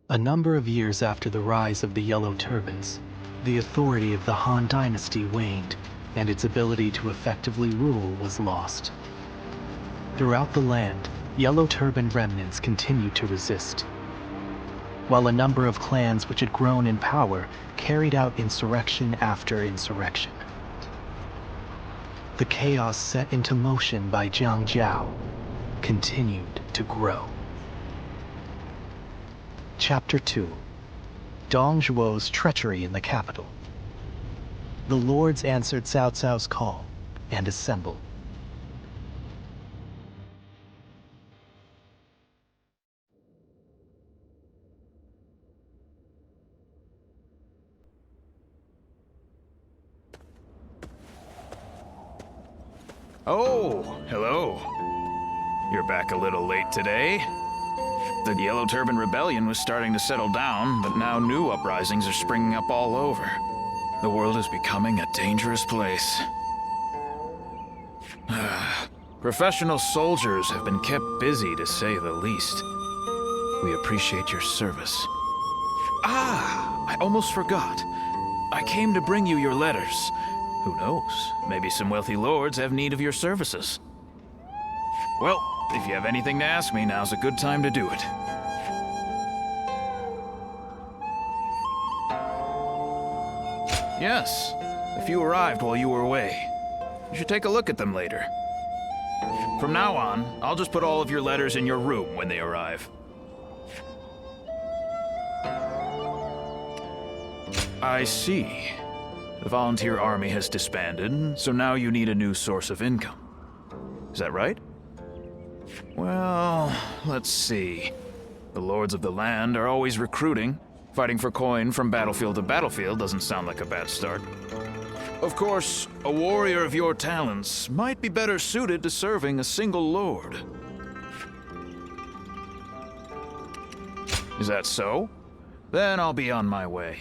A number of years after the rise of the Yellow Turbans, the authority of the Han Dynasty waned, and its ability to effectively rule was lost. Throughout the land, Yellow Turban remnants continued to resist, while a number of clans which had grown in power carried out insurrection after insurrection. The chaos set into motion by Jiang Jiao continued to grow. Chapter 2. Dong Zhuo's Treachery in the Capital. The lords answered Cao Cao's call and assembled. Oh, hello. You're back a little late today. The Yellow Turban Rebellion was starting to settle down, but now new uprisings are springing up all over. The world is becoming a dangerous place. Professional soldiers have been kept busy, to say the least. We appreciate your service. I almost forgot. I came to bring you your letters. Who knows? Maybe some wealthy lords have need of your services. Well, if you have anything to ask me, now's a good time to do it. Yes, a few arrived while you were away. You should take a look at them later. From now on, I'll just put all of your letters in your room when they arrive. I see. The volunteer army has disbanded, so now you need a new source of income. Is that right? Well, let's see. The lords of the land are always recruiting. Fighting for coin from battlefield to battlefield doesn't sound like a bad start. Of course, a warrior of your talents might be better suited to serving a single lord. Is that so? Then I'll be on my way.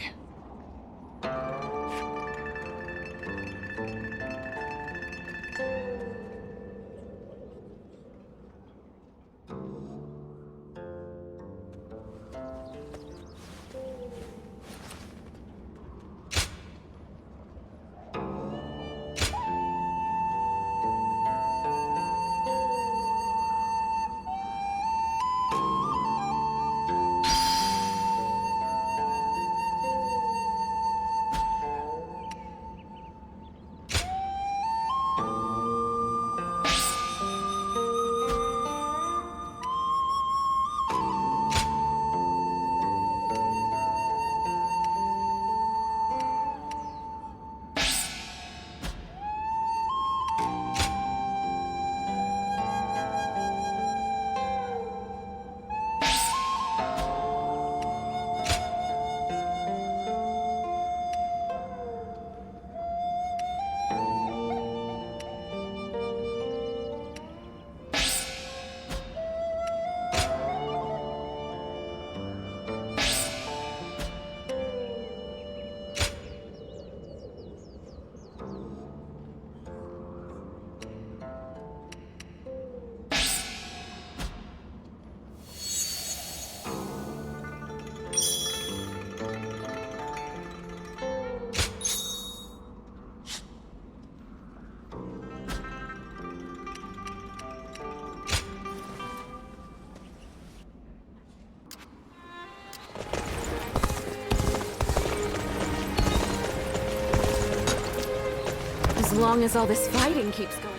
As long as all this fighting keeps going.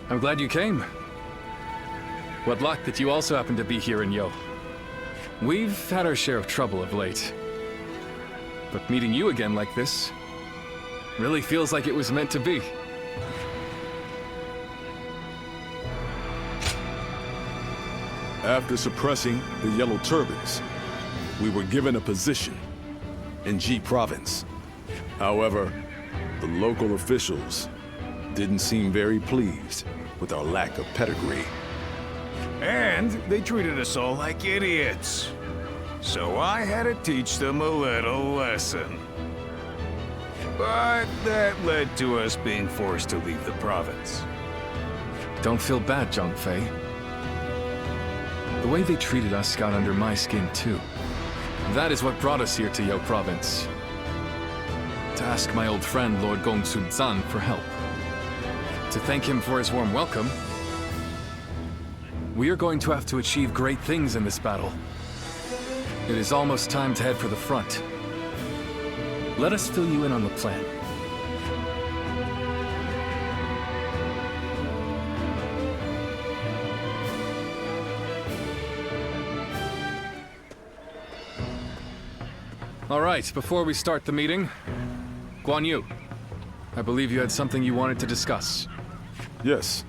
I'm glad you came. What luck that you also happen to be here in Yo. We've had our share of trouble of late. But meeting you again like this really feels like it was meant to be. After suppressing the Yellow Turbans, we were given a position in G Province. However, the local officials didn't seem very pleased with our lack of pedigree. And they treated us all like idiots. So I had to teach them a little lesson. But that led to us being forced to leave the province. Don't feel bad, Zhongfei. The way they treated us got under my skin, too. That is what brought us here to Yao Province. To ask my old friend, Lord Gongsun Zan, for help. To thank him for his warm welcome. We are going to have to achieve great things in this battle. It is almost time to head for the front. Let us fill you in on the plan. All right, before we start the meeting, Guan Yu, I believe you had something you wanted to discuss. Yes.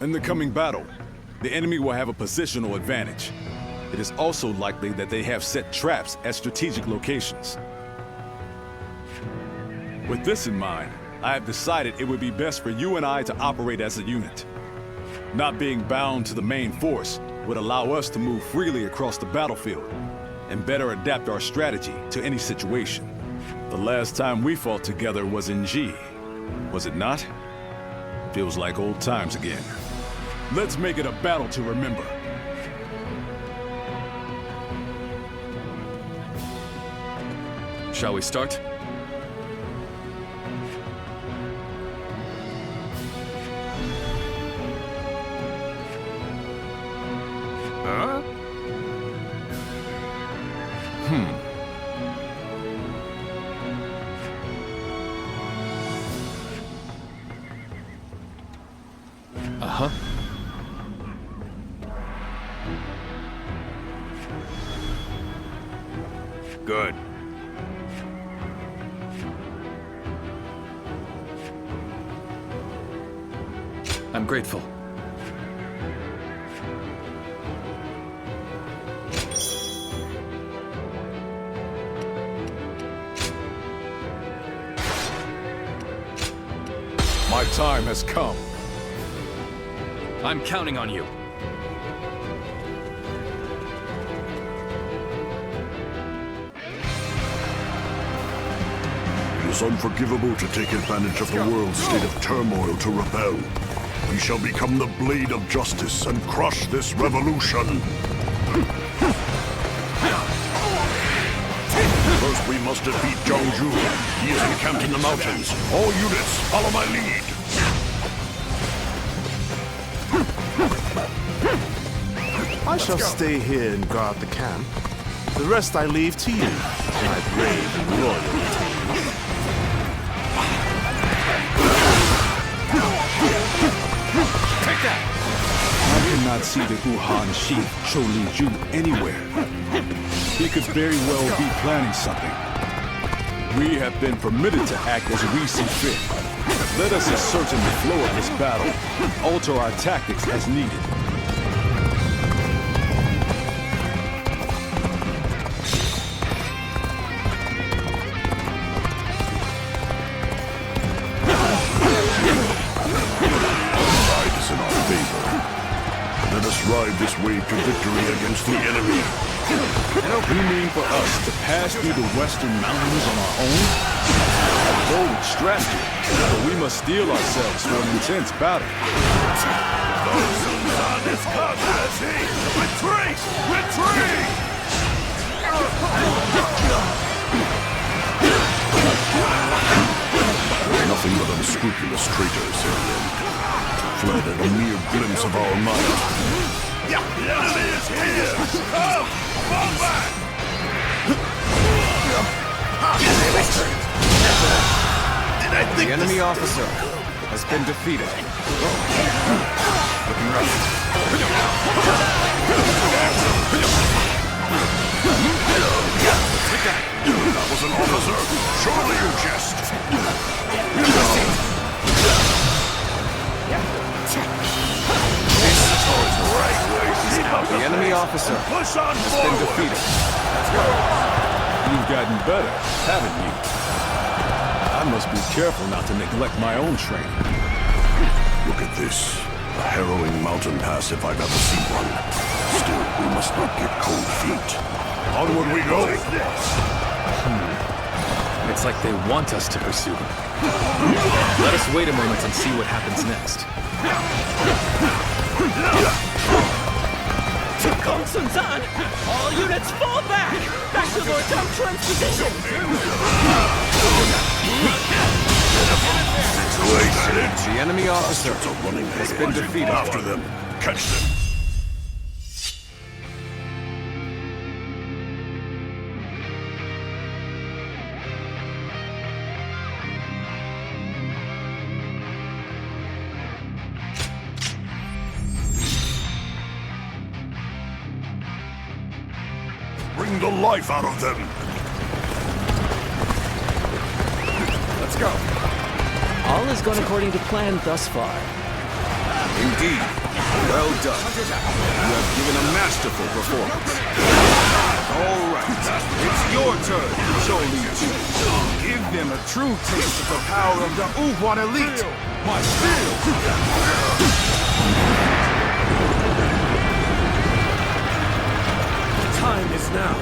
In the coming battle, the enemy will have a positional advantage. It is also likely that they have set traps at strategic locations. With this in mind, I have decided it would be best for you and I to operate as a unit. Not being bound to the main force would allow us to move freely across the battlefield and better adapt our strategy to any situation. The last time we fought together was in G, was it not? Feels like old times again. Let's make it a battle to remember. Shall we start? Huh? Uh-huh. Good. I'm grateful. My time has come. I'm counting on you. It is unforgivable to take advantage of the world's state of turmoil to rebel. We shall become the blade of justice and crush this revolution. First, we must defeat Zhou. He is encamped in the mountains. All units, follow my lead. I shall stay here and guard the camp. The rest I leave to you, my brave and loyal team. Take that! I cannot see the Wuhan chief, Chou Liju, anywhere. He could very well be planning something. We have been permitted to act as we see fit. Let us ascertain the flow of this battle, alter our tactics as needed. Ride this wave to victory against the enemy. You mean for us to pass through the western mountains on our own? A bold strategy, but we must steel ourselves for an intense battle. Retreat! Retreat! Nothing but unscrupulous traitors, fled at a mere glimpse of our might. The enemy is here! Come! Fall back! The enemy officer has been defeated. Looking rough. That was an officer! Surely you jest! The enemy officer has been defeated. You've gotten better, haven't you? I must be careful not to neglect my own training. Look at this. A harrowing mountain pass if I've ever seen one. Still, we must not get cold feet. Onward we go. It's like they want us to pursue them. Let us wait a moment and see what happens next. Gong Sun Zan! All units fall back! Back to Lord Tao Chuan's position! The enemy officer has been defeated. After them. Catch them. Bring the life out of them. Let's go. All has gone according to plan thus far. Indeed. Well done. You have given a masterful performance. All right. It's your turn, Zhuo. Give them a true taste of the power of the Wuhuan elite. My steel. Time is now.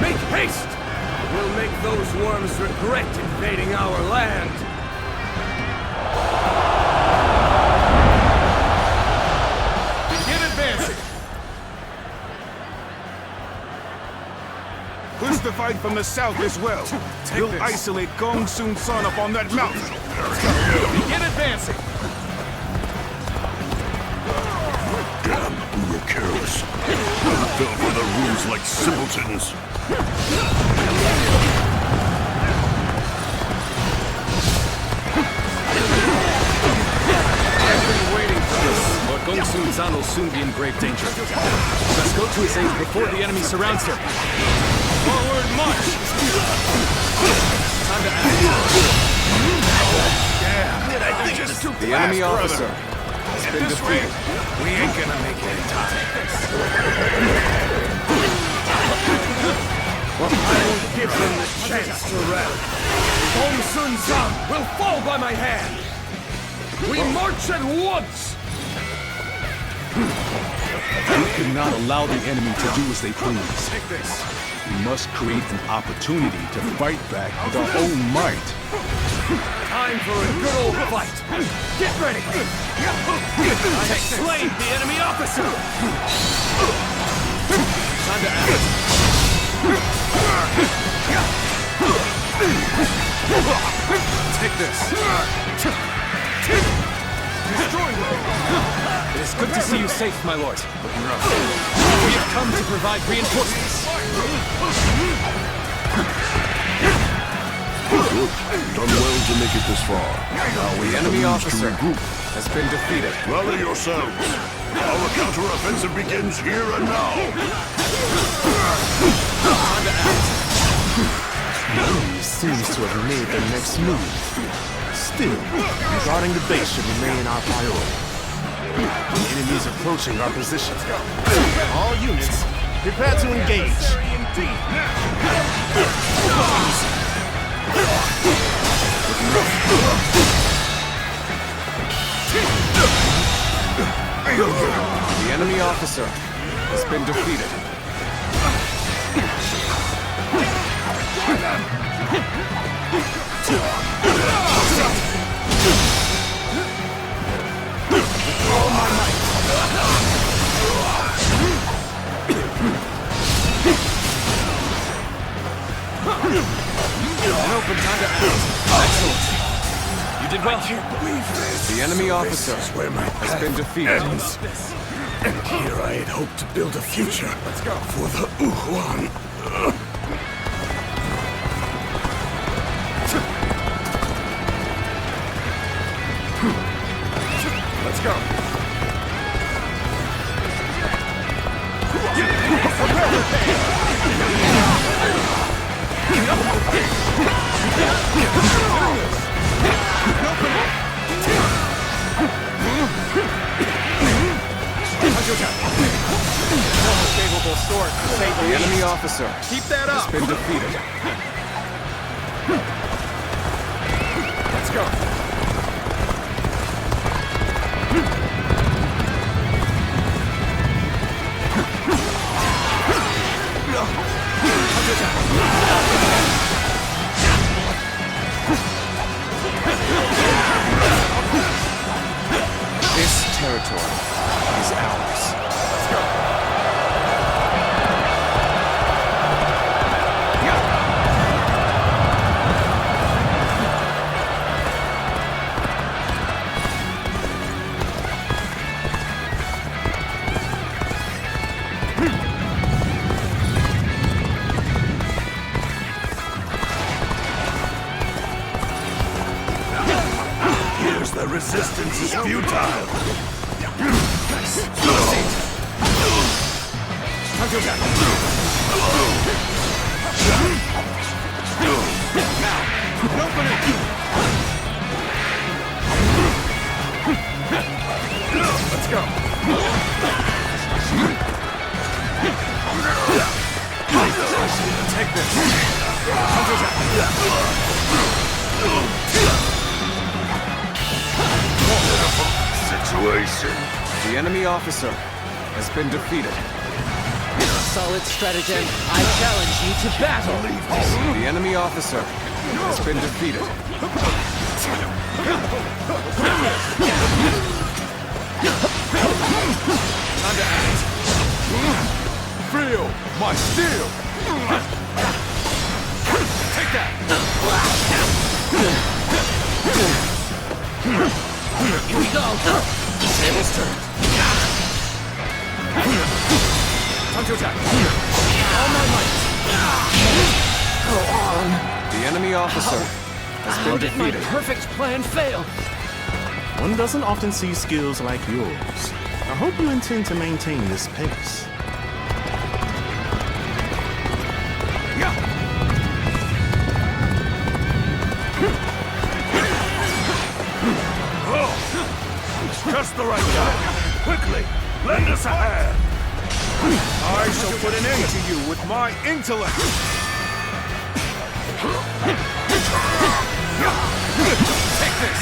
Make haste! We'll make those worms regret invading our land. Begin advancing. Push the fight from the south as well. We'll isolate Gong Sun San up on that mountain. Begin advancing. Damn, we were careless. We fell for the rules like simpletons. I've been waiting for this. Lord Gong Sun Zan will soon be in grave danger. Let's go to his aid before the enemy surrounds him. Forward march! Time to act. The enemy officer has been defeated. We ain't gonna make it in time. I will give them the chance to rally. Gong Sun Zan will fall by my hand. We march at once! We cannot allow the enemy to do as they please. Take this. We must create an opportunity to fight back with our own might. Time for a good old fight. Get ready. I have slain the enemy officer. Time to act. Take this. Destroy them. It is good to see you safe, my lord. We have come to provide reinforcements. Done well to make it this far. The enemy officer has been defeated. Rally yourselves. Our counter-offensive begins here and now. The enemy seems to have made their next move. Still, guarding the base should remain our priority. The enemy is approaching our position. All units, prepare to engage. The enemy officer has been defeated. All my might. An open time to act. Excellent. You did well. The enemy officer has been defeated. And here I had hoped to build a future for the Wuhuan. Let's go. The enemy officer has been defeated. Let's go. This territory is ours. Let's go. The resistance is futile. Let's go. Take this. Situation. The enemy officer has been defeated. Solid stratagem. I challenge you to battle. The enemy officer has been defeated. Time to act. Feel my steel! Take that! Here we go. Table's turned. Time to attack. All my might. Go on. The enemy officer has How been did my defeated. perfect plan fail? One doesn't often see skills like yours. I hope you intend to maintain this pace. Just the right guy. Quickly, lend us a hand. I shall put an end to you with my intellect. Take this!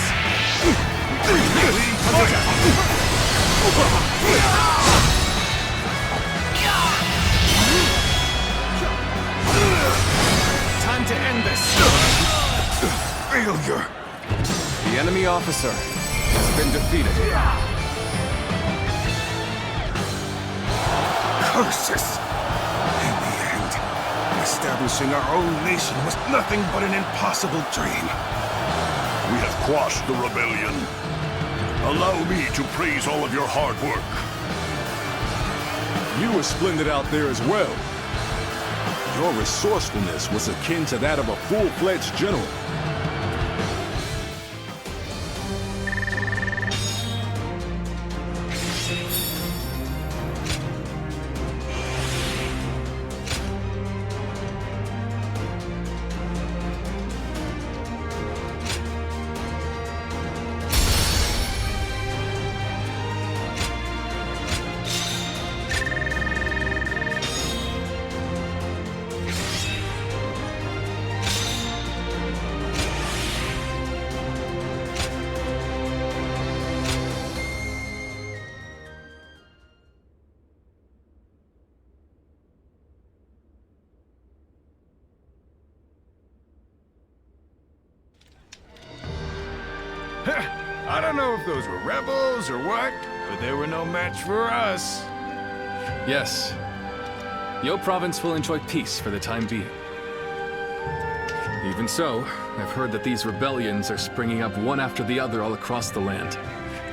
Time to end this! Failure. The enemy officer has been defeated. Curses. In the end, establishing our own nation was nothing but an impossible dream. We have quashed the rebellion. Allow me to praise all of your hard work. You were splendid out there as well. Your resourcefulness was akin to that of a full-fledged general. I don't know if those were rebels or what, but they were no match for us. Yes. Yo province will enjoy peace for the time being. Even so, I've heard that these rebellions are springing up one after the other all across the land.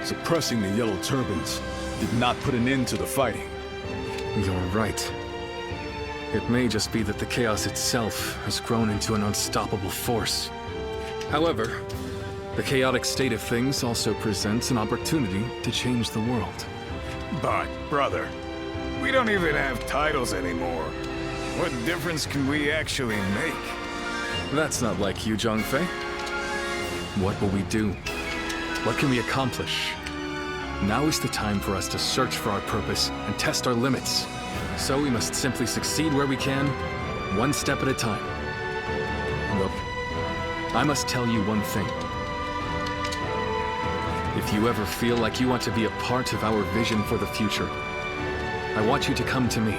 Suppressing the Yellow Turbans did not put an end to the fighting. You're right. It may just be that the chaos itself has grown into an unstoppable force. However, the chaotic state of things also presents an opportunity to change the world. But, brother, we don't even have titles anymore. What difference can we actually make? That's not like you, Zhongfei. What will we do? What can we accomplish? Now is the time for us to search for our purpose and test our limits. So we must simply succeed where we can, one step at a time. Look, I must tell you one thing. If you ever feel like you want to be a part of our vision for the future, I want you to come to me.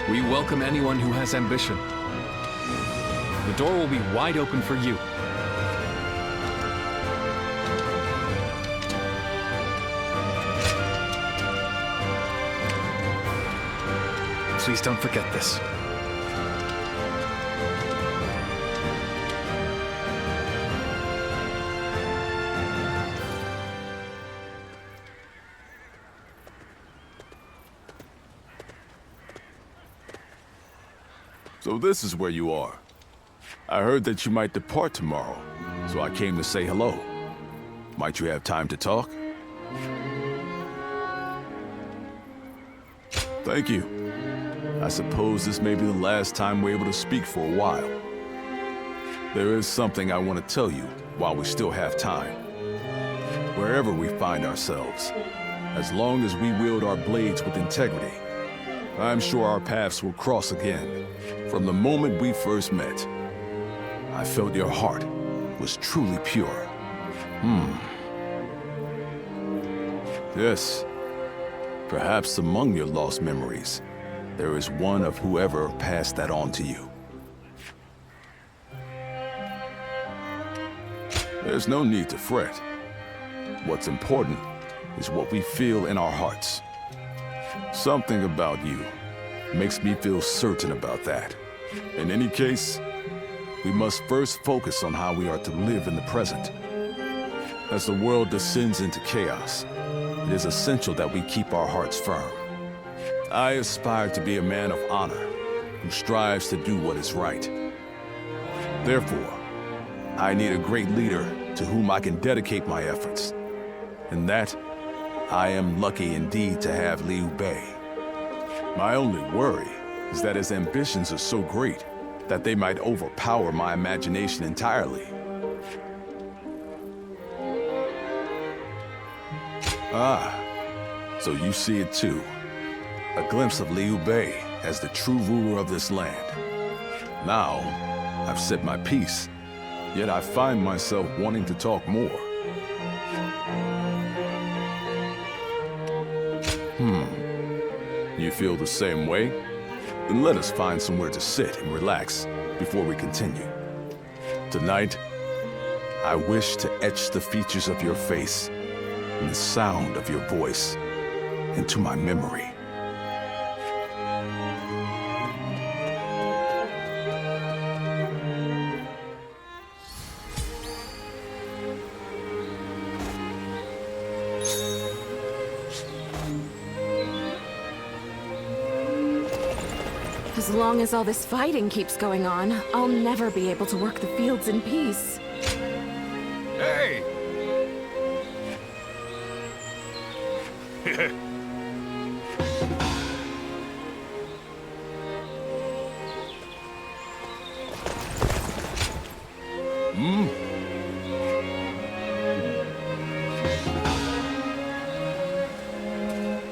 We welcome anyone who has ambition. The door will be wide open for you. Please don't forget this. So this is where you are. I heard that you might depart tomorrow, so I came to say hello. Might you have time to talk? Thank you. I suppose this may be the last time we're able to speak for a while. There is something I want to tell you while we still have time. Wherever we find ourselves, as long as we wield our blades with integrity, I'm sure our paths will cross again. From the moment we first met, I felt your heart was truly pure. Yes, perhaps among your lost memories, there is one of whoever passed that on to you. There's no need to fret. What's important is what we feel in our hearts. Something about you makes me feel certain about that. In any case, we must first focus on how we are to live in the present. As the world descends into chaos, it is essential that we keep our hearts firm. I aspire to be a man of honor who strives to do what is right. Therefore, I need a great leader to whom I can dedicate my efforts. And that, I am lucky indeed to have Liu Bei. My only worry is that his ambitions are so great that they might overpower my imagination entirely. Ah, so you see it too. A glimpse of Liu Bei as the true ruler of this land. Now, I've said my piece, yet I find myself wanting to talk more. You feel the same way? Then let us find somewhere to sit and relax before we continue. Tonight, I wish to etch the features of your face and the sound of your voice into my memory. As long as all this fighting keeps going on, I'll never be able to work the fields in peace. Hey!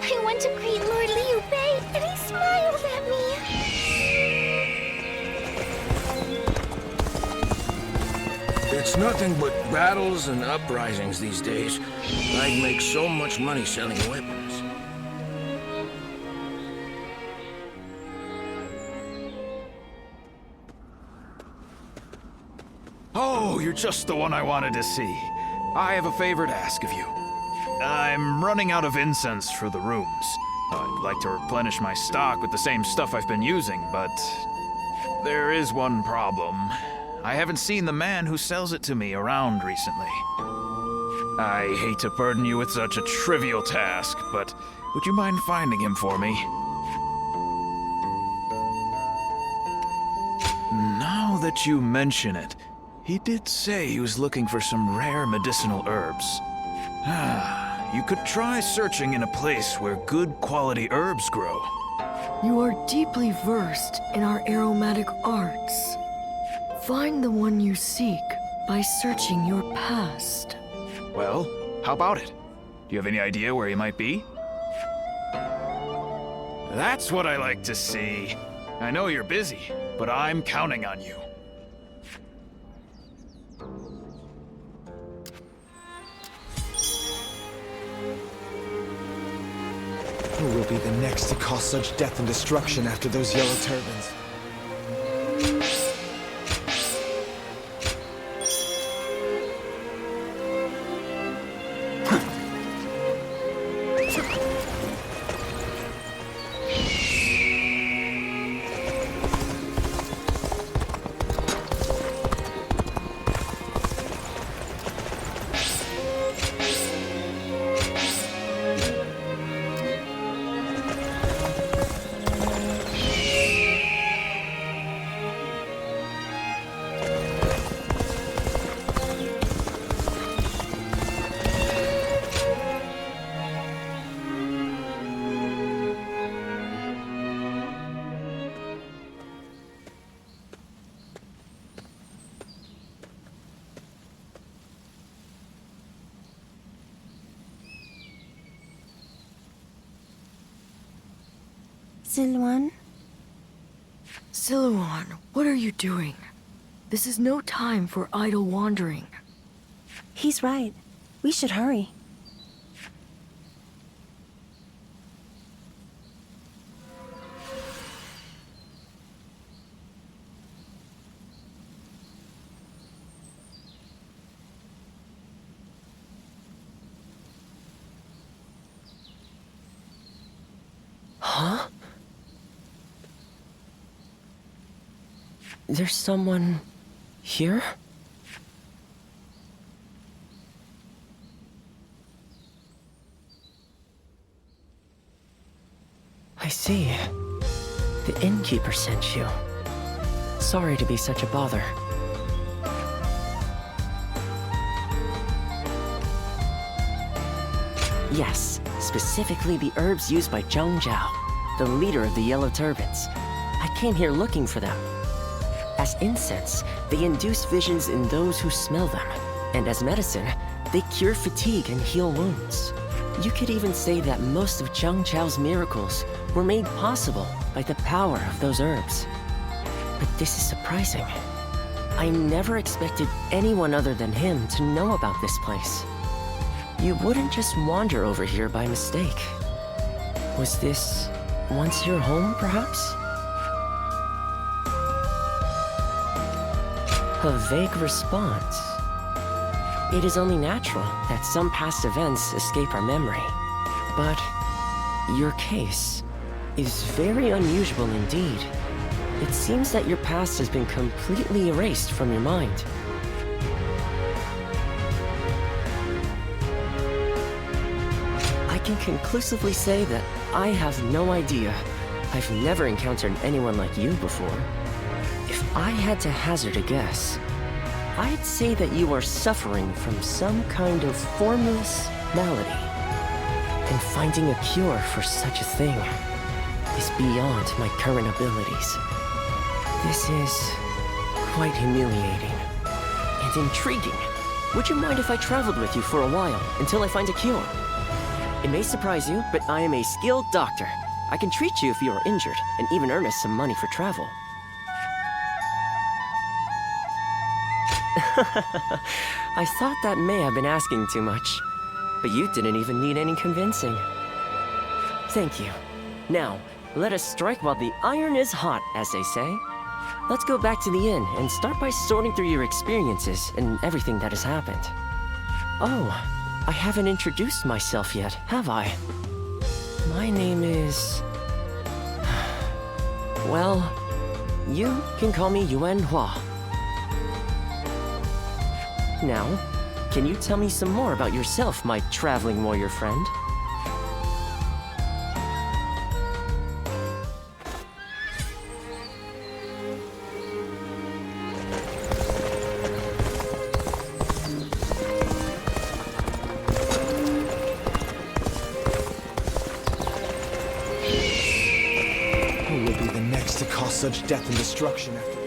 I went to greet Lord Liu Bei, and he smiled at me. It's nothing but battles and uprisings these days. I'd make so much money selling weapons. Oh, you're just the one I wanted to see. I have a favor to ask of you. I'm running out of incense for the rooms. I'd like to replenish my stock with the same stuff I've been using, but there is one problem. I haven't seen the man who sells it to me around recently. I hate to burden you with such a trivial task, but would you mind finding him for me? Now that you mention it, he did say he was looking for some rare medicinal herbs. You could try searching in a place where good quality herbs grow. You are deeply versed in our aromatic arts. Find the one you seek by searching your past. Well, how about it? Do you have any idea where he might be? That's what I like to see. I know you're busy, but I'm counting on you. will be the next to cause such death and destruction after those Yellow Turbans? Siluan? Siluan, what are you doing? This is no time for idle wandering. He's right. We should hurry. Huh? There's someone here? I see. The innkeeper sent you. Sorry to be such a bother. Yes, specifically the herbs used by Zhuo, the leader of the Yellow Turbans. I came here looking for them. As incense, they induce visions in those who smell them, and as medicine, they cure fatigue and heal wounds. You could even say that most of Zhuo's miracles were made possible by the power of those herbs. But this is surprising. I never expected anyone other than him to know about this place. You wouldn't just wander over here by mistake. Was this once your home, perhaps? A vague response. It is only natural that some past events escape our memory. But your case is very unusual indeed. It seems that your past has been completely erased from your mind. I can conclusively say that I have no idea. I've never encountered anyone like you before. If I had to hazard a guess, I'd say that you are suffering from some kind of formless malady. And finding a cure for such a thing is beyond my current abilities. This is quite humiliating and intriguing. Would you mind if I traveled with you for a while until I find a cure? It may surprise you, but I am a skilled doctor. I can treat you if you are injured and even earn us some money for travel. I thought that may have been asking too much, but you didn't even need any convincing. Thank you. Now, let us strike while the iron is hot, as they say. Let's go back to the inn and start by sorting through your experiences and everything that has happened. Oh, I haven't introduced myself yet, have I? My name is... Well, you can call me Yuan Hua. Now, can you tell me some more about yourself, my traveling warrior friend? Who will be the next to cause such death and destruction after...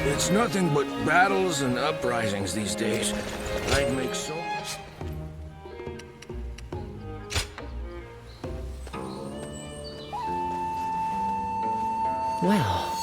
It's nothing but battles and uprisings these days. I'd make so... Well...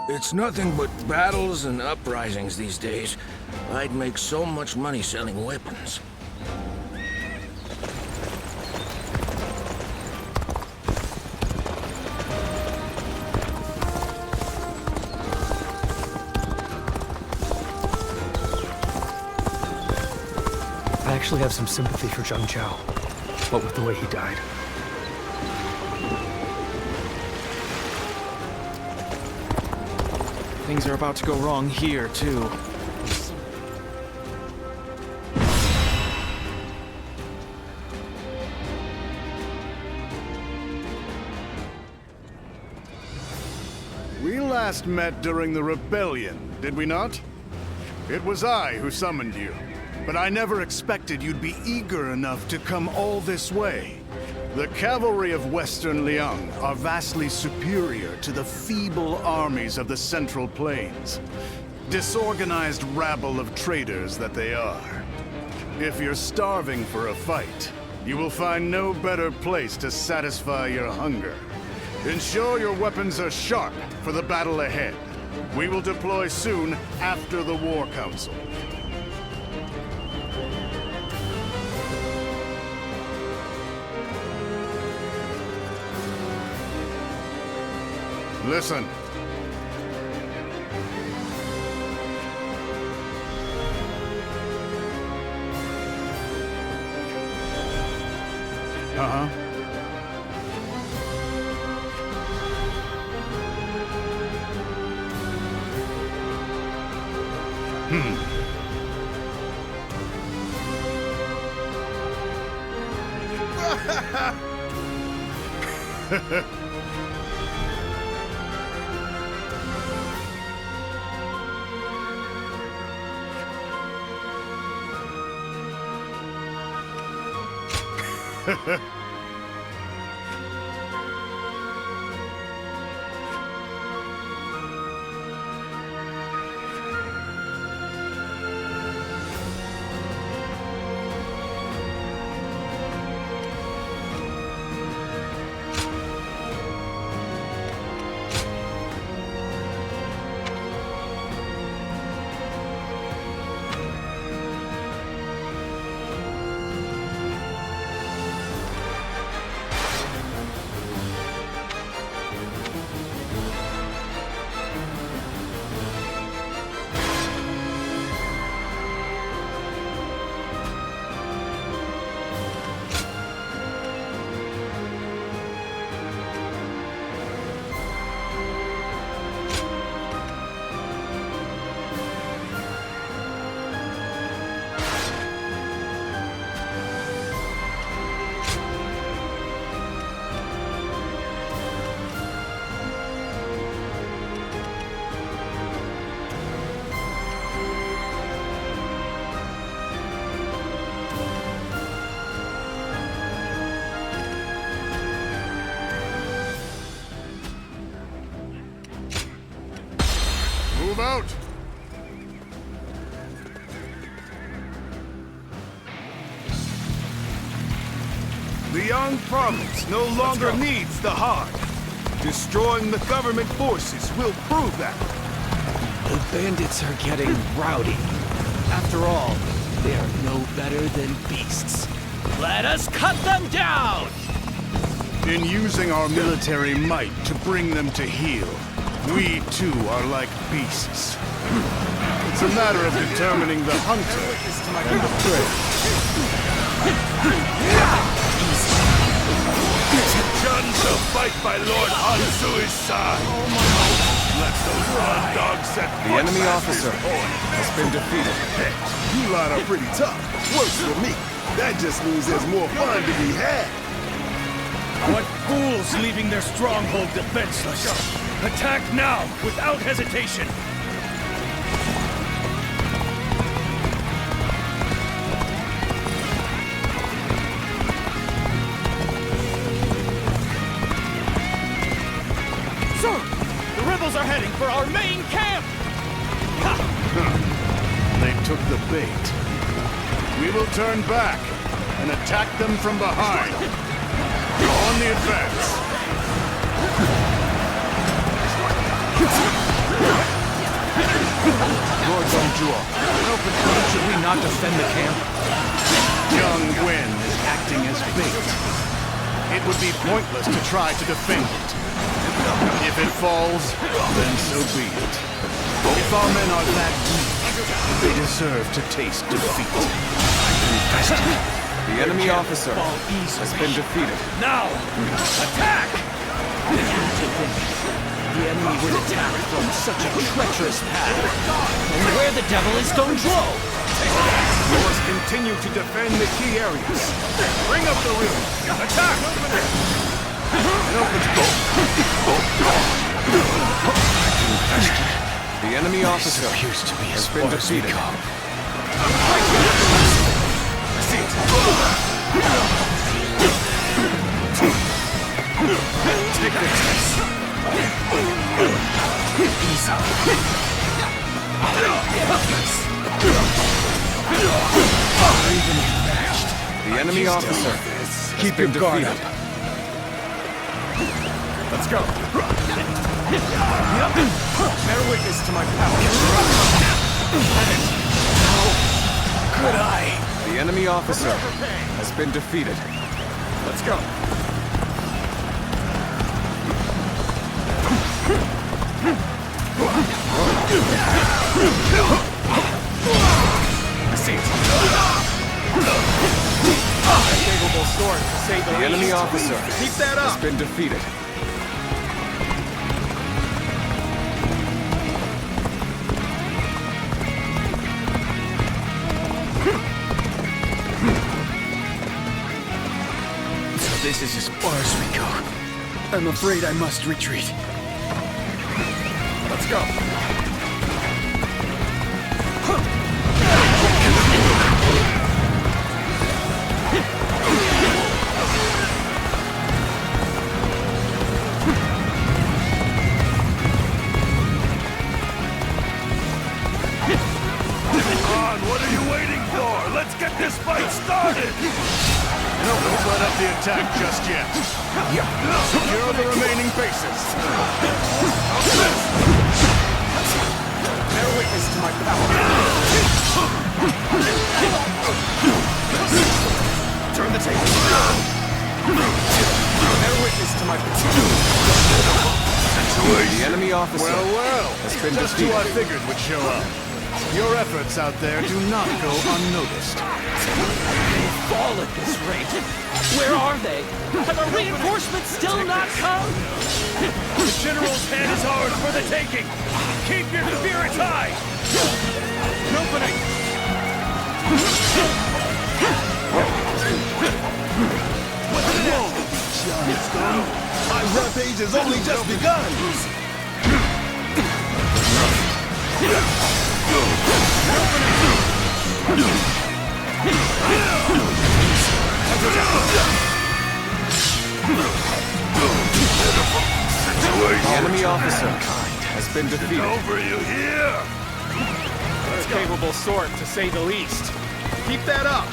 It's nothing but battles and uprisings these days. I'd make so much money selling weapons. I actually have some sympathy for Zhuo, what with the way he died. Things are about to go wrong here, too. We last met during the rebellion, did we not? It was I who summoned you, but I never expected you'd be eager enough to come all this way. The cavalry of Western Liang are vastly superior to the feeble armies of the Central Plains. Disorganized rabble of traitors that they are. If you're starving for a fight, you will find no better place to satisfy your hunger. Ensure your weapons are sharp for the battle ahead. We will deploy soon after the War Council. Listen. Uh-huh. Move out! The Yang province no longer needs the heart. Destroying the government forces will prove that. The bandits are getting rowdy. After all, they are no better than beasts. Let us cut them down! In using our military might to bring them to heel, we too are like beasts. It's a matter of determining the hunter and the prey. Jun shall fight by Lord Hansui's side. Let those odd dogs set The enemy officer has been defeated. Hey, you lot are pretty tough. Works for me. That just means there's more fun to be had. What fools leaving their stronghold defenseless! Attack now, without hesitation! Sir! The rebels are heading for our main camp! They took the bait. We will turn back and attack them from behind. On the advance. Lord Zhuo, should we not defend the camp? Young Wen is acting as bait. It would be pointless to try to defend it. If it falls, then so be it. If our men are that weak, they deserve to taste defeat. The enemy officer has been defeated. Now! Attack! The enemy would attack from such a treacherous path. And where the devil is Zhuo? You must continue to defend the key areas. Bring up the rear. Attack! The enemy officer appears to be has been defeated. Take this. The enemy officer Keep your guard up. Let's go. Bear witness to my power. Could I? The enemy officer has been defeated. Let's go. I see it. Favorable sword to save The enemy officer Keep that has up. been defeated. This is as far as we go. I'm afraid I must retreat. Let's go. What are you waiting for? Let's get this fight started! No, don't let up the attack just yet. Secure the remaining bases. Bear witness to my power. Turn the table. Bear witness to my power. The enemy officer Well, has been just defeated. who I figured would show up. Your efforts out there do not go unnoticed. Fall at this rate. Where are they? Have our reinforcements still not come? The general's head is ours for the taking. Keep your spirits high. Opening. My rampage has only just begun! The enemy officer has been defeated. Over you here! A capable sword, to say the least. Keep that up.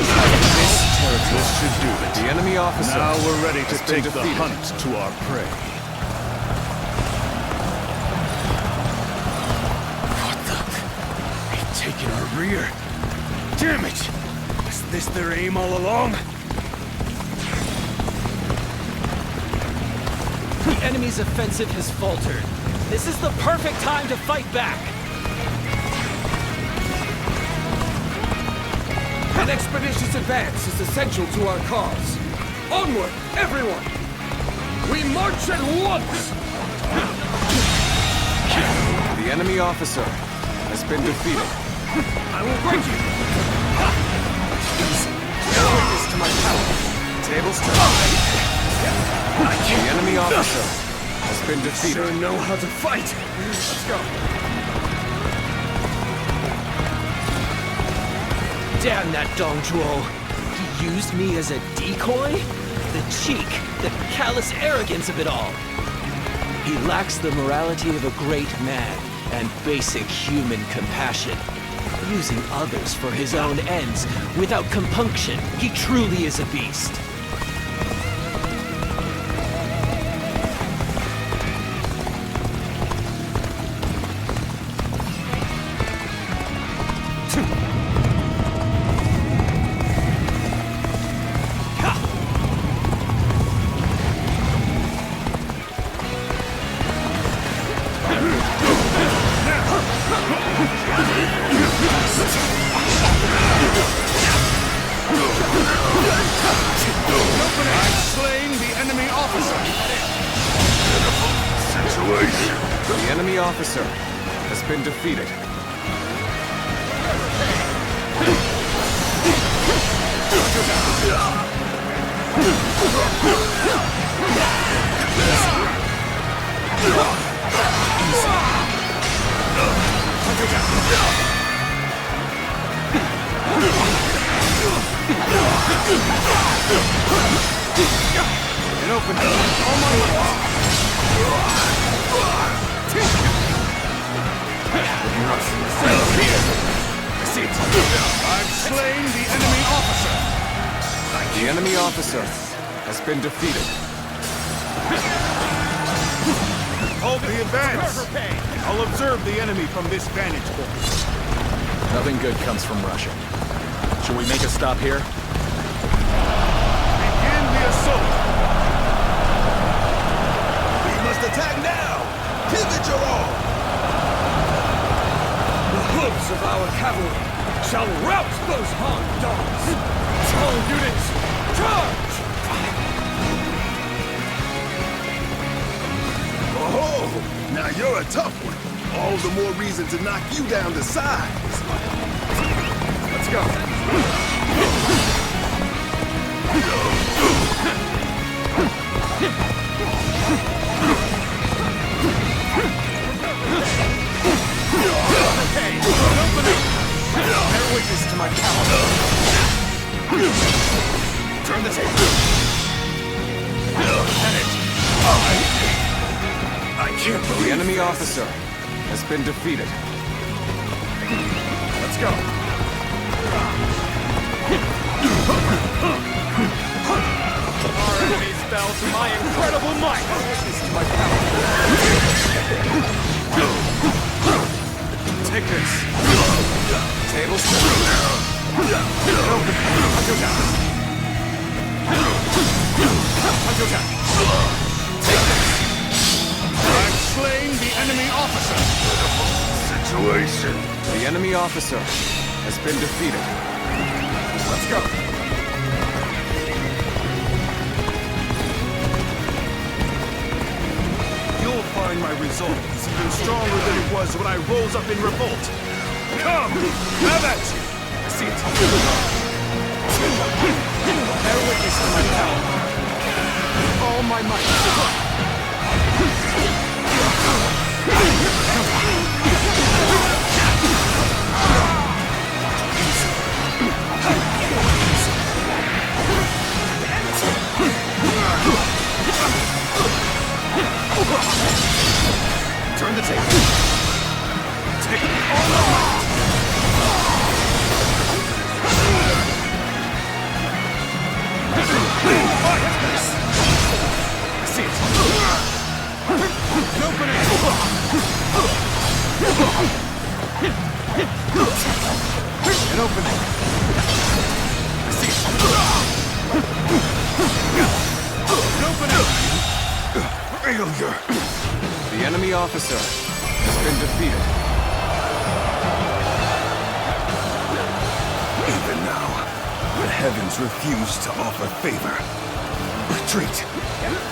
This should do it. The enemy officer Now we're ready to has been take the defeated. hunt to our prey. What the? They've taken our rear. Damn it! Was this their aim all along? The enemy's offensive has faltered. This is the perfect time to fight back. An expeditious advance is essential to our cause. Onward, everyone! We march at once! The enemy officer has been defeated. I will break you! Bear witness to my power. Tables turn. The enemy officer has been defeated. Sure know how to fight. Let's go. Damn that Dong Zhuo. He used me as a decoy? The cheek, the callous arrogance of it all. He lacks the morality of a great man and basic human compassion. Using others for his own ends without compunction. He truly is a beast. The enemy officer has been defeated. An open I've slain the enemy officer. The enemy officer has been defeated. Hold the advance. I'll observe the enemy from this vantage point. Nothing good comes from rushing. Should we make a stop here? Begin the assault. We must attack now. Pivot your all. The hooves of our cavalry shall rout those Han dogs. All units, charge! Oh, now you're a tough one. All the more reason to knock you down to size. Let's go. Bear witness to my power. Turn the table. I can't believe the enemy officer has been defeated. Let's go. Our enemies fell to my incredible might. This is my power. Take this. Tables turn. I've slain the enemy officer. situation. The enemy officer has been defeated. Let's go. You'll find my resolve is even stronger than it was when I rose up in revolt. Come, have at you. I see it. Bear witness to my power. All my might. Turn the table. Take all my might. I see it. failure! The enemy officer has been defeated. Even now, the heavens refuse to offer favor. Retreat!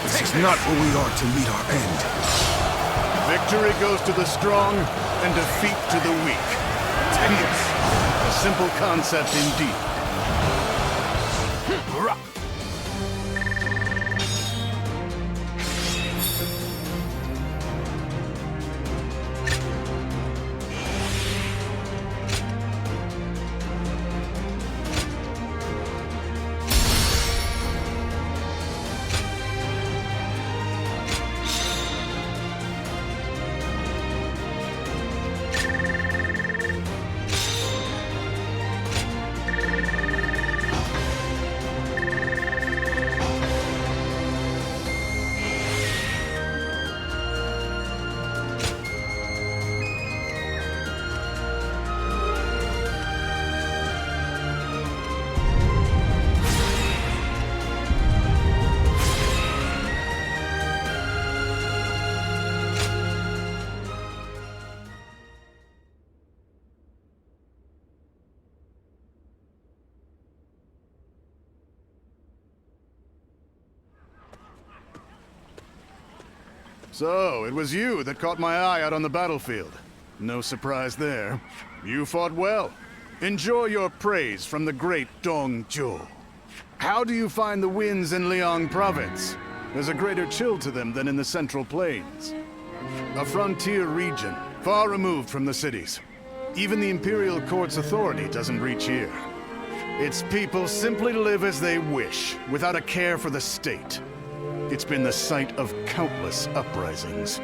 This is not where we are to meet our end. Victory goes to the strong, and defeat to the weak. A simple concept indeed. So, it was you that caught my eye out on the battlefield. No surprise there. You fought well. Enjoy your praise from the great Dong Zhuo. How do you find the winds in Liang province? There's a greater chill to them than in the Central Plains. A frontier region, far removed from the cities. Even the Imperial Court's authority doesn't reach here. Its people simply live as they wish, without a care for the state. It's been the site of countless uprisings.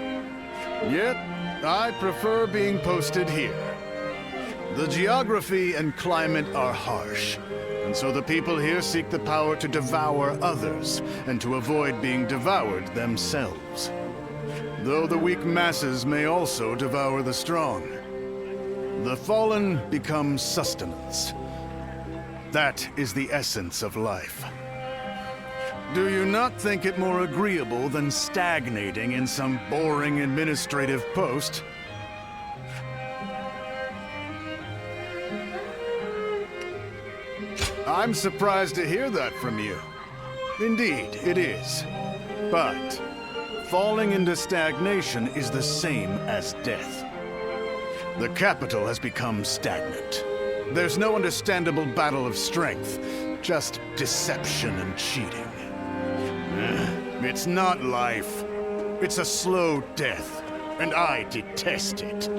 Yet, I prefer being posted here. The geography and climate are harsh, and so the people here seek the power to devour others, and to avoid being devoured themselves. Though the weak masses may also devour the strong. The fallen become sustenance. That is the essence of life. Do you not think it more agreeable than stagnating in some boring administrative post? I'm surprised to hear that from you. Indeed, it is. But falling into stagnation is the same as death. The capital has become stagnant. There's no understandable battle of strength, just deception and cheating. It's not life. It's a slow death, and I detest it.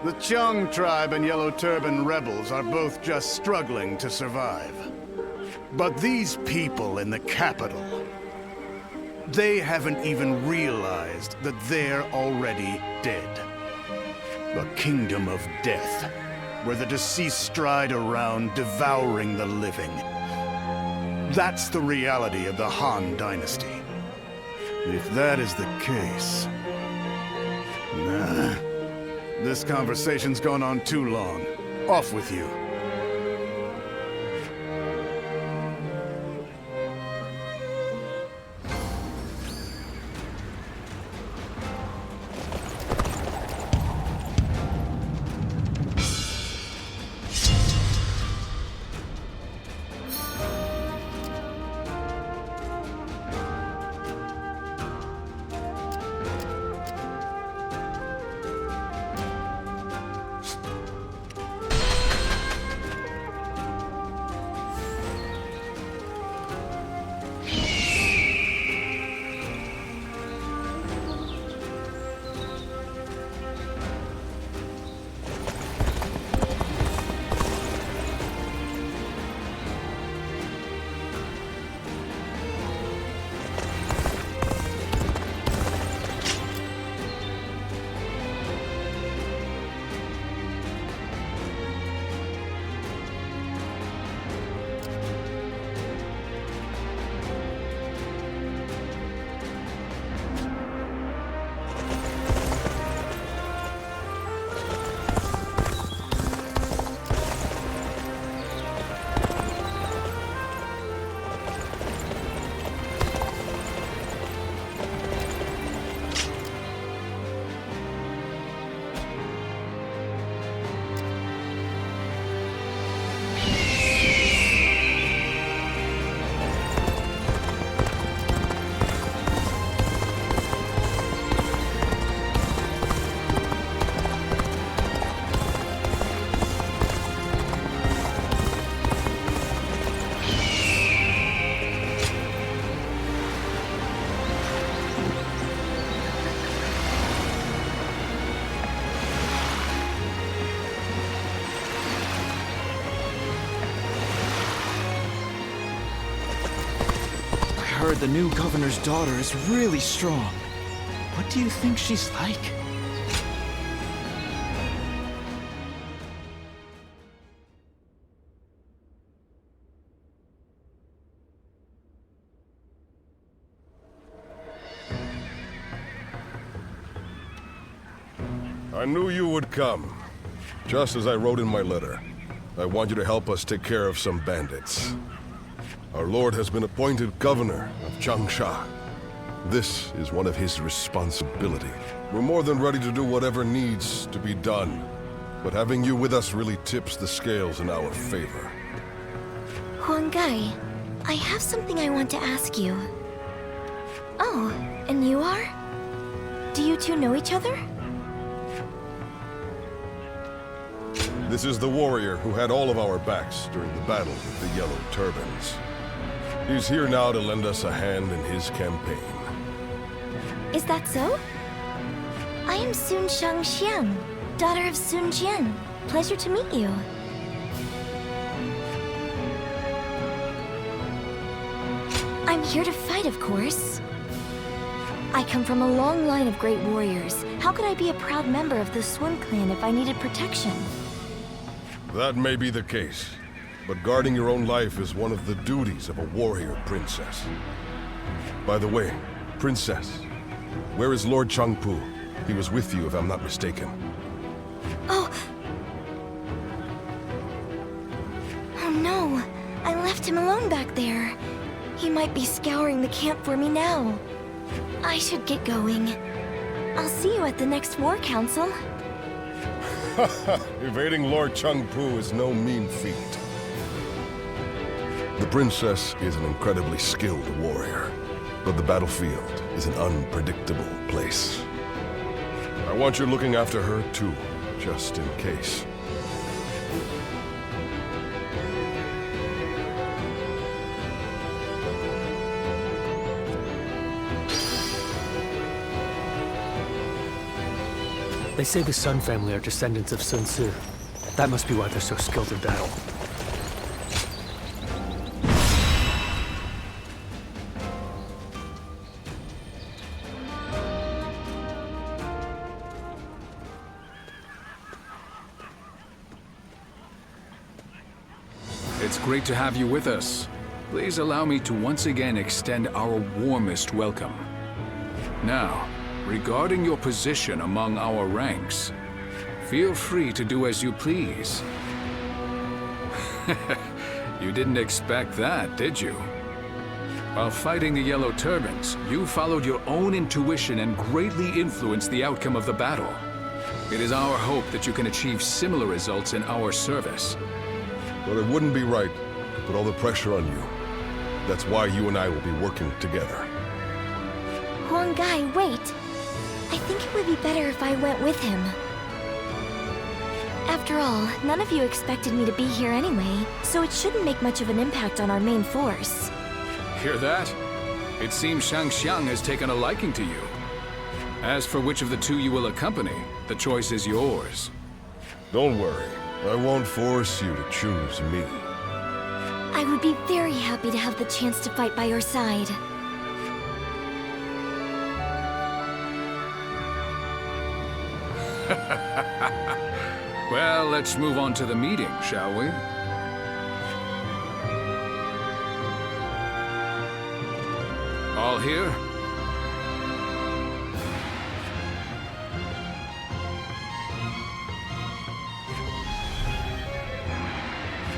The Chang tribe and Yellow Turban rebels are both just struggling to survive. But these people in the capital, they haven't even realized that they're already dead. A kingdom of death, where the deceased stride around devouring the living. That's the reality of the Han Dynasty. If that is the case... Nah. This conversation's gone on too long. Off with you. heard the new governor's daughter is really strong. What do you think she's like? I knew you would come. Just as I wrote in my letter. I want you to help us take care of some bandits. Our lord has been appointed governor of Changsha. This is one of his responsibilities. We're more than ready to do whatever needs to be done. But having you with us really tips the scales in our favor. Huanggai, I have something I want to ask you. Oh, and you are? Do you two know each other? This is the warrior who had all of our backs during the battle with the Yellow Turbans. He's here now to lend us a hand in his campaign. Is that so? I am Sun Shangxiang, daughter of Sun Jian. Pleasure to meet you. I'm here to fight, of course. I come from a long line of great warriors. How could I be a proud member of the Sun clan if I needed protection? That may be the case, but guarding your own life is one of the duties of a warrior princess. By the way, princess, where is Lord Changpu? He was with you, if I'm not mistaken. Oh no, I left him alone back there. He might be scouring the camp for me now. I should get going. I'll see you at the next war council. Evading Lord Changpu is no mean feat. The princess is an incredibly skilled warrior, but the battlefield is an unpredictable place. I want you looking after her too, just in case. They say the Sun family are descendants of Sun Tzu. That must be why they're so skilled in battle. It's great to have you with us. Please allow me to once again extend our warmest welcome. Now, regarding your position among our ranks, feel free to do as you please. You didn't expect that, did you? While fighting the Yellow Turbans, you followed your own intuition and greatly influenced the outcome of the battle. It is our hope that you can achieve similar results in our service. But it wouldn't be right to put all the pressure on you. That's why you and I will be working together. Huanggai, wait. I think it would be better if I went with him. After all, none of you expected me to be here anyway, so it shouldn't make much of an impact on our main force. Hear that? It seems Shangxiang has taken a liking to you. As for which of the two you will accompany, the choice is yours. Don't worry. I won't force you to choose me. I would be very happy to have the chance to fight by your side. Well, let's move on to the meeting, shall we? All here?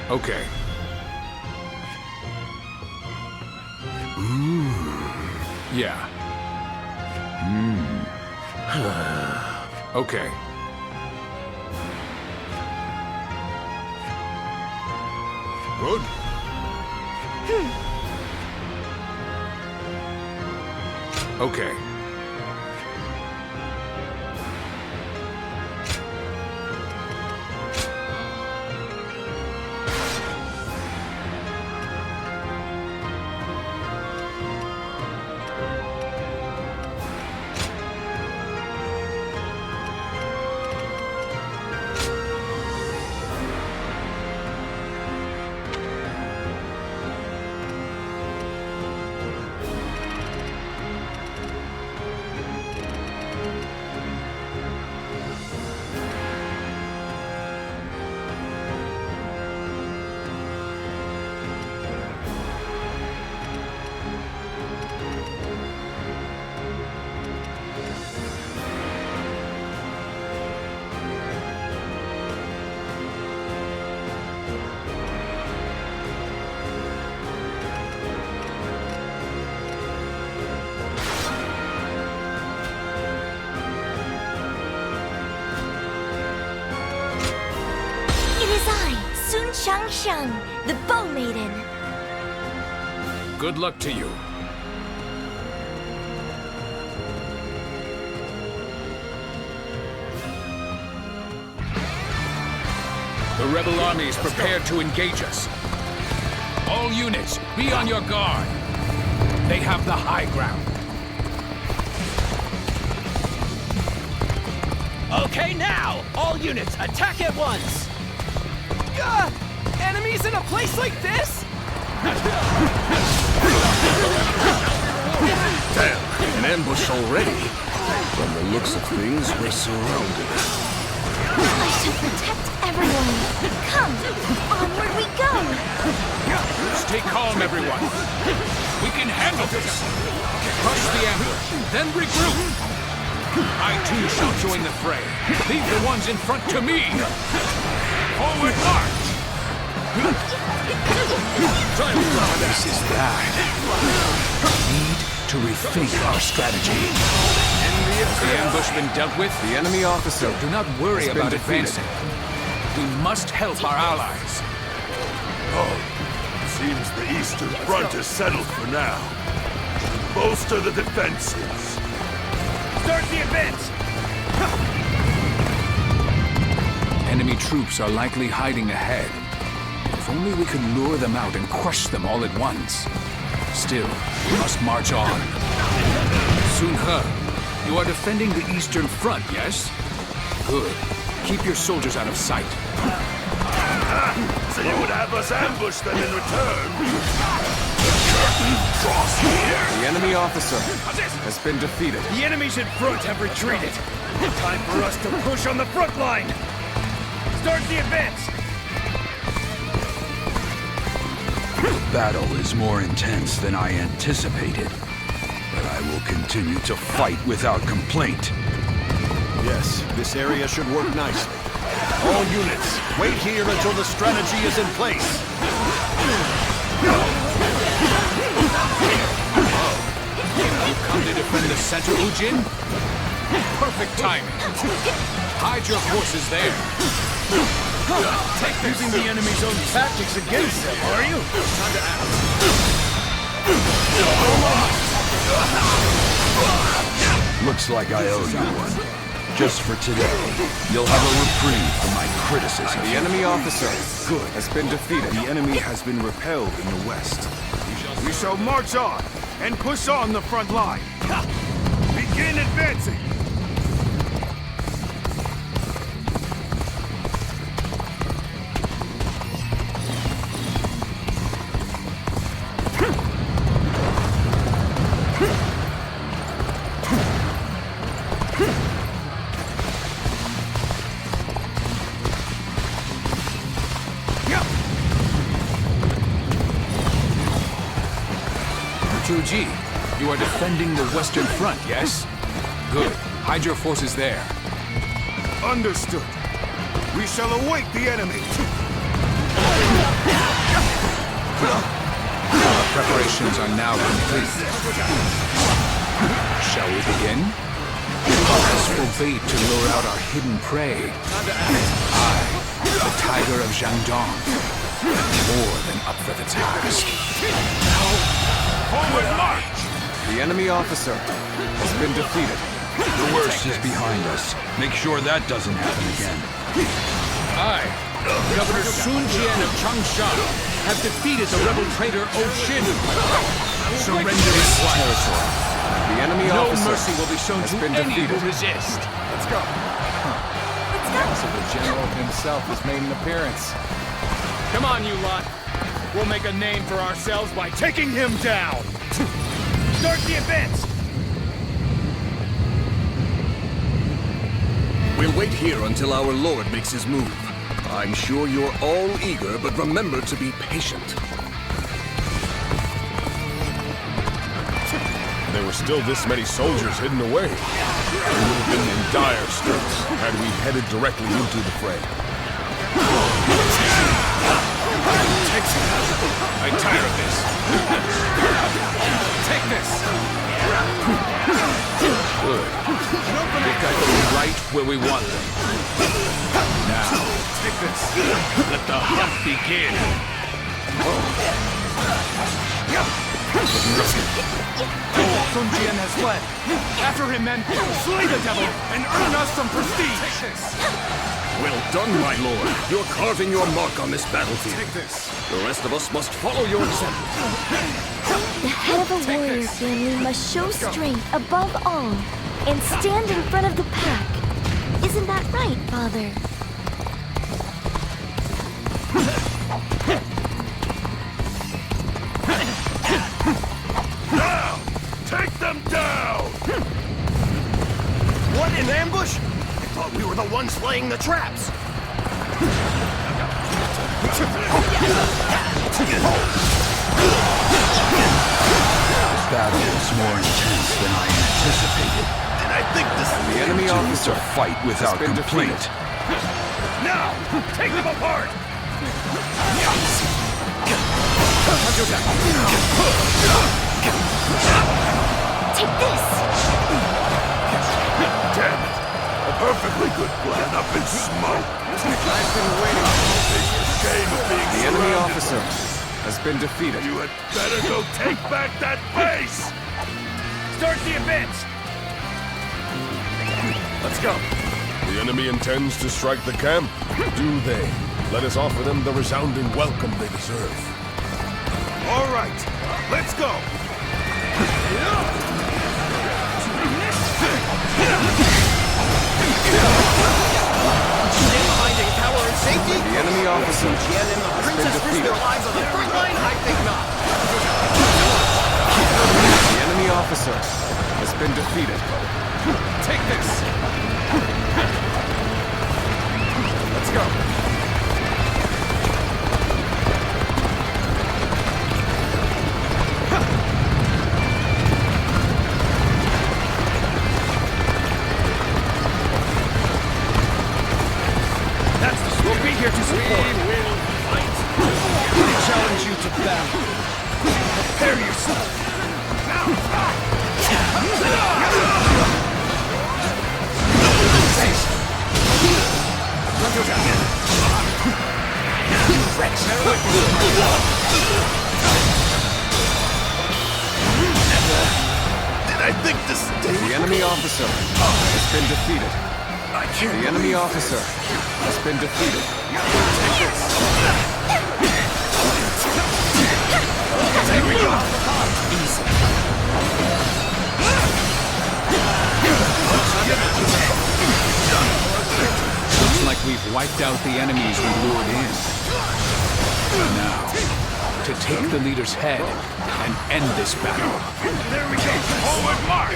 Okay. Yeah. Okay. Good. Okay. Changsheng, the Bow Maiden. Good luck to you. The rebel army is prepared to engage us. All units, be on your guard. They have the high ground. Okay, now! All units, attack at once! Enemies in a place like this? Damn, an ambush already. From the looks of things, we're surrounded. I shall protect everyone. Come, onward we go. Stay calm, everyone. We can handle this. Crush the ambush, then regroup. I too shall join the fray. Leave the ones in front to me. Forward march. This is bad. Need to rethink our strategy. The ambush been dealt with? The enemy officer. Do not worry about advancing. We must help our allies. Oh, seems the Eastern Front is settled for now. Bolster the defenses. Start the advance! Enemy troops are likely hiding ahead. If only we could lure them out and crush them all at once. Still, we must march on. Sun He, you are defending the Eastern Front, yes? Good. Keep your soldiers out of sight. So you would have us ambush them in return? Cross here! The enemy officer has been defeated. The enemies in front have retreated. Time for us to push on the front line. Start the advance. The battle is more intense than I anticipated, but I will continue to fight without complaint. Yes, this area should work nicely. All units, wait here until the strategy is in place. Come to defend the center, Ujin? Perfect timing. Hide your forces there. Using the enemy's own tactics against them, are you? Time to act. Looks like I owe you one. Just for today, you'll have a reprieve from my criticism. The enemy officer has been defeated. The enemy has been repelled in the west. We shall march on and push on the front line. Begin advancing. Zhuo, you are defending the Western Front, yes? Good. Hide your forces there. Understood. We shall await the enemy. Our preparations are now complete. Shall we begin? Us forbade to lure out our hidden prey. I, the Tiger of Jiangdong, more than up for the task. Forward march! The enemy officer has been defeated. The worst is behind us. Make sure that doesn't happen again. I, Governor Sun Jian of Changsha, have defeated the rebel traitor Oshin. Surrender this territory. The enemy officer no mercy will be shown to any who resist. Let's go. So the general himself has made an appearance. Come on, you lot. We'll make a name for ourselves by taking him down. Start the advance. We'll wait here until our lord makes his move. I'm sure you're all eager, but remember to be patient. There were still this many soldiers hidden away. We would have been in dire straits had we headed directly into the fray. I'm tired of this. Take this. Good. We've got them right where we want them. Now, this! Let the hunt begin! Sun Jian has fled. After him, men! Slay the devil and earn us some prestige! Well done, my lord. You're carving your mark on this battlefield. Take this. The rest of us must follow your example. The head of a warrior family must show strength above all and stand in front of the pack. Isn't that right, Father? Now! Take them down! What, an ambush? I thought we were the ones laying the traps. The battle is more intense than I anticipated. And I think this is The enemy officer fight without complaint. Now! Take them apart! Take this! Damn it! A perfectly good plan up in smoke! I've been waiting. It's the shame of being The enemy surrounded. officer has been defeated. You had better go take back that base! Start the advance! Let's go! The enemy intends to strike the camp? Do they? Let us offer them the resounding welcome they deserve. All right, let's go! The enemy officer has been defeated. The enemy officer has been defeated. Take this! Let's go. We'll be here to support. We will fight. I challenge you to battle. Prepare yourself. Did I think this day? The enemy officer has been defeated. The enemy officer has been defeated. Looks like we've wiped out the enemies we lured in. Now, to take the leader's head and end this battle. There we go. Forward march.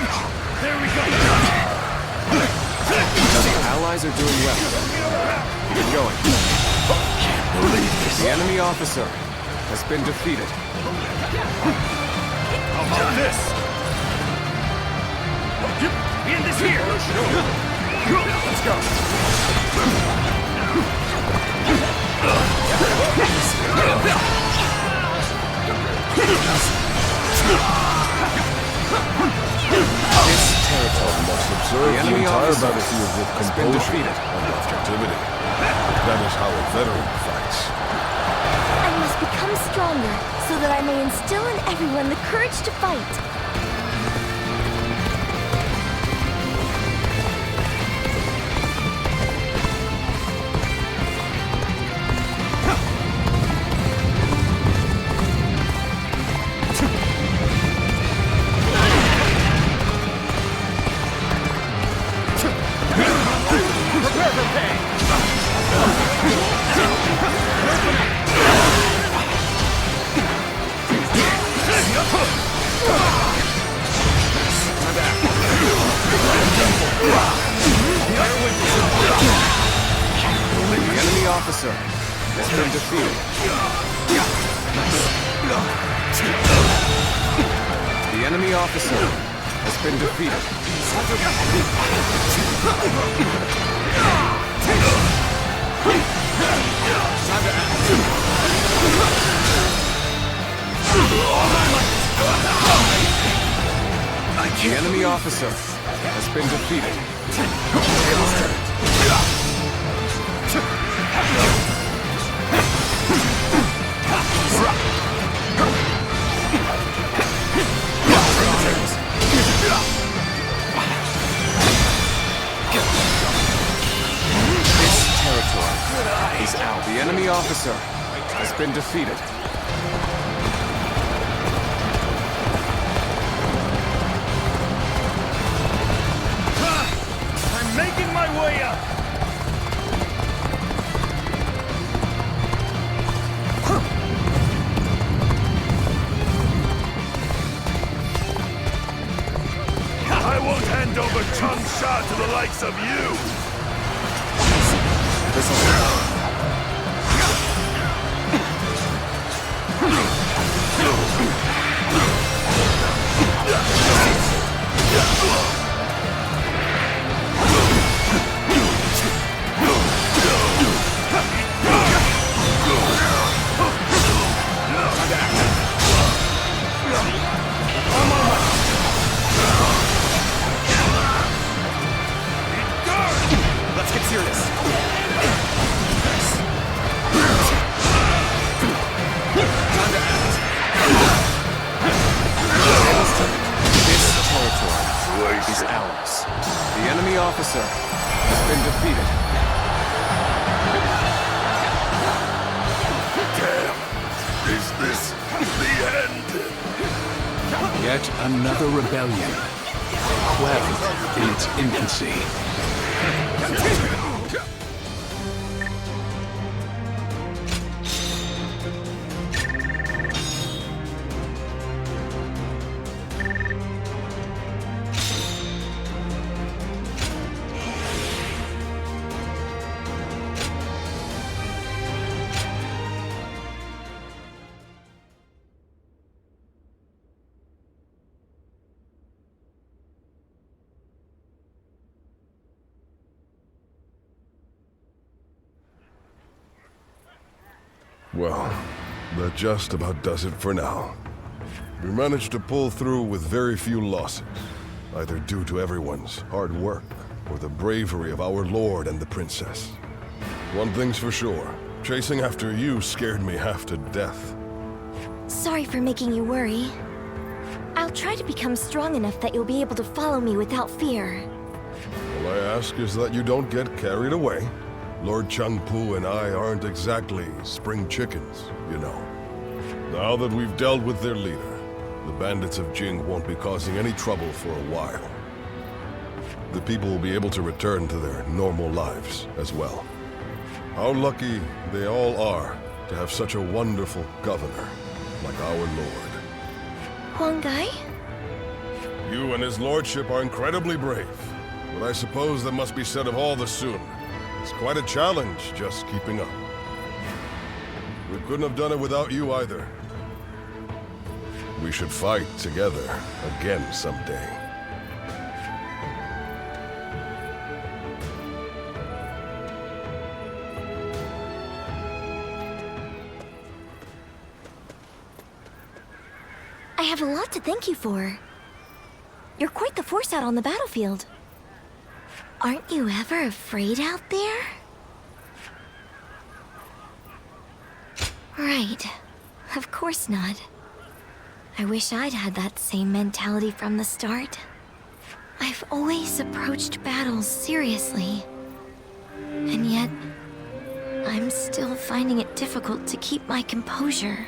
There we go. The allies are doing well. Keep going. Can't believe this. The enemy officer has been defeated. How about this? End this here. Let's go. This territory Must observe The enemy entire officer battlefield with has been composure defeated. and objectivity. That is how a veteran fights. I must become stronger so that I may instill in everyone the courage to fight. The enemy officer has been defeated. The enemy officer has been defeated. The enemy officer has been defeated. Is out. The enemy officer has been defeated. I'm making my way up! I won't hand over Changsha to the likes of you! Let's get serious. Time to act. This territory is ours. The enemy officer has been defeated. Damn! Is this the end? Yet another rebellion, quelled in its infancy. Well, that just about does it for now. We managed to pull through with very few losses, either due to everyone's hard work or the bravery of our lord and the princess. One thing's for sure, chasing after you scared me half to death. Sorry for making you worry. I'll try to become strong enough that you'll be able to follow me without fear. All I ask is that you don't get carried away. Lord Changpu and I aren't exactly spring chickens, you know. Now that we've dealt with their leader, the bandits of Jing won't be causing any trouble for a while. The people will be able to return to their normal lives as well. How lucky they all are to have such a wonderful governor like our lord. Huang Gai? You and his lordship are incredibly brave, but I suppose that must be said of all the Sun. It's quite a challenge just keeping up. We couldn't have done it without you either. We should fight together again someday. I have a lot to thank you for. You're quite the force out on the battlefield. Aren't you ever afraid out there? Right. Of course not. I wish I'd had that same mentality from the start. I've always approached battles seriously. And yet, I'm still finding it difficult to keep my composure.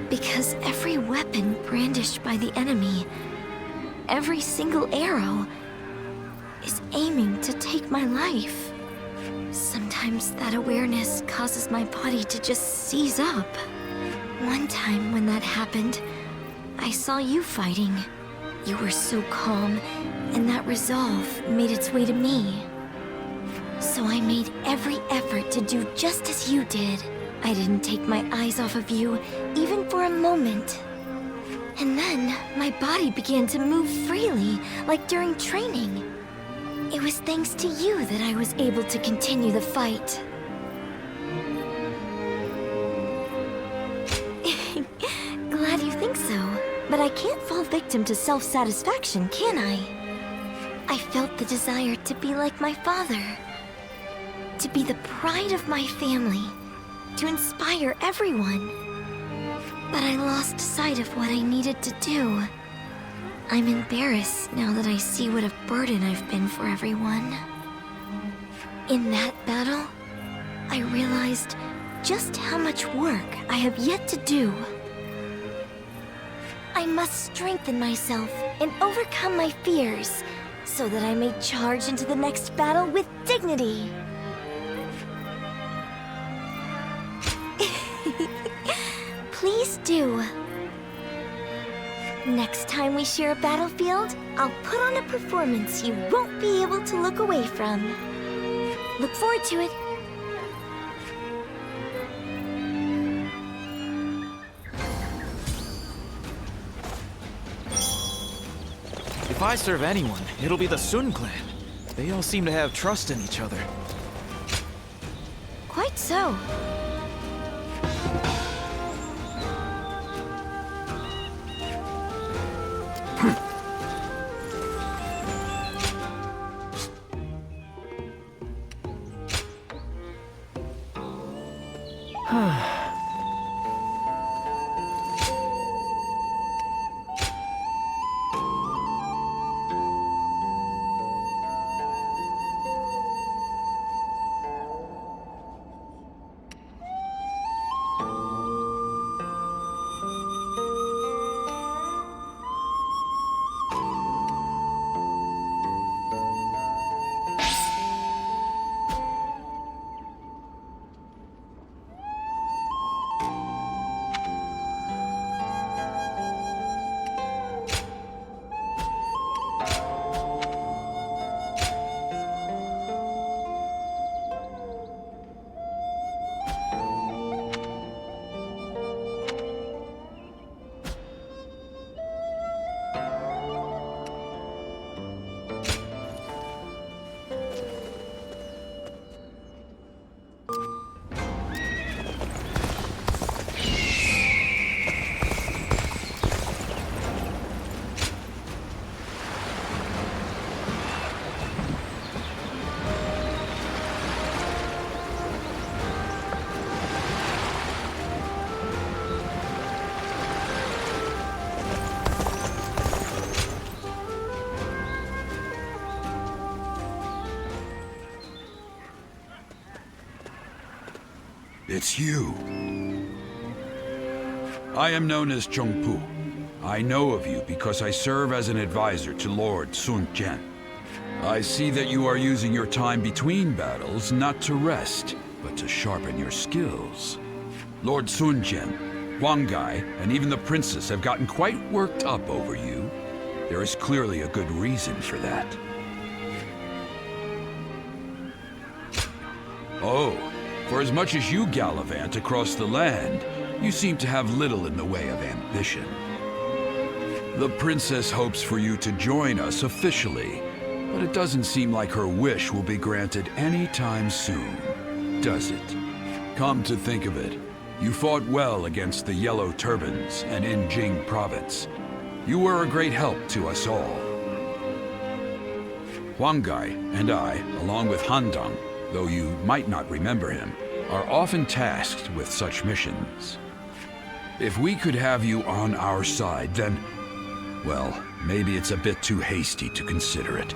Because every weapon brandished by the enemy, every single arrow, is aiming to take my life. Sometimes that awareness causes my body to just seize up. One time when that happened, I saw you fighting. You were so calm, and that resolve made its way to me. So I made every effort to do just as you did. I didn't take my eyes off of you, even for a moment. And then, my body began to move freely, like during training. It was thanks to you that I was able to continue the fight. Glad you think so, but I can't fall victim to self-satisfaction, can I? I felt the desire to be like my father. to be the pride of my family, to inspire everyone. But I lost sight of what I needed to do. I'm embarrassed now that I see what a burden I've been for everyone. In that battle, I realized just how much work I have yet to do. I must strengthen myself and overcome my fears, so that I may charge into the next battle with dignity. Please do. Next time we share a battlefield, I'll put on a performance you won't be able to look away from. Look forward to it. If I serve anyone, it'll be the Sun clan. They all seem to have trust in each other. Quite so. It's you. I am known as Chongpu. I know of you because I serve as an advisor to Lord Sun Jian. I see that you are using your time between battles not to rest, but to sharpen your skills. Lord Sun Jian, Huang Gai, and even the princess have gotten quite worked up over you. There is clearly a good reason for that. Oh, for as much as you gallivant across the land, you seem to have little in the way of ambition. The princess hopes for you to join us officially, but it doesn't seem like her wish will be granted anytime soon, does it? Come to think of it, you fought well against the Yellow Turbans and in Jing province. You were a great help to us all. Huang Gai and I, along with Han Dong, though you might not remember him, are often tasked with such missions. If we could have you on our side, then, well, maybe it's a bit too hasty to consider it.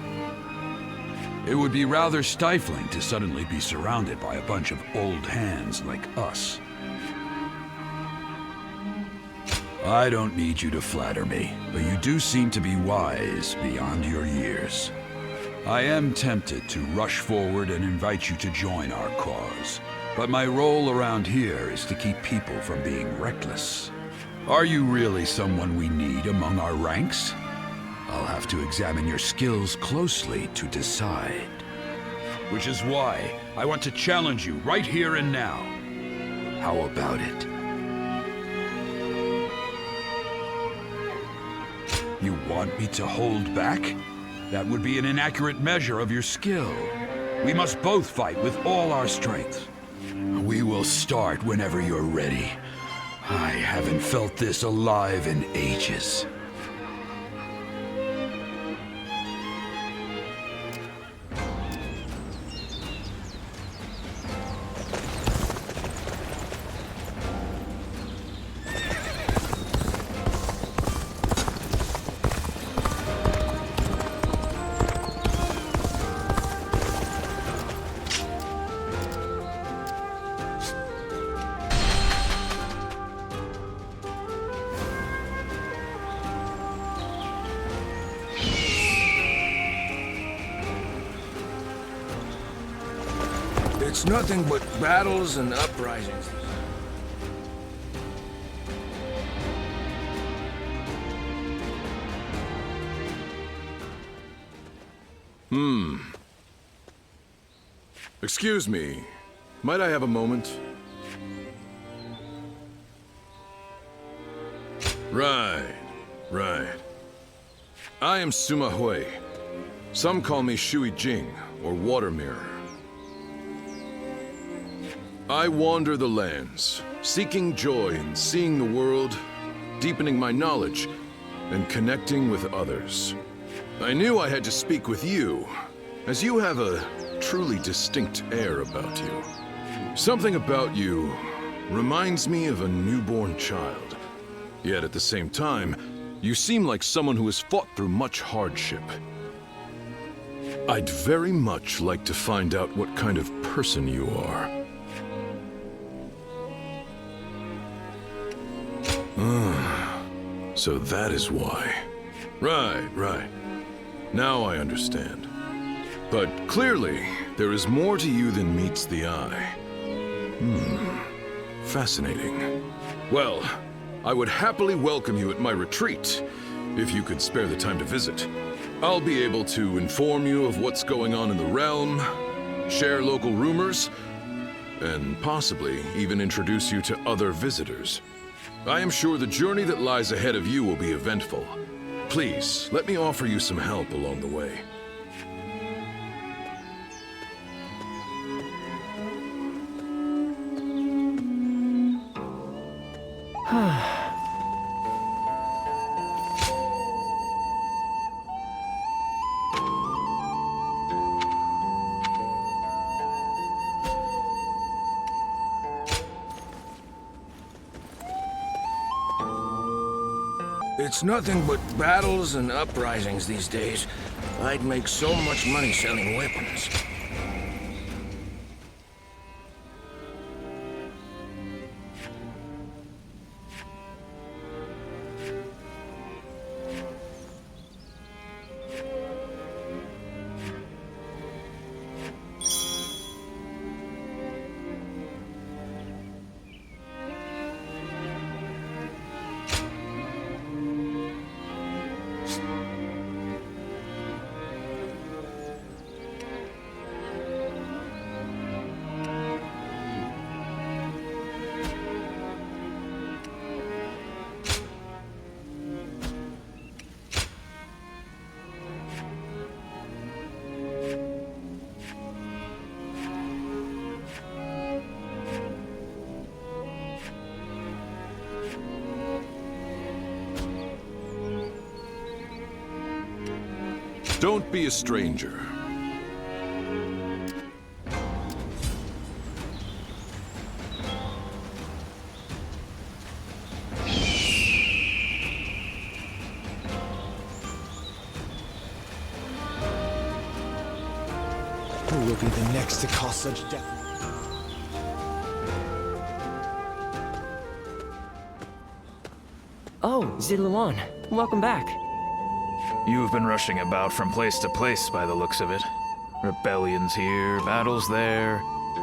It would be rather stifling to suddenly be surrounded by a bunch of old hands like us. I don't need you to flatter me, but you do seem to be wise beyond your years. I am tempted to rush forward and invite you to join our cause, but my role around here is to keep people from being reckless. Are you really someone we need among our ranks? I'll have to examine your skills closely to decide. Which is why I want to challenge you right here and now. How about it? You want me to hold back? That would be an inaccurate measure of your skill. We must both fight with all our strength. We will start whenever you're ready. I haven't felt this alive in ages. It's nothing but battles and uprisings. Excuse me. Might I have a moment? Right. I am Sima Hui. Some call me Shui Jing, or Water Mirror. I wander the lands, seeking joy in seeing the world, deepening my knowledge, and connecting with others. I knew I had to speak with you, as you have a truly distinct air about you. Something about you reminds me of a newborn child. Yet at the same time, you seem like someone who has fought through much hardship. I'd very much like to find out what kind of person you are. So that is why. Right. Now I understand. But clearly, there is more to you than meets the eye. Fascinating. Well, I would happily welcome you at my retreat, if you could spare the time to visit. I'll be able to inform you of what's going on in the realm, share local rumors, and possibly even introduce you to other visitors. I am sure the journey that lies ahead of you will be eventful. Please, let me offer you some help along the way. It's nothing but battles and uprisings these days. I'd make so much money selling weapons. Don't be a stranger. Who will be the next to cause such death? Oh, Ziluan, welcome back. You've been rushing about from place to place by the looks of it. Rebellions here, battles there.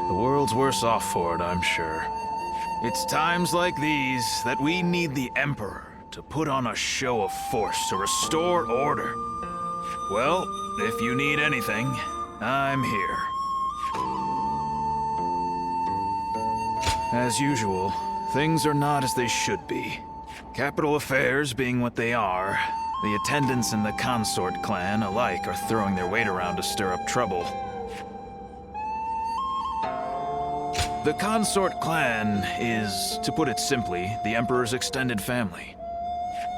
The world's worse off for it, I'm sure. It's times like these that we need the Emperor to put on a show of force to restore order. Well, if you need anything, I'm here. As usual, things are not as they should be. Capital affairs being what they are, the attendants in the Consort clan alike are throwing their weight around to stir up trouble. The Consort clan is, to put it simply, the Emperor's extended family.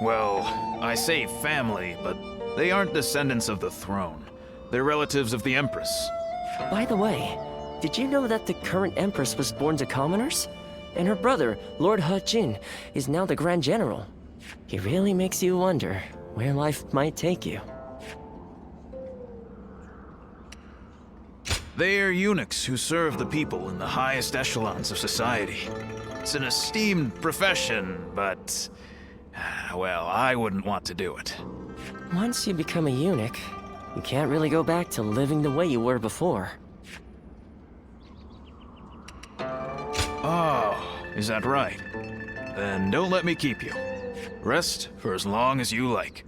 Well, I say family, but they aren't descendants of the throne. They're relatives of the Empress. By the way, did you know that the current Empress was born to commoners? And her brother, Lord He Jin, is now the Grand General. He really makes you wonder where life might take you. They are eunuchs who serve the people in the highest echelons of society. It's an esteemed profession, but, well, I wouldn't want to do it. Once you become a eunuch, you can't really go back to living the way you were before. Oh, is that right? Then don't let me keep you. Rest for as long as you like.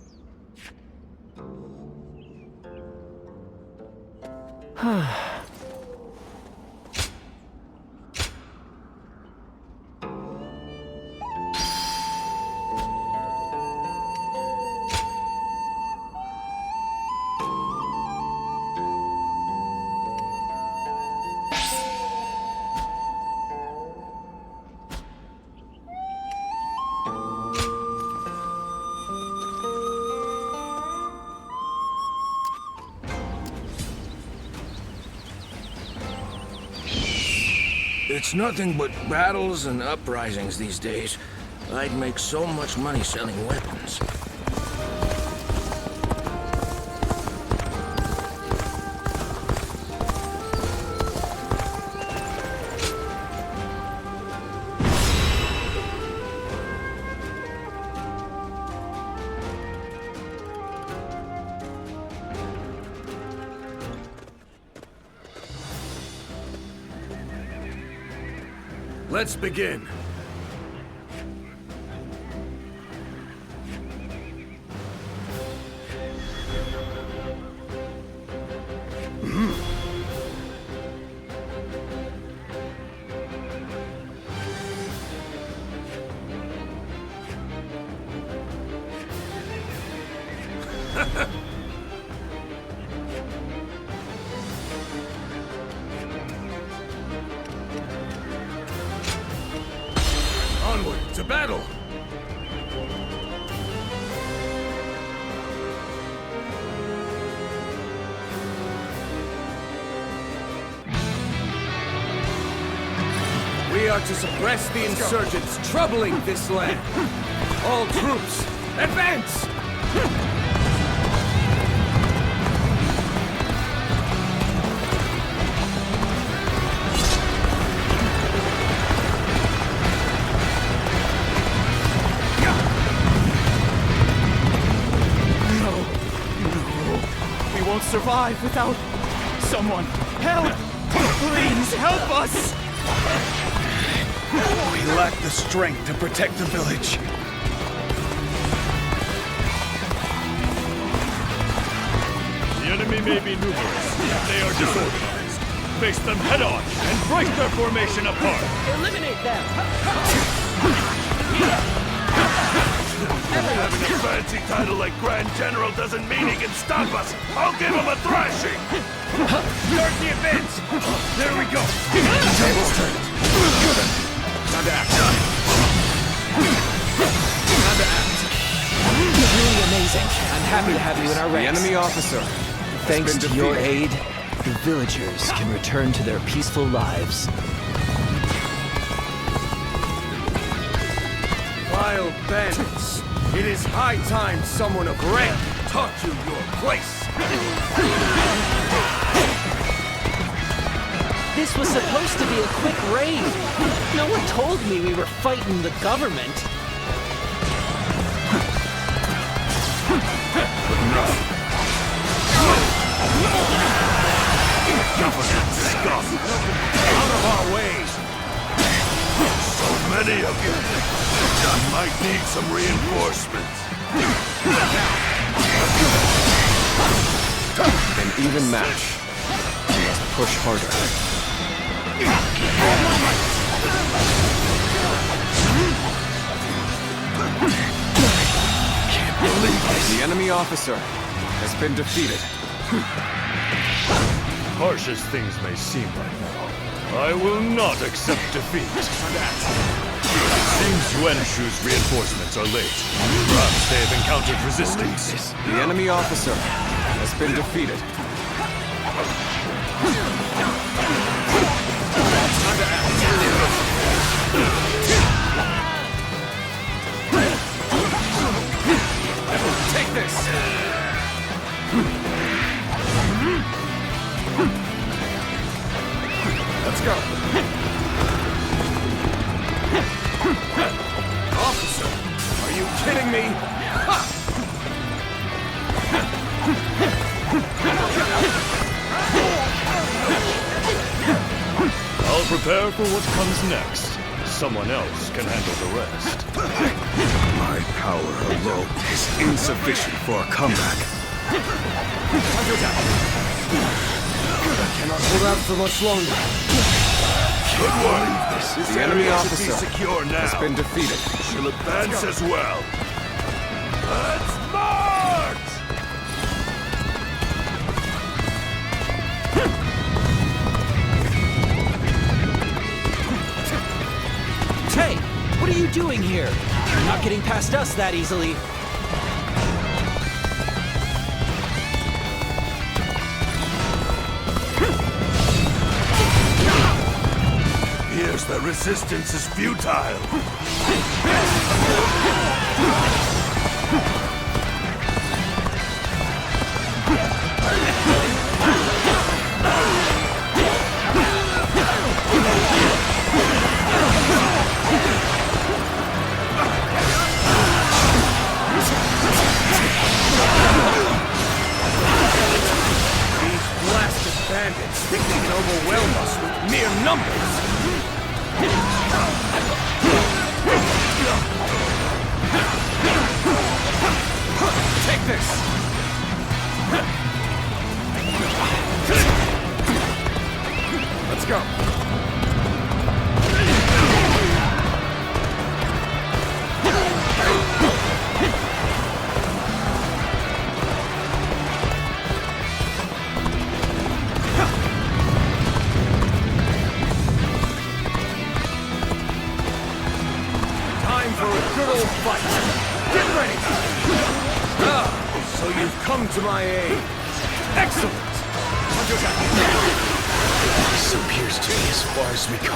It's nothing but battles and uprisings these days. I'd make so much money selling weapons. Let's begin. Onward to battle! We are to suppress the insurgents troubling this land. All troops, advance! Survive without someone. Help! Please help us! We lack the strength to protect the village. The enemy may be numerous, but they are disorganized. Face them head on and break their formation apart. Eliminate them! Having a fancy title like Grand General doesn't mean he can stop us. I'll give him a thrashing. Start the advance. There we go. Tables turned. Time to act. Time to act. You're really amazing. I'm happy to have you in our ranks. The enemy officer. Thanks to your aid, the villagers can return to their peaceful lives. Vile bandits. It is high time someone of rank taught you your place. This was supposed to be a quick raid. No one told me we were fighting the government. Government scum! Out of our way! So many of you! I might need some reinforcements. An even match. We must push harder. Can't believe this. The enemy officer has been defeated. Harsh as things may seem right now, I will not accept defeat. It seems Yuanshu's reinforcements are late. Perhaps they have encountered resistance. The enemy officer has been defeated. Time to act. Take this! Let's go! Officer, are you kidding me? Ha! Prepare for what comes next. Someone else can handle the rest. My power alone is insufficient for a comeback. I cannot hold out for much longer. Good work. The enemy officer secure now. has been defeated. She'll advance as well. Let's march! Hey, what are you doing here? You're not getting past us that easily. Here's the resistance is futile. These blasted bandits think they can overwhelm us with mere numbers. Take this! Let's go! Time for a good old fight! Get ready! So you've come to my aid. Excellent! This appears to be as far as we go.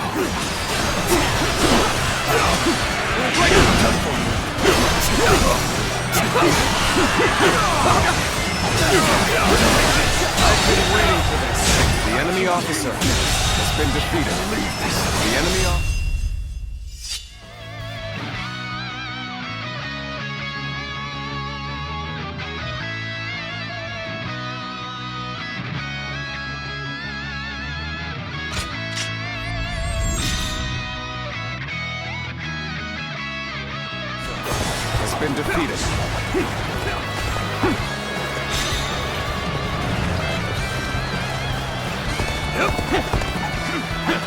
I've been waiting for this. The enemy officer has been defeated. The enemy officer... been defeated.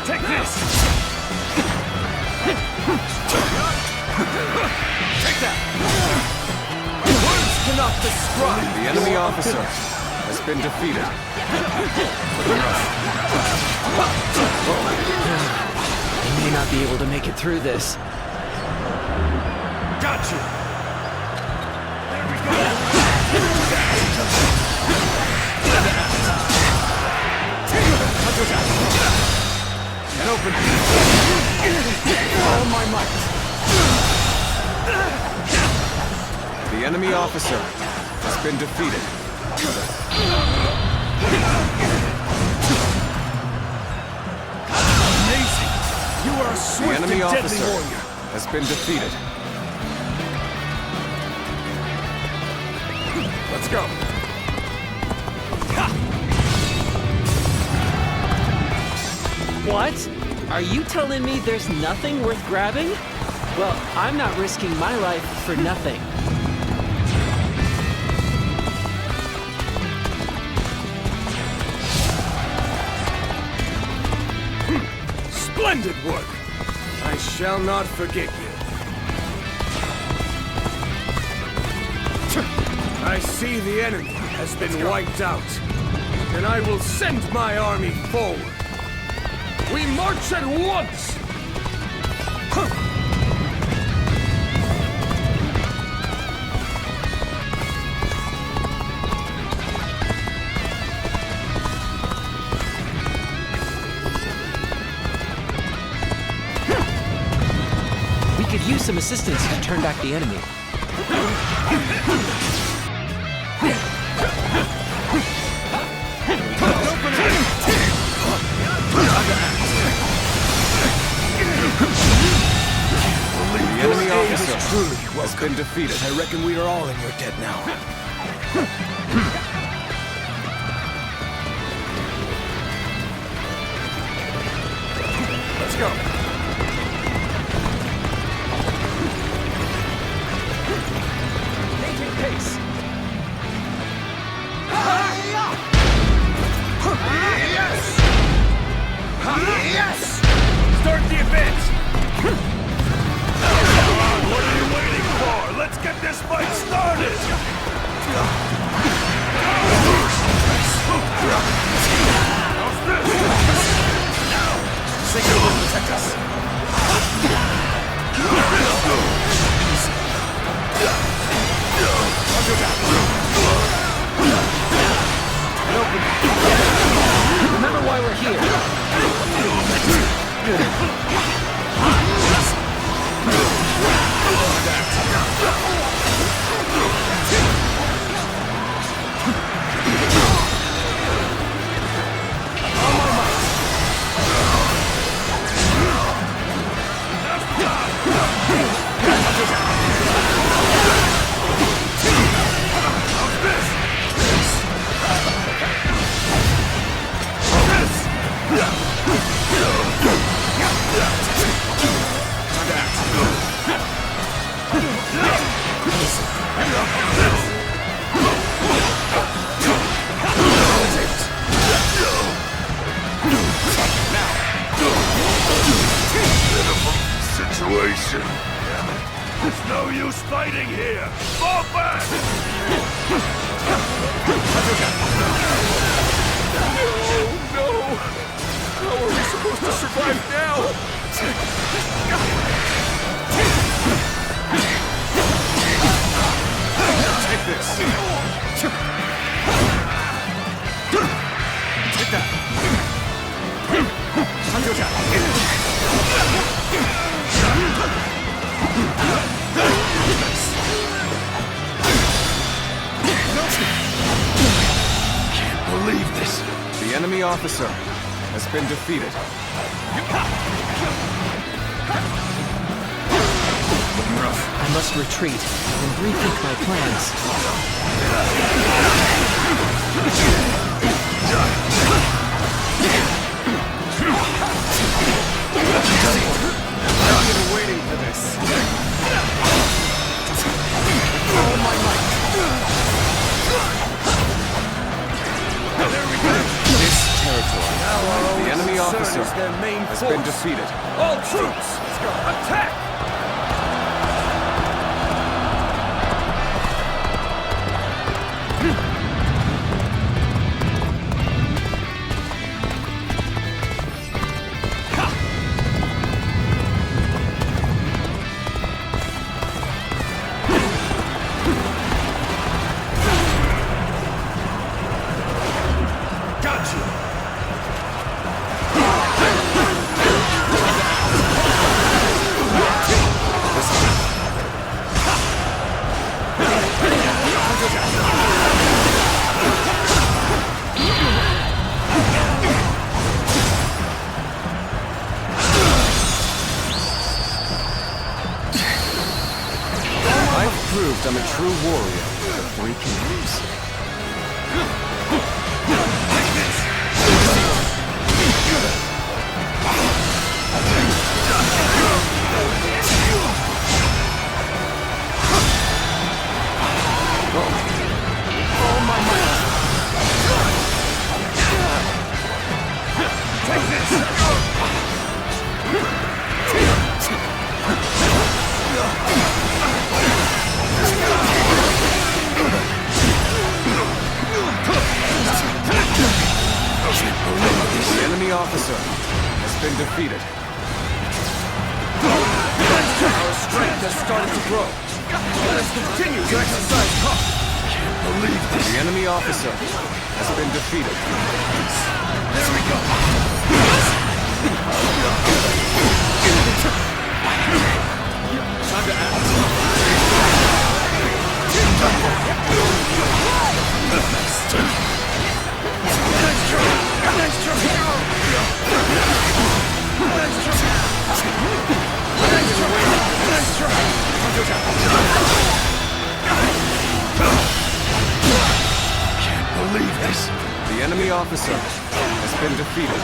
Take this! Take that! Words cannot describe! The enemy officer has been defeated. They may not be able to make it through this. Gotcha! And open all my might. The enemy officer has been defeated. Amazing! You are a swift The enemy and deadly officer warrior. has been defeated. Let's go. What? Are you telling me there's nothing worth grabbing? Well, I'm not risking my life for nothing. Splendid work! I shall not forget you. I see the enemy has been wiped out, and I will send my army forward. We march at once! We could use some assistance to turn back the enemy. The enemy officer has been defeated. I reckon we are all in your debt now. go. Maintain pace. Yes! Yes! Start the advance! Come on, what are you waiting for? Let's get this fight started! How's this? Signal will protect us. Remember why we're here. Situation. There's no use fighting here. Fall back! No! How are we supposed to survive now? Take this. Take that. Can't believe this. The enemy officer has been defeated. I must retreat and rethink my plans. I've been waiting for this. All my might. There we go. This territory. The enemy officer has been defeated. All troops, attack! I'm a true warrior of the Three Kingdoms. All my might. Take this! The enemy officer has been defeated. Our strength has started to grow. Let us continue to exercise caution. Can't believe this. The enemy officer has been defeated. There we go. Time to act. Can't believe this. The enemy officer has been defeated.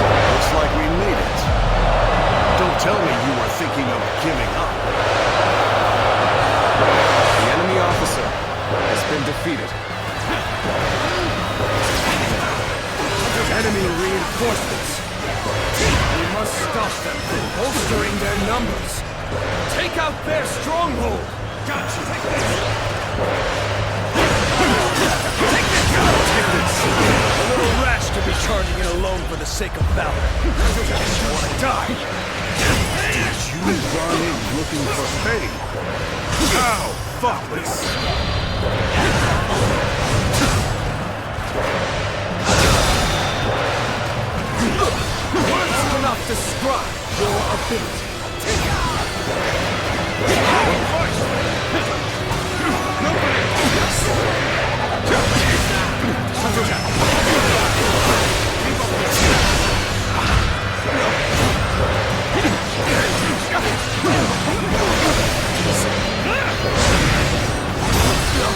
Looks like we made it. Don't tell me you were thinking of giving up. The enemy officer has been defeated. Enemy reinforcements. We must stop them from bolstering their numbers. Take out their stronghold. Gotcha. Take this. Take this. Take this. A little rash to be charging in alone for the sake of valor. Guess you want to die. Did you run in looking for fame? Ow! Thoughtless. Words cannot describe your ability.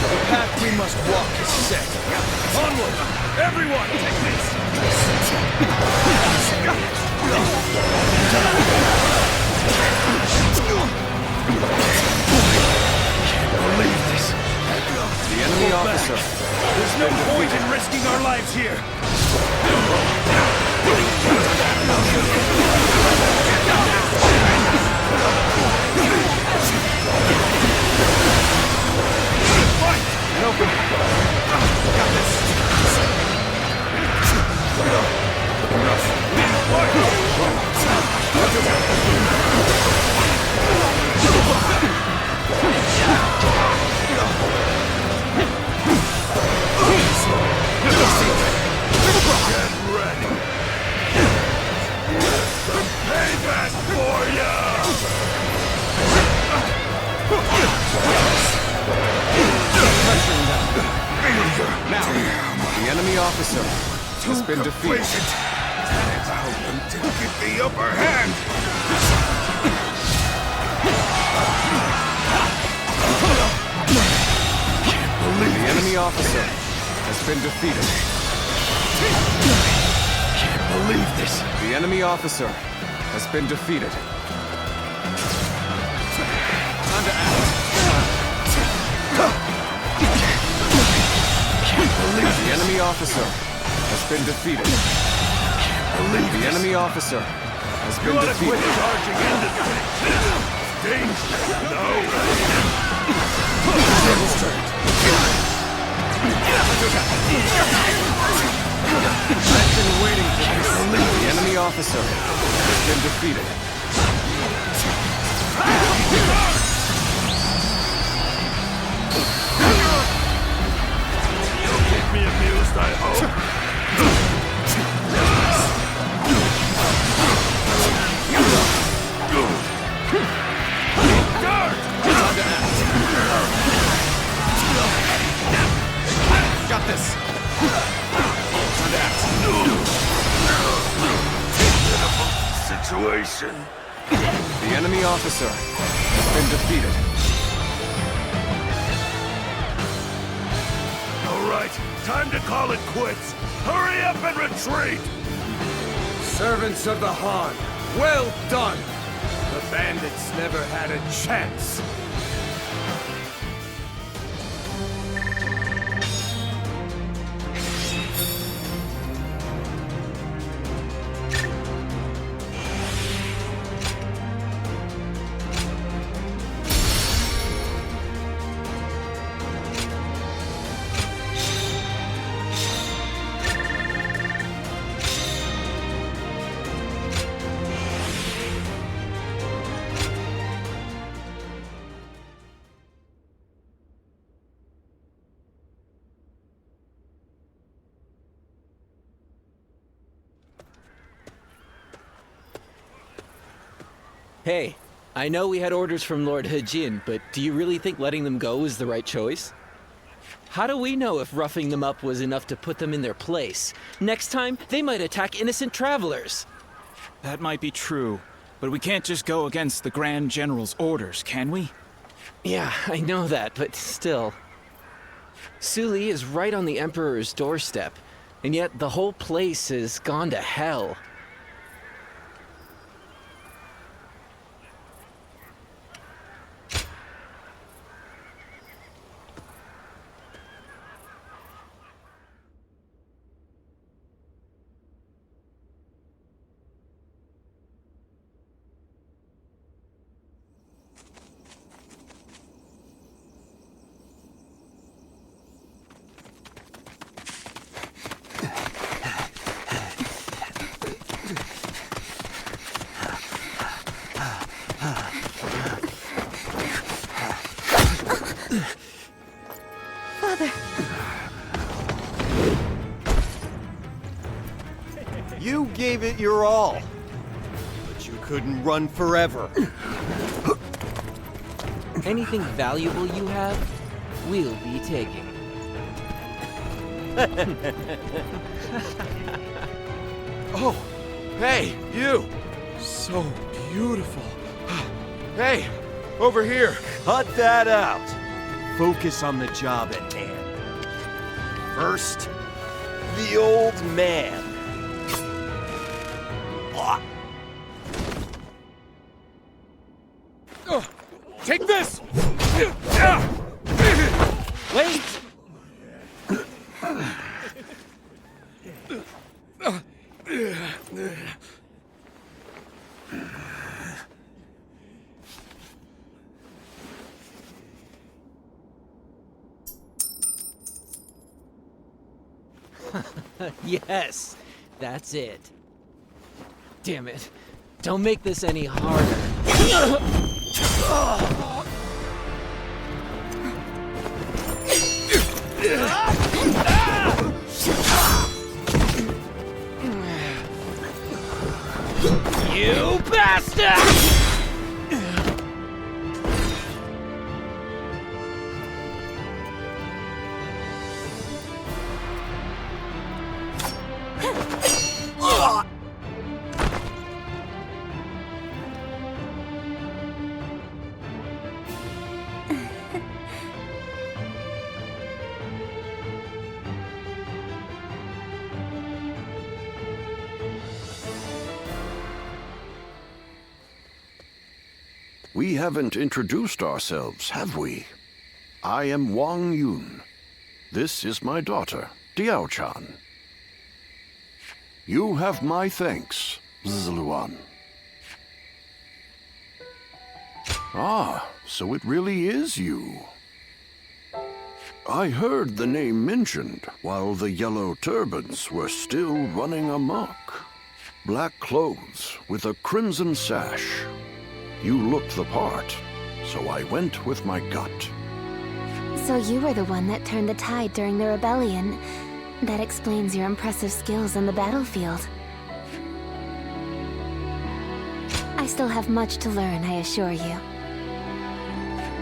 The path we must walk is set. Onward! Everyone! Take this! Can't believe this. The enemy officer. There's no point in risking our lives here. Got this. Get ready. Some payback for ya! Now, the enemy officer has been defeated. How you didn't get the upper hand! Can't believe the enemy officer has been defeated. Can't believe this. The enemy officer has been defeated. Time to act. The enemy officer has been defeated. The enemy officer has been defeated. Charging into danger. No. I've been waiting for this. The enemy officer has been defeated. You'll keep me amused, I hope. Got this. Time to act. Situation. The enemy officer has been defeated. All right, time to call it quits. Hurry up and retreat! Servants of the Han, well done! The bandits never had a chance. Hey, I know we had orders from Lord He Jin, but do you really think letting them go is the right choice? How do we know if roughing them up was enough to put them in their place? Next time, they might attack innocent travelers. That might be true, but we can't just go against the Grand General's orders, can we? Yeah, I know that, but still. Suli is right on the Emperor's doorstep, and yet the whole place has gone to hell. Father. You gave it your all, but you couldn't run forever. Anything valuable you have, we'll be taking. Oh, hey, you! So beautiful. Hey, over here. Cut that out. Focus on the job at hand. First, the old man. Take this! Wait! Yes, that's it. Damn it. Don't make this any harder. You bastard! We haven't introduced ourselves, have we? I am Wang Yun. This is my daughter, Diao-chan. You have my thanks, Zluan. Ah, so it really is you. I heard the name mentioned while the Yellow Turbans were still running amok. Black clothes with a crimson sash. You looked the part, so I went with my gut. So you were the one that turned the tide during the rebellion. That explains your impressive skills on the battlefield. I still have much to learn, I assure you.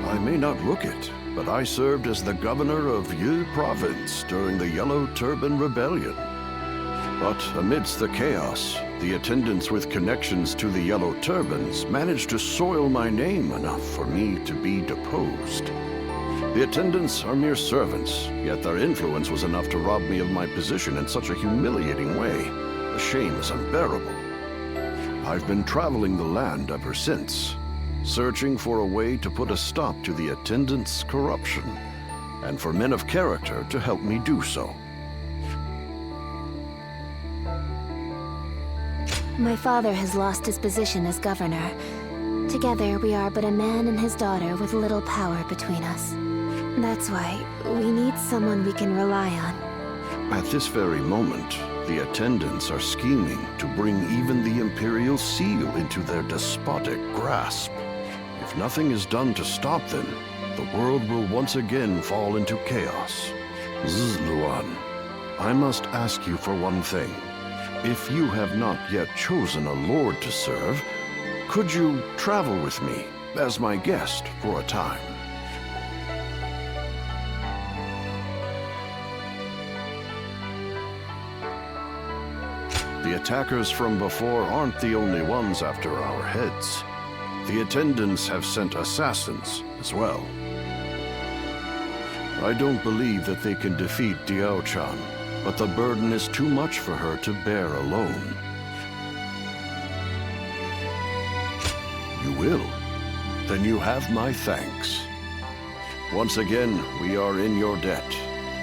I may not look it, but I served as the governor of Yi Province during the Yellow Turban Rebellion. But amidst the chaos, the attendants with connections to the Yellow Turbans managed to soil my name enough for me to be deposed. The attendants are mere servants, yet their influence was enough to rob me of my position in such a humiliating way. The shame is unbearable. I've been traveling the land ever since, searching for a way to put a stop to the attendants' corruption, and for men of character to help me do so. My father has lost his position as governor. Together, we are but a man and his daughter with little power between us. That's why we need someone we can rely on. At this very moment, the attendants are scheming to bring even the Imperial Seal into their despotic grasp. If nothing is done to stop them, the world will once again fall into chaos. Zluan, I must ask you for one thing. If you have not yet chosen a lord to serve, could you travel with me as my guest for a time? The attackers from before aren't the only ones after our heads. The attendants have sent assassins as well. I don't believe that they can defeat Diao-chan, but the burden is too much for her to bear alone. You will? Then you have my thanks. Once again, we are in your debt.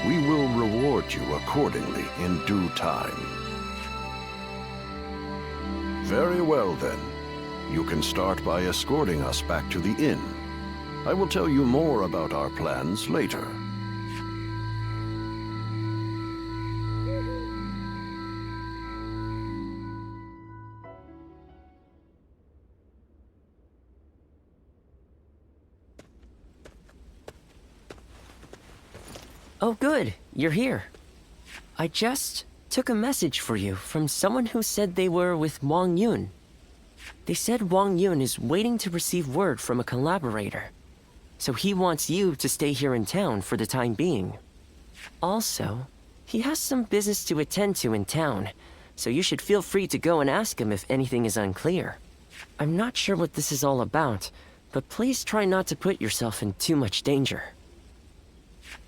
We will reward you accordingly in due time. Very well, then. You can start by escorting us back to the inn. I will tell you more about our plans later. Oh good, you're here. I just took a message for you from someone who said they were with Wang Yun. They said Wang Yun is waiting to receive word from a collaborator, so he wants you to stay here in town for the time being. Also, he has some business to attend to in town, so you should feel free to go and ask him if anything is unclear. I'm not sure what this is all about, but please try not to put yourself in too much danger.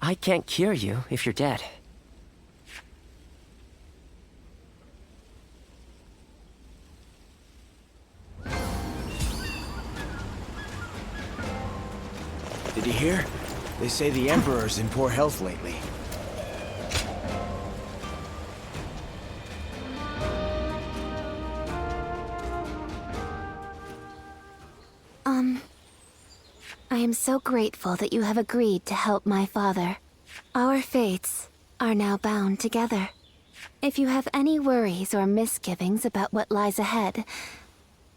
I can't cure you if you're dead. Did you hear? They say the Emperor's in poor health lately. I am so grateful that you have agreed to help my father. Our fates are now bound together. If you have any worries or misgivings about what lies ahead,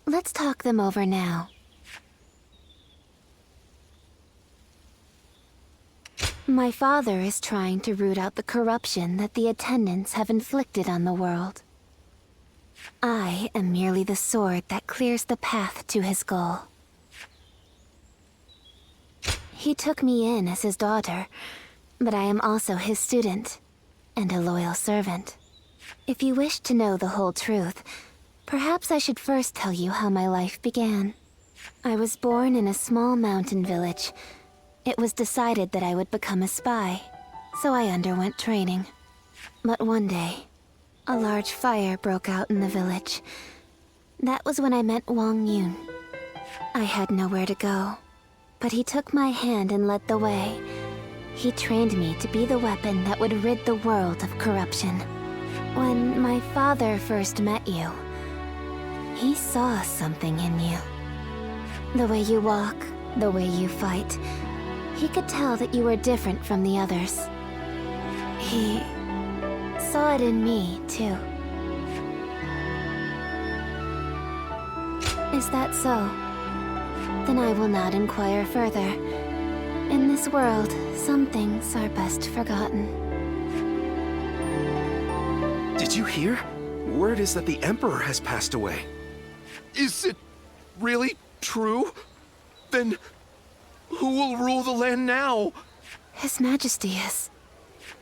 let's talk them over now. My father is trying to root out the corruption that the attendants have inflicted on the world. I am merely the sword that clears the path to his goal. He took me in as his daughter, but I am also his student, and a loyal servant. If you wish to know the whole truth, perhaps I should first tell you how my life began. I was born in a small mountain village. It was decided that I would become a spy, so I underwent training. But one day, a large fire broke out in the village. That was when I met Wang Yun. I had nowhere to go, but he took my hand and led the way. He trained me to be the weapon that would rid the world of corruption. When my father first met you, he saw something in you. The way you walk, the way you fight, he could tell that you were different from the others. He saw it in me, too. Is that so? Then I will not inquire further. In this world, some things are best forgotten. Did you hear? Word is that the Emperor has passed away. Is it really true? Then who will rule the land now? His Majesty is.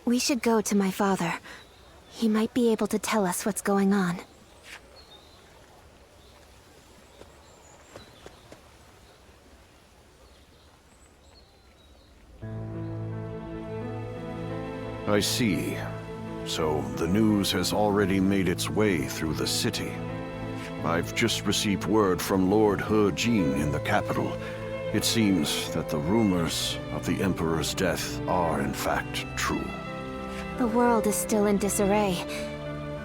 We should go to my father. He might be able to tell us what's going on. I see. So the news has already made its way through the city. I've just received word from Lord He Jin in the capital. It seems that the rumors of the Emperor's death are in fact true. The world is still in disarray.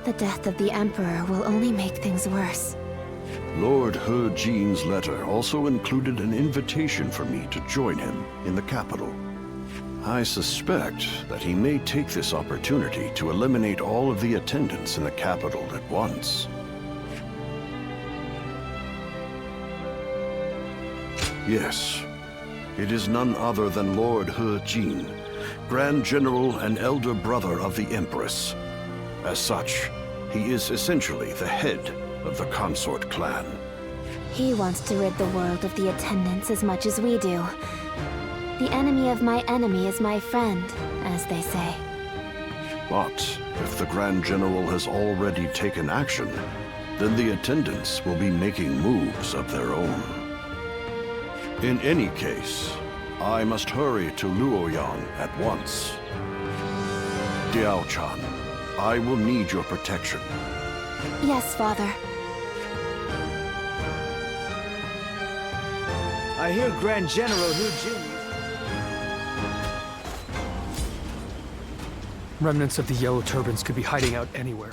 The death of the Emperor will only make things worse. Lord He Jin's letter also included an invitation for me to join him in the capital. I suspect that he may take this opportunity to eliminate all of the attendants in the capital at once. Yes, it is none other than Lord He Jin, Grand General and elder brother of the Empress. As such, he is essentially the head of the consort clan. He wants to rid the world of the attendants as much as we do. The enemy of my enemy is my friend, as they say. But if the Grand General has already taken action, then the attendants will be making moves of their own. In any case, I must hurry to Luoyang at once. Diao-chan, I will need your protection. Yes, Father. I hear Grand General Hu Jin. Remnants of the Yellow Turbans could be hiding out anywhere.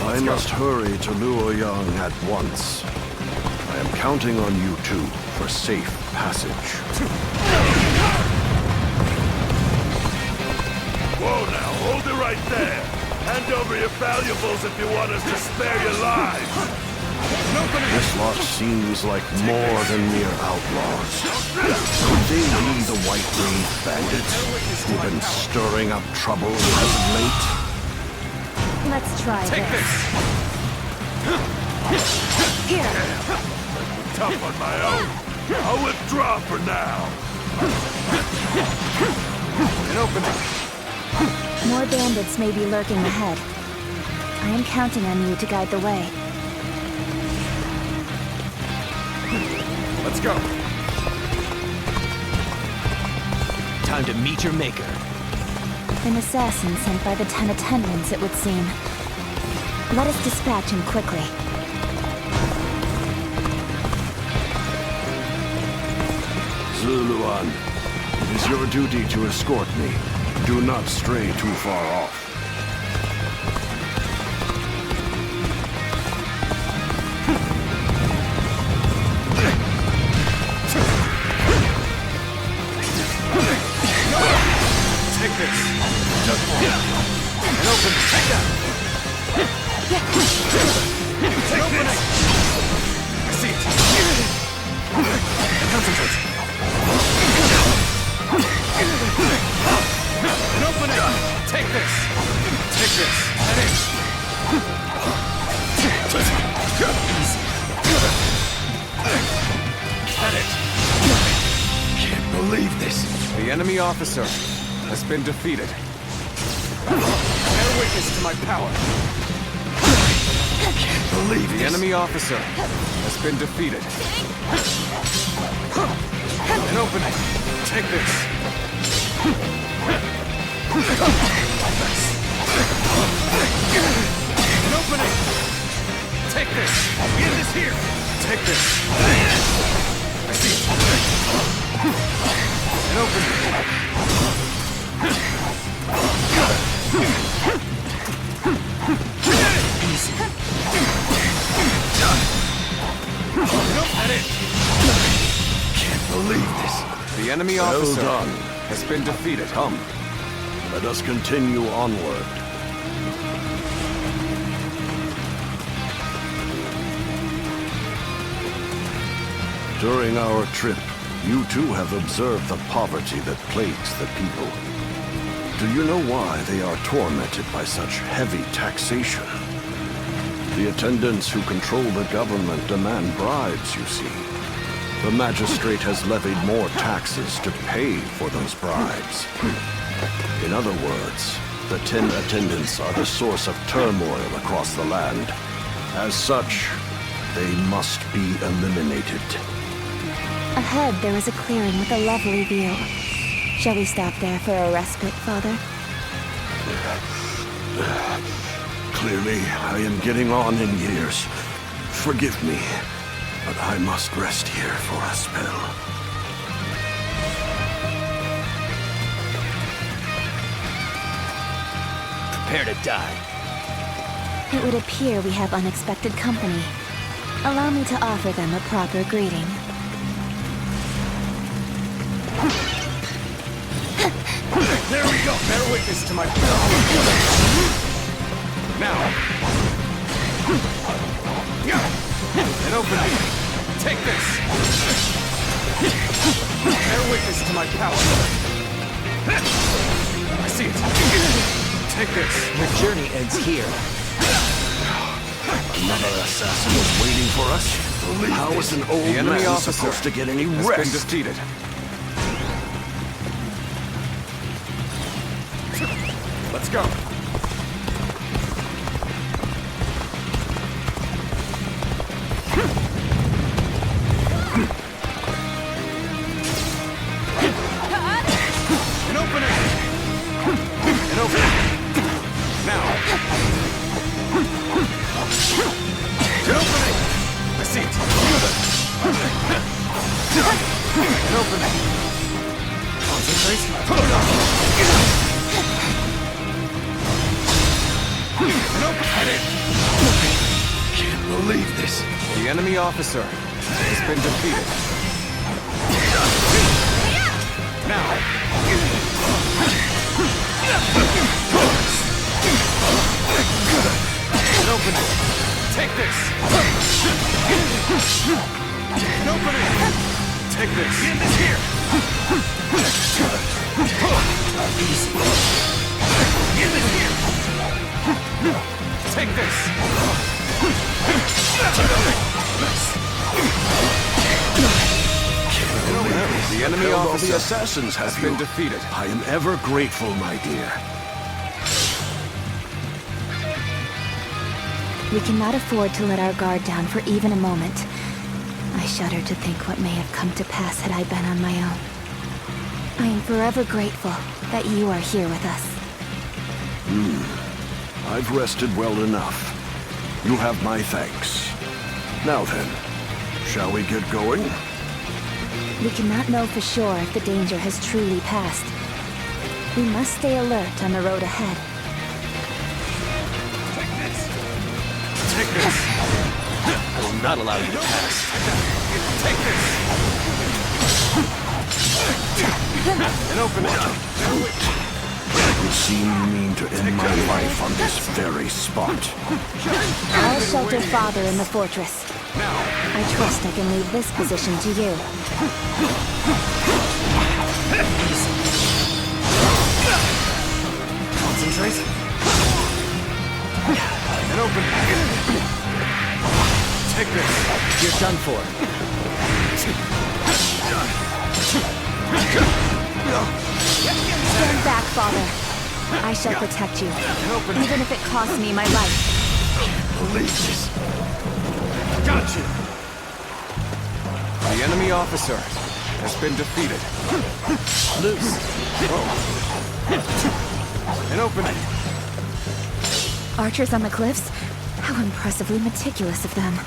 I must hurry to Luoyang at once. I am counting on you two for safe passage. Whoa now, hold it right there! Hand over your valuables if you want us to spare your lives! This lot seems like more than mere outlaws. Could they be the White Raid bandits who've been stirring up trouble as of late? Let's try Take this. Here. Tough on my own. I'll withdraw for now. An opening. More bandits may be lurking ahead. I am counting on you to guide the way. Let's go. Time to meet your maker. An assassin sent by the 10 attendants, it would seem. Let us dispatch him quickly. Zuluan, it is your duty to escort me. Do not stray too far off. Take this. An open. Take that. Take opening. I see it. Concentrate. An opening. Take this. Take this. That is. Easy. That it. Can't believe this. The enemy officer has been defeated. Bear witness to my power. Can't believe the enemy officer has been defeated. An opening. Take this. An opening. Take this. The end is here. Take this. I see it. An opening. Easy. At it. Can't believe this. The enemy Well officer done. has been defeated. Come, let us continue onward. During our trip, you too have observed the poverty that plagues the people. Do you know why they are tormented by such heavy taxation? The attendants who control the government demand bribes, you see. The magistrate has levied more taxes to pay for those bribes. In other words, the 10 attendants are the source of turmoil across the land. As such, they must be eliminated. Ahead, there is a clearing with a lovely view. Shall we stop there for a respite, Father? Clearly, I am getting on in years. Forgive me, but I must rest here for a spell. Prepare to die. It would appear we have unexpected company. Allow me to offer them a proper greeting. There we go! Bear witness to my... Now! An opening! Take this! Bear witness to my power! I see it! Take this! Your journey ends here. Another assassin is waiting for us? How is an old man supposed to get any rest? Has been defeated. Let's go. An opening. An opening. Now. An opening. I see it. An opening. Concentrate. Can't believe this. The enemy officer has been defeated. Now. An opening. Take this. An opening. Take this. Get this here. Easy. Get this here. Take this! The enemy officer, the assassins have been defeated. I am ever grateful, my dear. We cannot afford to let our guard down for even a moment. I shudder to think what may have come to pass had I been on my own. I am forever grateful that you are here with us. I've rested well enough. You have my thanks. Now then, shall we get going? We cannot know for sure if the danger has truly passed. We must stay alert on the road ahead. Take this! I will not allow you to pass. Take this! An opening! It would seem you mean to end my life on this very spot. I'll shelter Father in the fortress. I trust I can leave this position to you. Concentrate. An opening. Take this. You're done for. Stand back, Father. I shall protect you, even if it costs me my life. Believe this. Got you. The enemy officer has been defeated. Loose. An opening. Archers on the cliffs? How impressively meticulous of them.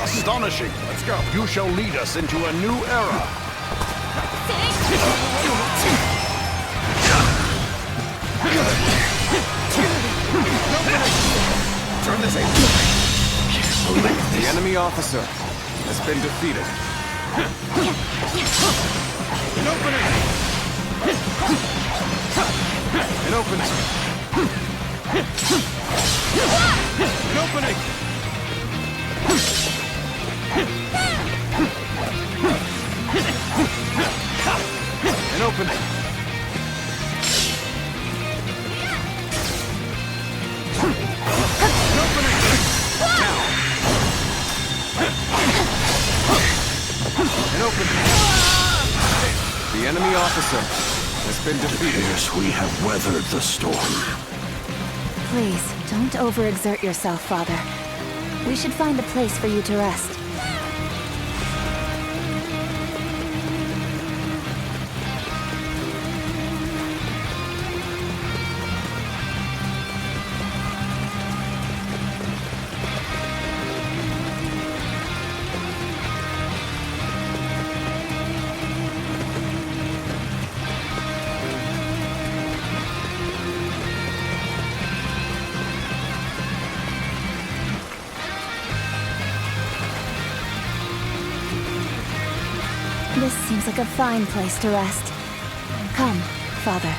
Astonishing! Let's go. You shall lead us into a new era. Turn this in. The enemy officer has been defeated. An opening. An opening. An opening. An opening. An opening. Now. open. The enemy officer has been defeated. Yes, we have weathered the storm. Please, don't overexert yourself, Father. We should find a place for you to rest. This seems like a fine place to rest. Come, Father.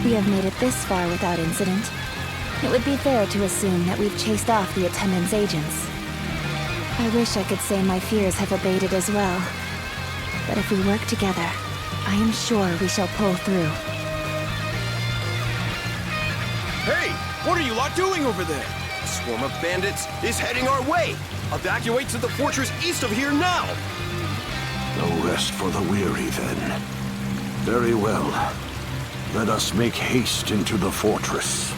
We have made it this far without incident. It would be fair to assume that we've chased off the attendant's agents. I wish I could say my fears have abated as well. But if we work together, I am sure we shall pull through. Hey! What are you lot doing over there? A swarm of bandits is heading our way! Evacuate to the fortress east of here now! No rest for the weary, then. Very well. Let us make haste into the fortress.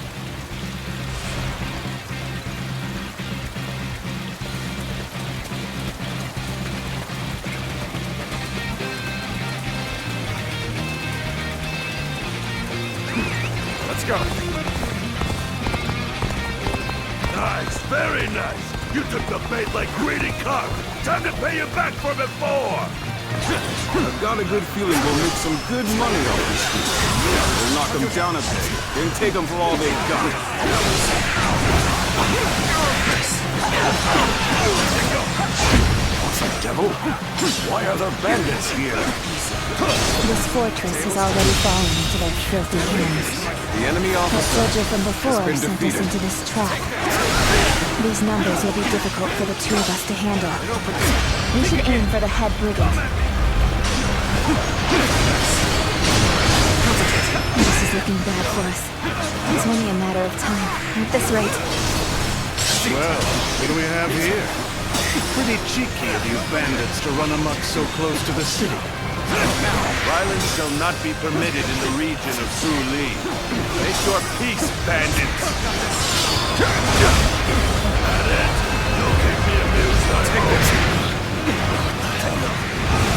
Let's go. Nice, very nice. You took the bait like greedy carp. Time to pay you back for before. I've got a good feeling we'll make some good money off this people. We'll knock them down a bit, then take them for all they've got. What's the devil? Why are there bandits here? This fortress has already fallen into their filthy hands. The enemy That officer soldier from before has been sent us defeated. into this trap. These numbers will be difficult for the two of us to handle. We should aim for the head brigand. This is looking bad for us. It's only a matter of time. At this rate. Well, what do we have here? Pretty cheeky of you bandits to run amok so close to the city. Violence shall not be permitted in the region of Su Li. Make your peace, bandits! That it? You'll keep me amused, I hope.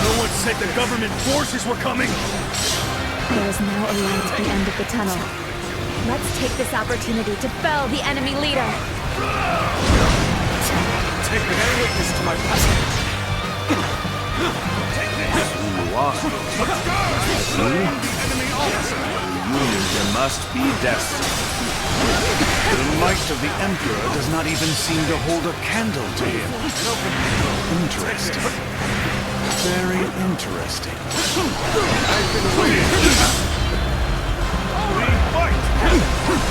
No one said the government forces were coming! There is now a light at the end of the tunnel. Let's take this opportunity to fell the enemy leader. Take bear witness to my presence. There must be destiny. The might of the Emperor does not even seem to hold a candle to him. Interesting. Very interesting. I've been waiting. We fight!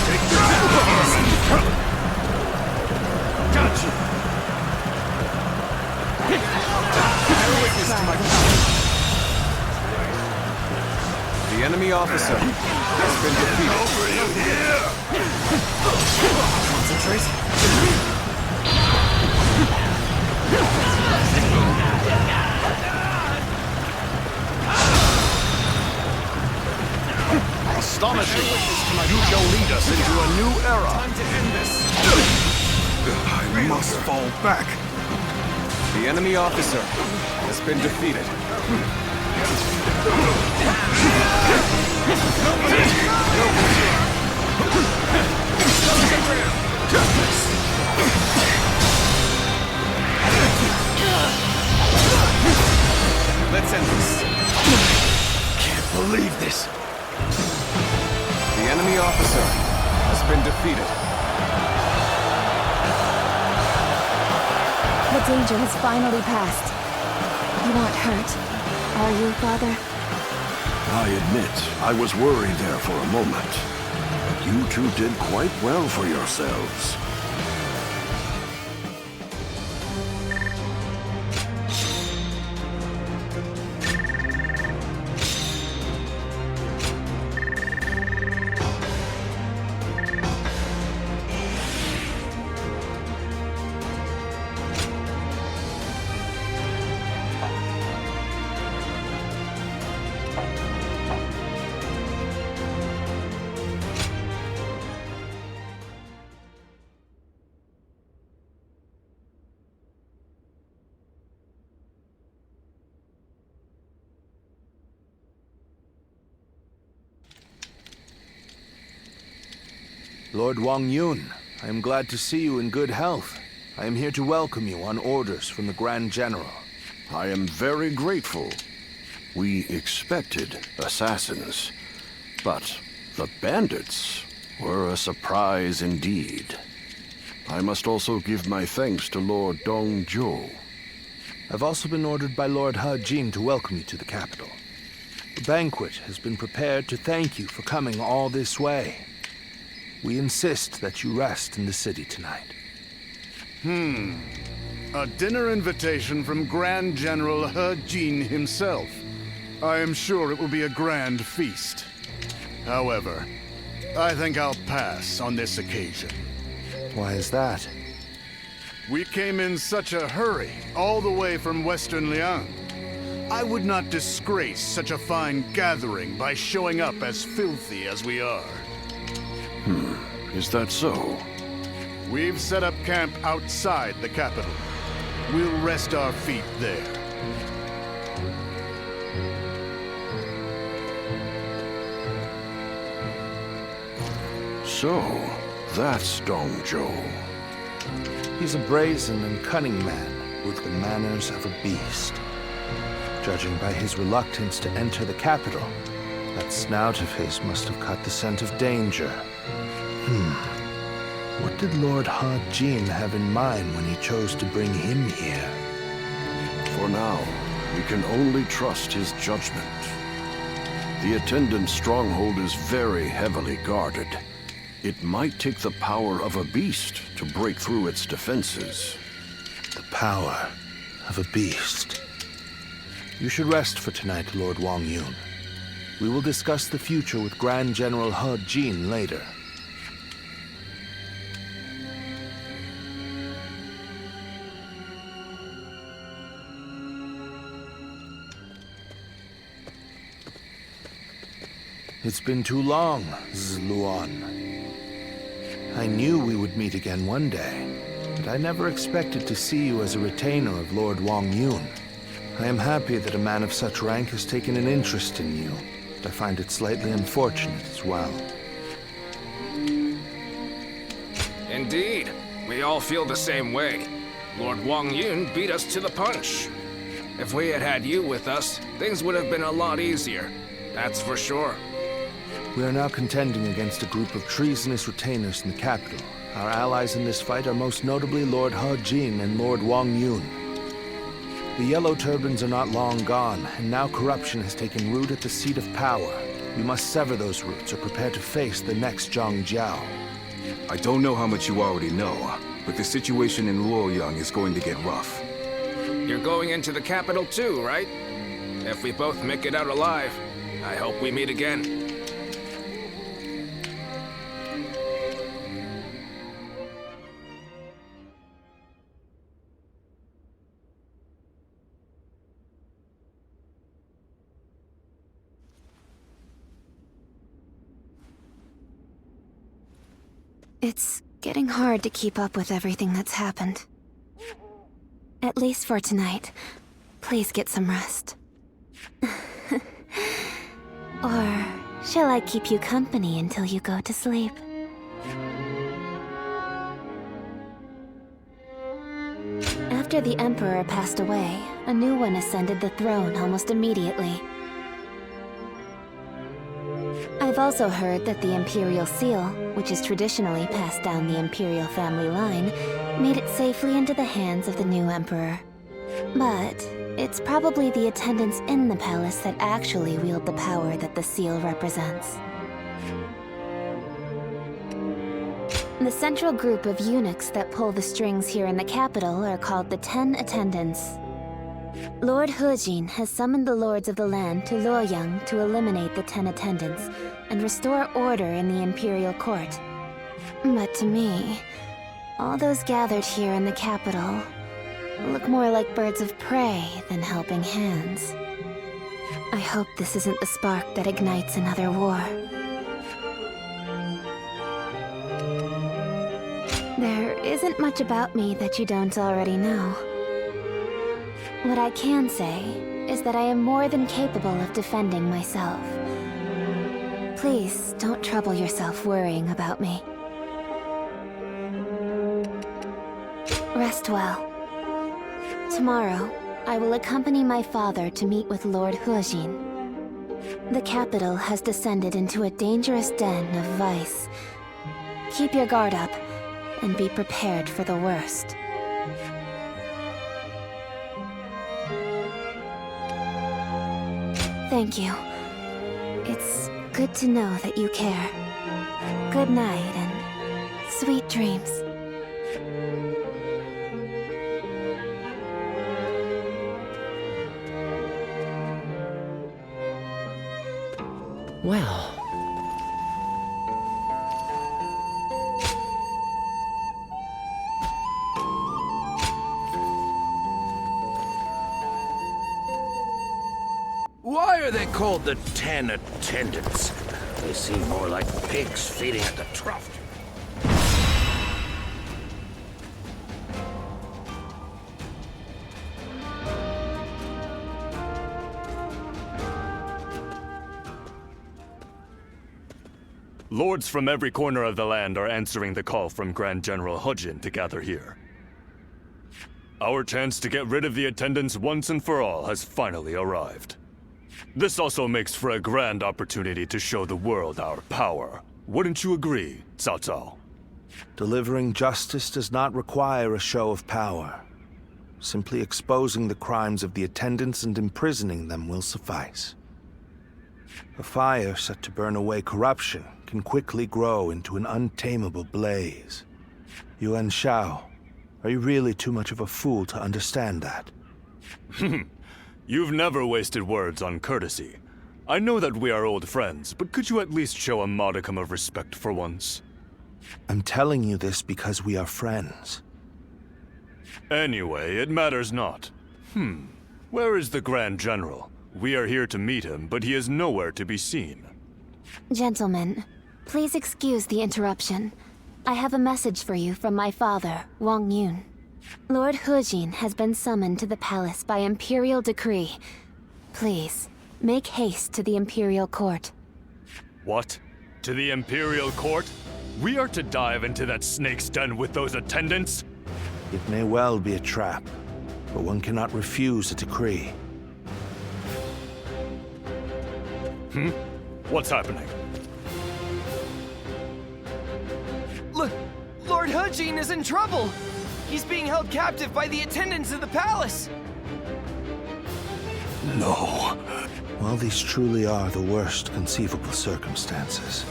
Take this! Gotcha! Bear witness to my presence. The enemy officer has been defeated. Over you here! Concentrate. Astonishing! You shall lead us into a new era. Time to end this. I must fall back. The enemy officer has been defeated. Let's end this. Can't believe this. The enemy officer has been defeated. The danger has finally passed. You aren't hurt, are you, Father? I admit, I was worried there for a moment. But you two did quite well for yourselves. Lord Wang Yun, I am glad to see you in good health. I am here to welcome you on orders from the Grand General. I am very grateful. We expected assassins, but the bandits were a surprise indeed. I must also give my thanks to Lord Dong Zhuo. I've also been ordered by Lord He Jin to welcome you to the capital. A banquet has been prepared to thank you for coming all this way. We insist that you rest in the city tonight. A dinner invitation from Grand General He Jin himself. I am sure it will be a grand feast. However, I think I'll pass on this occasion. Why is that? We came in such a hurry, all the way from Western Liang. I would not disgrace such a fine gathering by showing up as filthy as we are. Is that so? We've set up camp outside the capital. We'll rest our feet there. So, that's Dong Zhuo. He's a brazen and cunning man with the manners of a beast. Judging by his reluctance to enter the capital, that snout of his must have caught the scent of danger. What did Lord He Jin have in mind when he chose to bring him here? For now, we can only trust his judgment. The attendant stronghold is very heavily guarded. It might take the power of a beast to break through its defenses. The power of a beast. You should rest for tonight, Lord Wang Yun. We will discuss the future with Grand General He Jin later. It's been too long, Zluan. I knew we would meet again one day, but I never expected to see you as a retainer of Lord Wang Yun. I am happy that a man of such rank has taken an interest in you, but I find it slightly unfortunate as well. Indeed, we all feel the same way. Lord Wang Yun beat us to the punch. If we had had you with us, things would have been a lot easier. That's for sure. We are now contending against a group of treasonous retainers in the capital. Our allies in this fight are most notably Lord He Jin and Lord Wang Yun. The Yellow Turbans are not long gone, and now corruption has taken root at the seat of power. We must sever those roots or prepare to face the next Zhang Jiao. I don't know how much you already know, but the situation in Luoyang is going to get rough. You're going into the capital too, right? If we both make it out alive, I hope we meet again. It's getting hard to keep up with everything that's happened. At least for tonight. Please get some rest. Or shall I keep you company until you go to sleep? After the Emperor passed away, a new one ascended the throne almost immediately. I've also heard that the Imperial Seal, which is traditionally passed down the Imperial family line, made it safely into the hands of the new Emperor. But it's probably the attendants in the palace that actually wield the power that the seal represents. The central group of eunuchs that pull the strings here in the capital are called the 10 Attendants. Lord He Jin has summoned the lords of the land to Luoyang to eliminate the 10 Attendants and restore order in the Imperial Court. But to me, all those gathered here in the capital look more like birds of prey than helping hands. I hope this isn't the spark that ignites another war. There isn't much about me that you don't already know. What I can say is that I am more than capable of defending myself. Please don't trouble yourself worrying about me. Rest well. Tomorrow, I will accompany my father to meet with Lord Huajin. The capital has descended into a dangerous den of vice. Keep your guard up, and be prepared for the worst. Thank you. It's good to know that you care. Good night, and sweet dreams. Well. Why are they called the 10 Attendants? They seem more like pigs feeding at the trough. Lords from every corner of the land are answering the call from Grand General Huajin to gather here. Our chance to get rid of the attendants once and for all has finally arrived. This also makes for a grand opportunity to show the world our power. Wouldn't you agree, Cao Cao? Delivering justice does not require a show of power. Simply exposing the crimes of the attendants and imprisoning them will suffice. A fire set to burn away corruption can quickly grow into an untamable blaze. Yuan Shao, are you really too much of a fool to understand that? You've never wasted words on courtesy. I know that we are old friends, but could you at least show a modicum of respect for once? I'm telling you this because we are friends. Anyway, it matters not. Where is the Grand General? We are here to meet him, but he is nowhere to be seen. Gentlemen, please excuse the interruption. I have a message for you from my father, Wang Yun. Lord Huajin has been summoned to the palace by Imperial decree. Please, make haste to the Imperial Court. What? To the Imperial Court? We are to dive into that snake's den with those attendants? It may well be a trap, but one cannot refuse a decree. What's happening? Lord Huajin is in trouble! He's being held captive by the attendants of the palace! No. Well, these truly are the worst conceivable circumstances.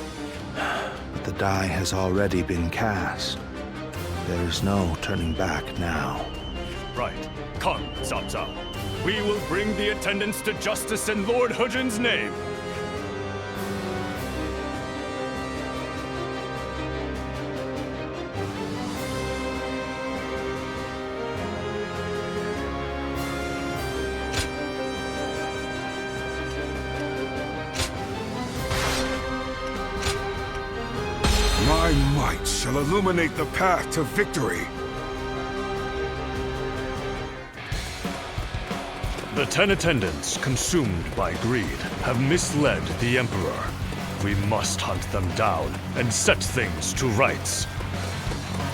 But the die has already been cast. There is no turning back now. Right. Come, Cao Cao. We will bring the attendants to justice in Lord Huajin's name. My might shall illuminate the path to victory. The 10 attendants, consumed by greed, have misled the Emperor. We must hunt them down and set things to rights.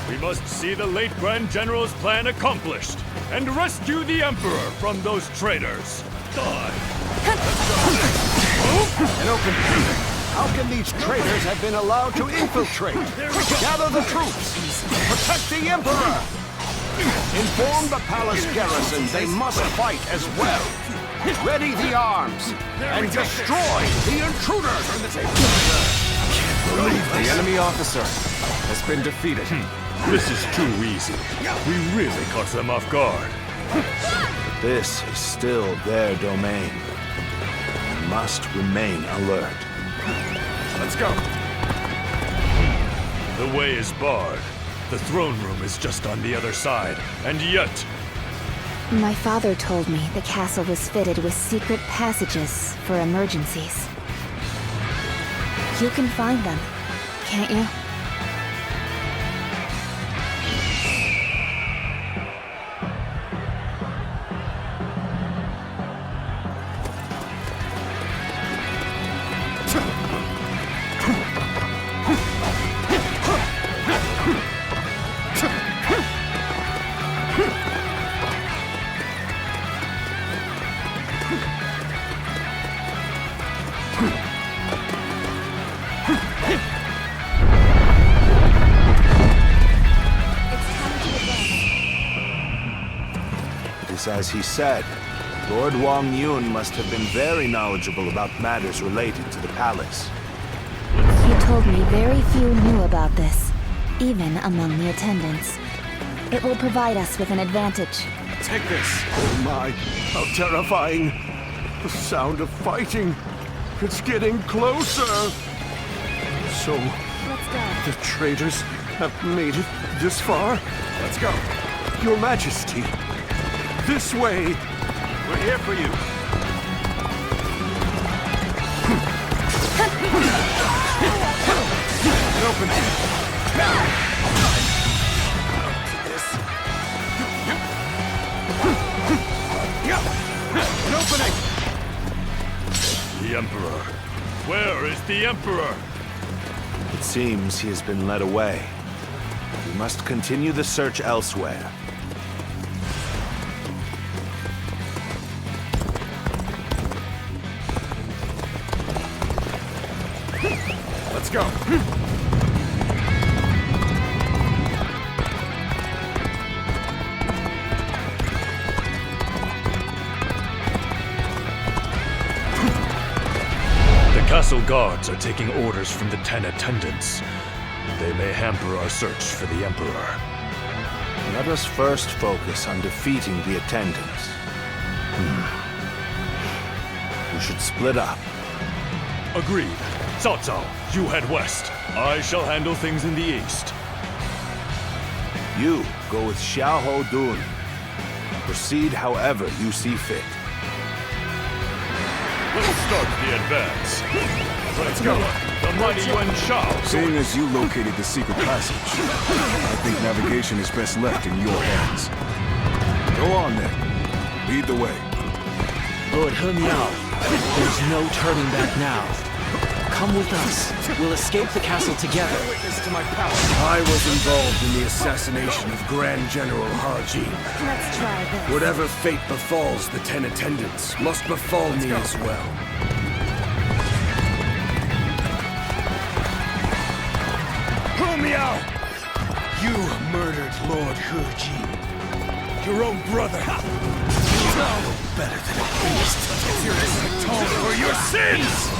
We must see the late Grand General's plan accomplished and rescue the Emperor from those traitors. Die! An open field. How can these traitors have been allowed to infiltrate? Gather the troops! Protect the Emperor! Inform the palace garrison they must fight as well. Ready the arms and destroy the intruders! The enemy officer has been defeated. This is too easy. We really caught them off guard. But this is still their domain. We must remain alert. Let's go. The way is barred. The throne room is just on the other side, and yet... My father told me the castle was fitted with secret passages for emergencies. You can find them, can't you? was as he said. Lord Wang Yun must have been very knowledgeable about matters related to the palace. You told me very few knew about this, even among the attendants. It will provide us with an advantage. Take this! Oh my, how terrifying! The sound of fighting! It's getting closer! So, the traitors have made it this far? Let's go! Your Majesty! This way! We're here for you! Open it! Now! An opening! The Emperor. Where is the Emperor? It seems he has been led away. We must continue the search elsewhere. Let's go! The castle guards are taking orders from the 10 attendants. They may hamper our search for the Emperor. Let us first focus on defeating the attendants. We should split up. Agreed. Cao Cao, you head west. I shall handle things in the east. You go with Xiahou Dun. Proceed however you see fit. Let's start the advance. Let's go. The mighty Yuan Shao. Seeing as you located the secret passage, I think navigation is best left in your hands. Go on then. Lead the way. Lord He Miao, there's no turning back now. Come with us. We'll escape the castle together. Witness to my power. I was involved in the assassination of Grand General He Jin. Let's try this. Whatever fate befalls the 10 attendants must befall me as well. He Miao! You murdered Lord He Jin. Your own brother. No better than a beast. It's your atone for your sins!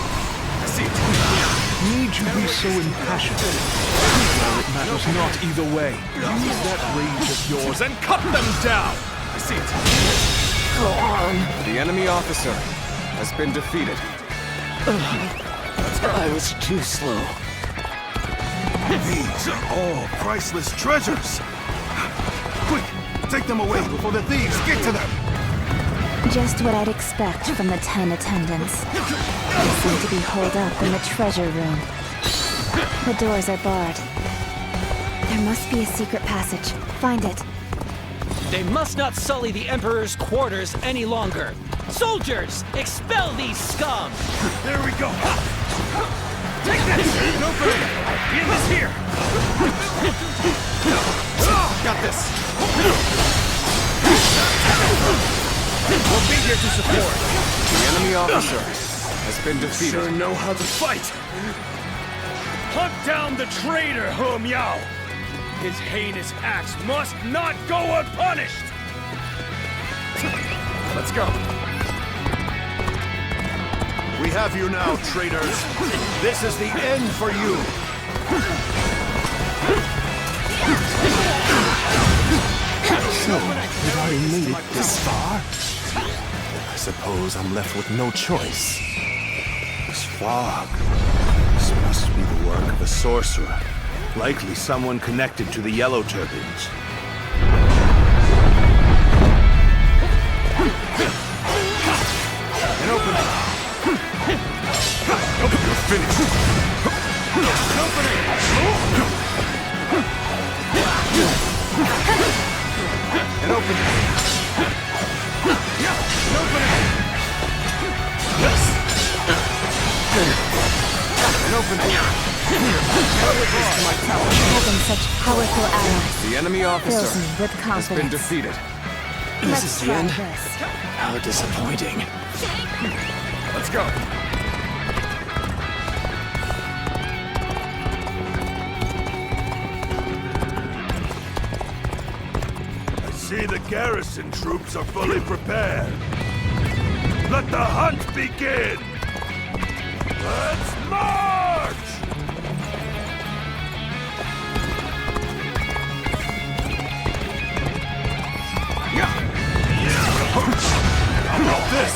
Need you be so impassioned? Well, it matters not either way. Use that rage of yours and cut them down! I see it. Go on. The enemy officer has been defeated. I was too slow. These are all priceless treasures! Quick! Take them away before the thieves get to them! Just what I'd expect from the 10 attendants. They seem to be holed up in the treasure room. The doors are barred. There must be a secret passage. Find it. They must not sully the Emperor's quarters any longer. Soldiers, expel these scum! There we go! Take this! No further! Get this here! Got this! We'll be here to support. The enemy officer has been defeated. Sure know how to fight. Hunt down the traitor, He Miao. His heinous acts must not go unpunished. Let's go. We have you now, traitors. This is the end for you. So, we've already made it this far? I suppose I'm left with no choice. This fog. This must be the work of a sorcerer. Likely someone connected to the Yellow Turbans. An opening. You're finished. An opening. An opening. An opening. Yes. An opening. Having such powerful allies The enemy fills officer me with has been confidence. defeated. This is the try end? this. How disappointing. Let's go. I see see the garrison troops are fully prepared. Let the hunt begin! Let's march! How about this?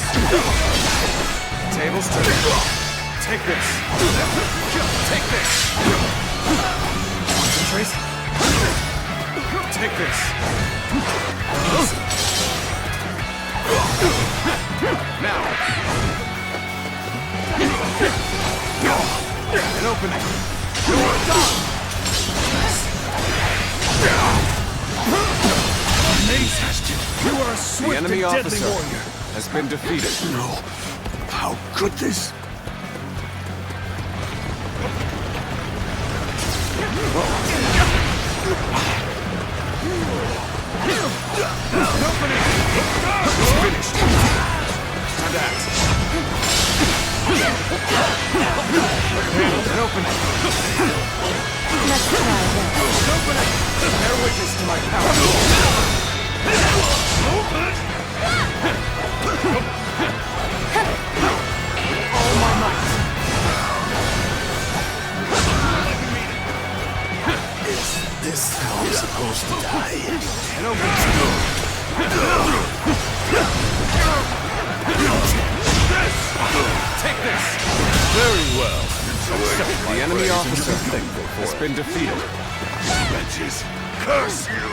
Tables turn. Take this. Take this. Concentrate. Take this. Now. An opening. You're done. You are a swift The enemy and deadly officer warrior. has been defeated. No. How could this? Finished. Time to act. An opening. Let's try this. An opening. Bear witness to my power. All my might. Is this how I'm supposed to die? An opening. Take this. Very well. The enemy officer has been defeated. Wretches, curse you!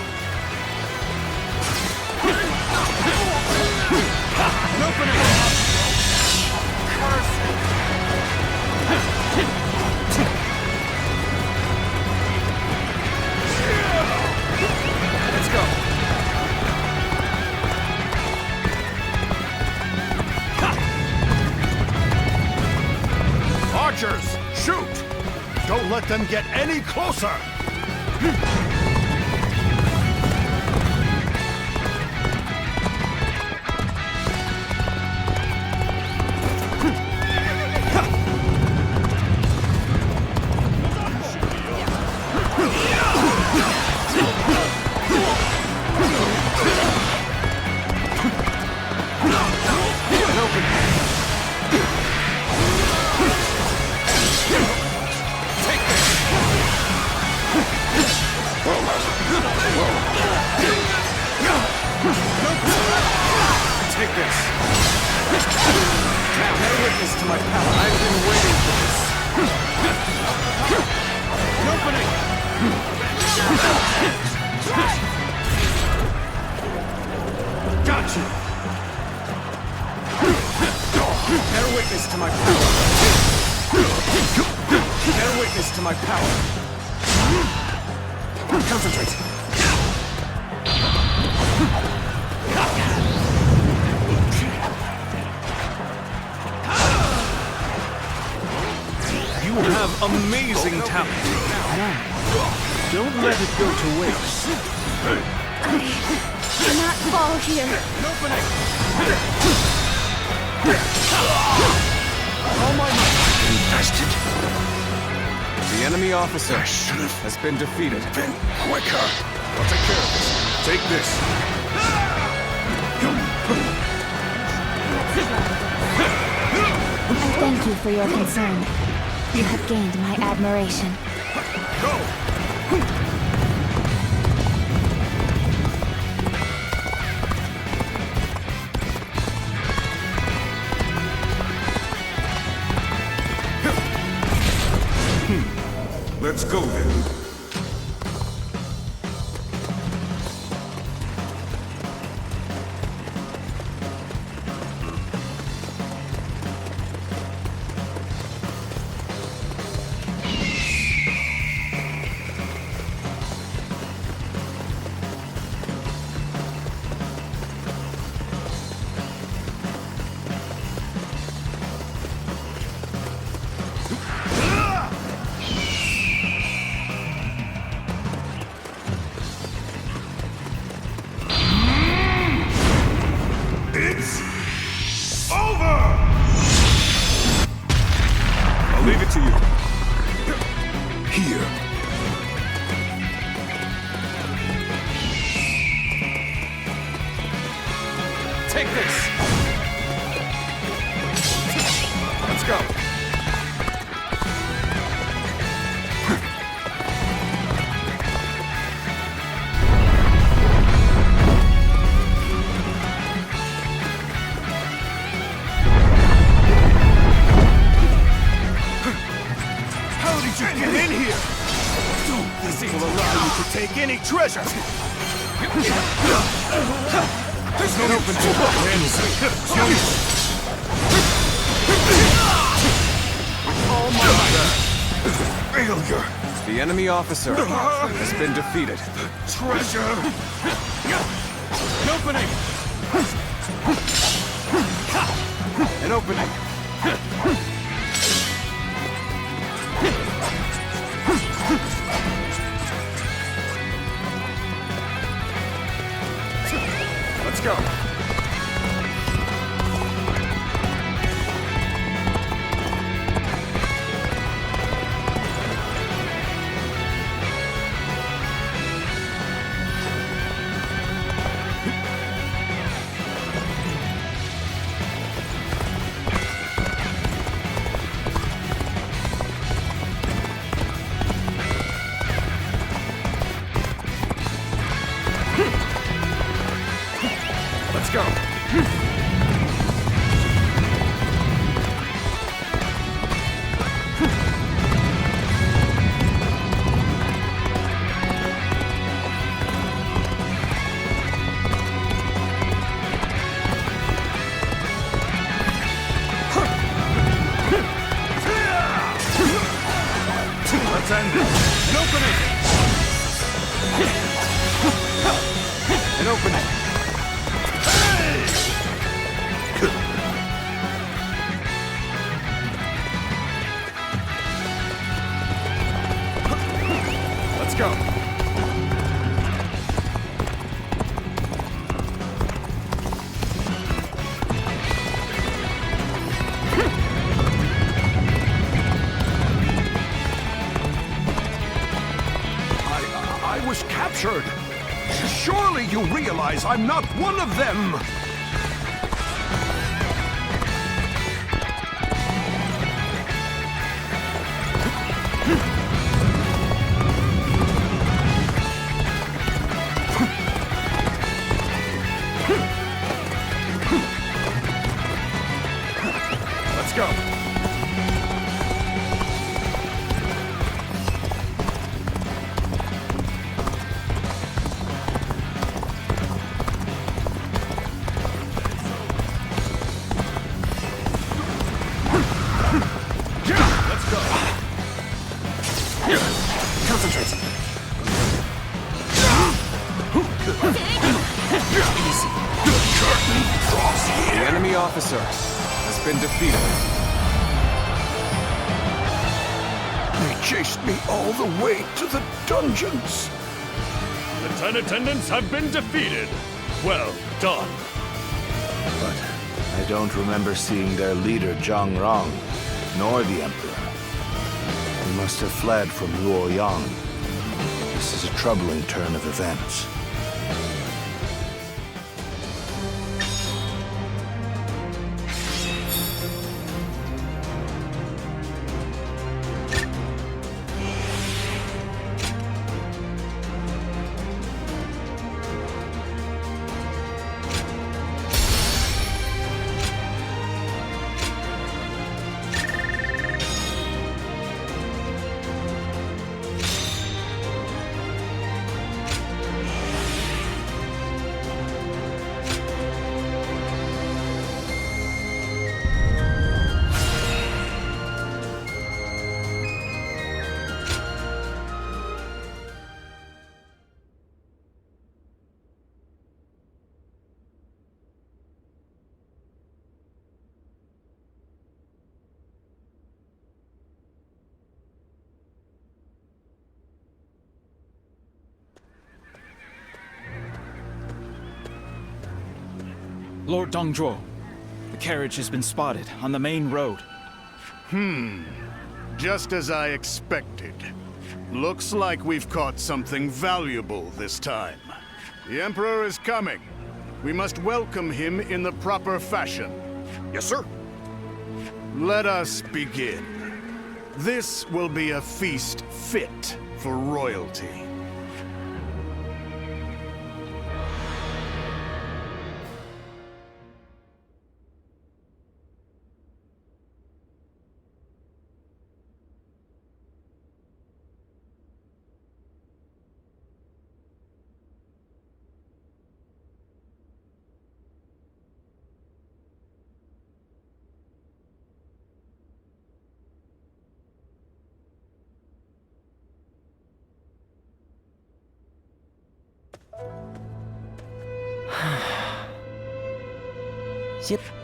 An opening. Curse. Let's go. Archers, shoot! Don't let them get any closer! Take this. Now, bear witness to my power. I've been waiting for this. An opening. Got you. Bear witness to my power. Bear witness to my power. Concentrate. You have amazing talent. Don't let it go to waste. I cannot fall here. All my might. Bastard! The enemy officer has been defeated. Been quicker! I'll take care of this. Take this. I thank you for your concern. You have gained my admiration. Go! Let's go then. Leave it to you. Here. Take this! Let's go! How did you get in here? This will allow you to take any treasure! There's no open door! All my might! Failure! The enemy officer has been defeated. Treasure! An opening! An opening! Let's go! Let's go! Let's end it! An opening! An opening! Let's go! I was captured. Surely you realize I'm not one of them. Let's go! Let's go! Concentrate! Easy. The enemy officer has been defeated. They chased me all the way to the dungeons. The 10 attendants have been defeated. Well done. But I don't remember seeing their leader Zhang Rong, nor the Emperor. They must have fled from Luoyang. This is a troubling turn of events. Lord Dongzhuo, the carriage has been spotted on the main road. Just as I expected. Looks like we've caught something valuable this time. The Emperor is coming. We must welcome him in the proper fashion. Yes, sir. Let us begin. This will be a feast fit for royalty.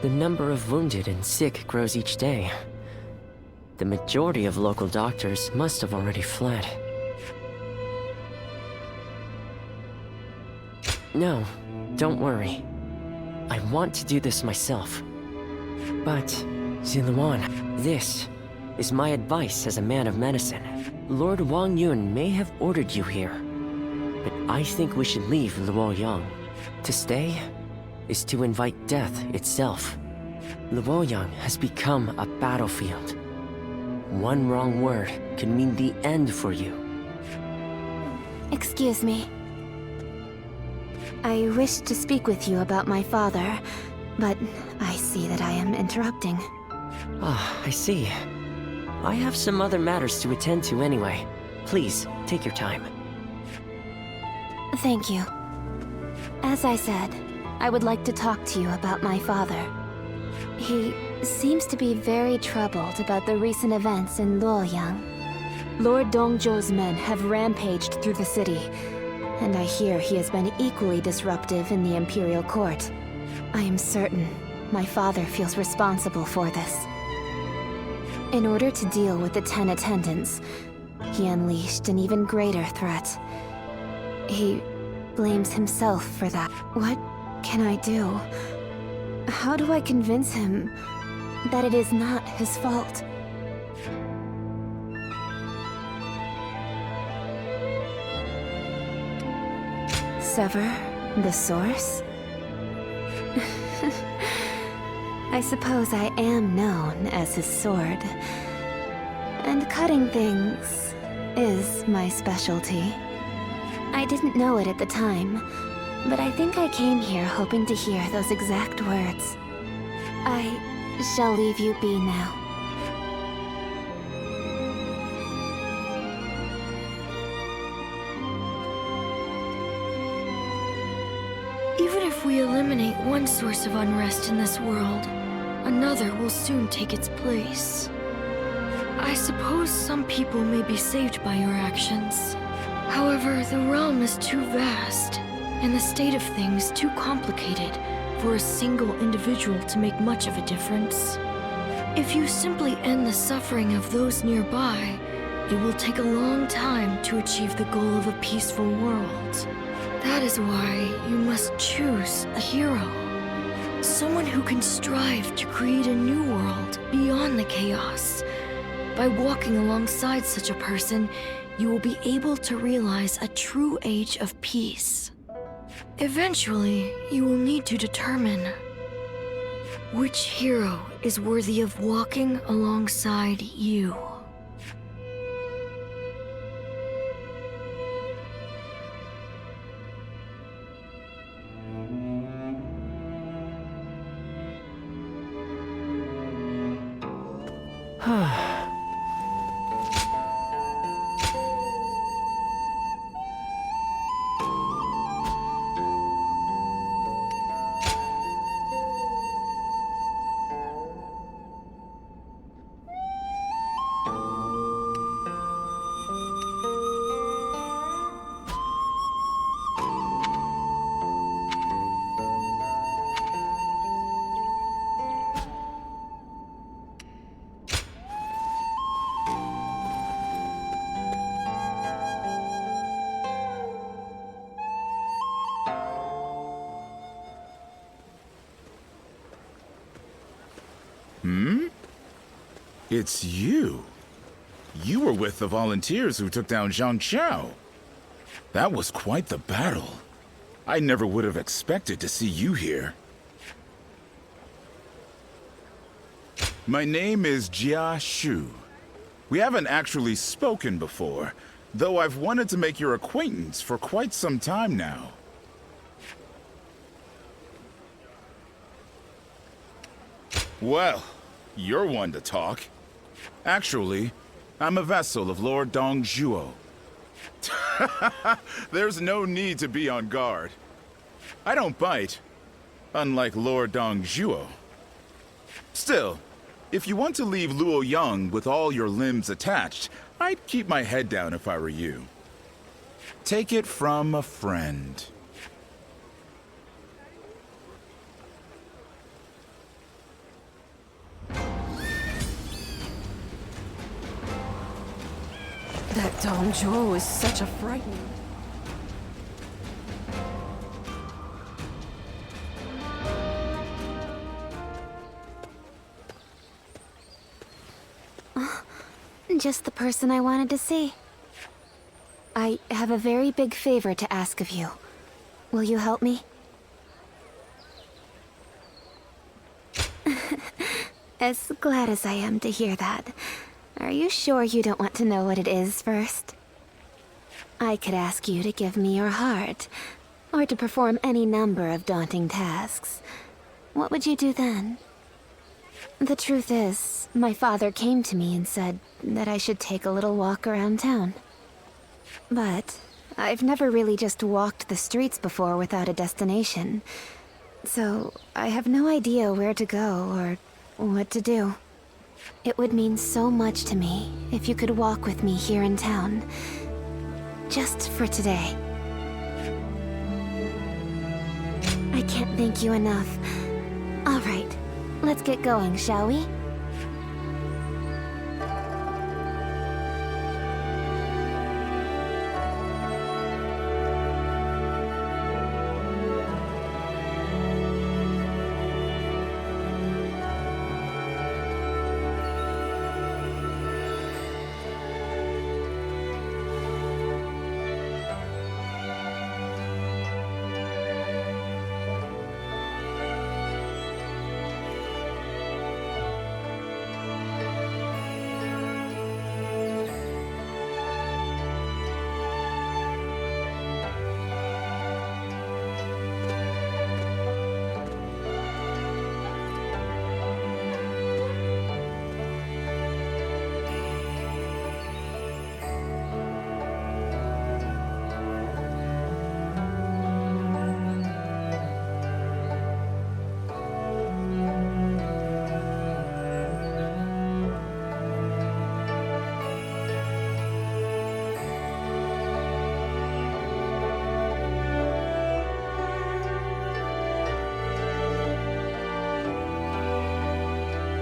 The number of wounded and sick grows each day. The majority of local doctors must have already fled. No, don't worry. I want to do this myself. But, Ziluan, this is my advice as a man of medicine. Lord Wang Yun may have ordered you here, but I think we should leave Luoyang. To stay is to invite death itself. Luoyang has become a battlefield. One wrong word could mean the end for you. Excuse me. I wish to speak with you about my father, but I see that I am interrupting. Ah, I see. I have some other matters to attend to anyway. Please, take your time. Thank you. As I said, I would like to talk to you about my father. He seems to be very troubled about the recent events in Luoyang. Lord Dongzhou's men have rampaged through the city, and I hear he has been equally disruptive in the Imperial Court. I am certain my father feels responsible for this. In order to deal with the 10 attendants, he unleashed an even greater threat. He blames himself for that. What can I do? How do I convince him that it is not his fault? Sever the source? I suppose I am known as his sword. And cutting things is my specialty. I didn't know it at the time, but I think I came here hoping to hear those exact words. I shall leave you be now. Even if we eliminate one source of unrest in this world, another will soon take its place. I suppose some people may be saved by your actions. However, the realm is too vast, and the state of things too complicated for a single individual to make much of a difference. If you simply end the suffering of those nearby, it will take a long time to achieve the goal of a peaceful world. That is why you must choose a hero. Someone who can strive to create a new world beyond the chaos. By walking alongside such a person, you will be able to realize a true age of peace. Eventually, you will need to determine which hero is worthy of walking alongside you. It's you. You were with the volunteers who took down Zhang Qiao. That was quite the battle. I never would have expected to see you here. My name is Jia Shu. We haven't actually spoken before, though I've wanted to make your acquaintance for quite some time now. Well, you're one to talk. Actually, I'm a vessel of Lord Dong Zhuo. There's no need to be on guard. I don't bite, unlike Lord Dong Zhuo. Still, if you want to leave Luo Yang with all your limbs attached, I'd keep my head down if I were you. Take it from a friend. That Dong Zhuo is such a frightening... Just the person I wanted to see. I have a very big favor to ask of you. Will you help me? As glad as I am to hear that. Are you sure you don't want to know what it is first? I could ask you to give me your heart, or to perform any number of daunting tasks. What would you do then? The truth is, my father came to me and said that I should take a little walk around town. But I've never really just walked the streets before without a destination. So I have no idea where to go or what to do. It would mean so much to me if you could walk with me here in town. Just for today. I can't thank you enough. All right, let's get going, shall we?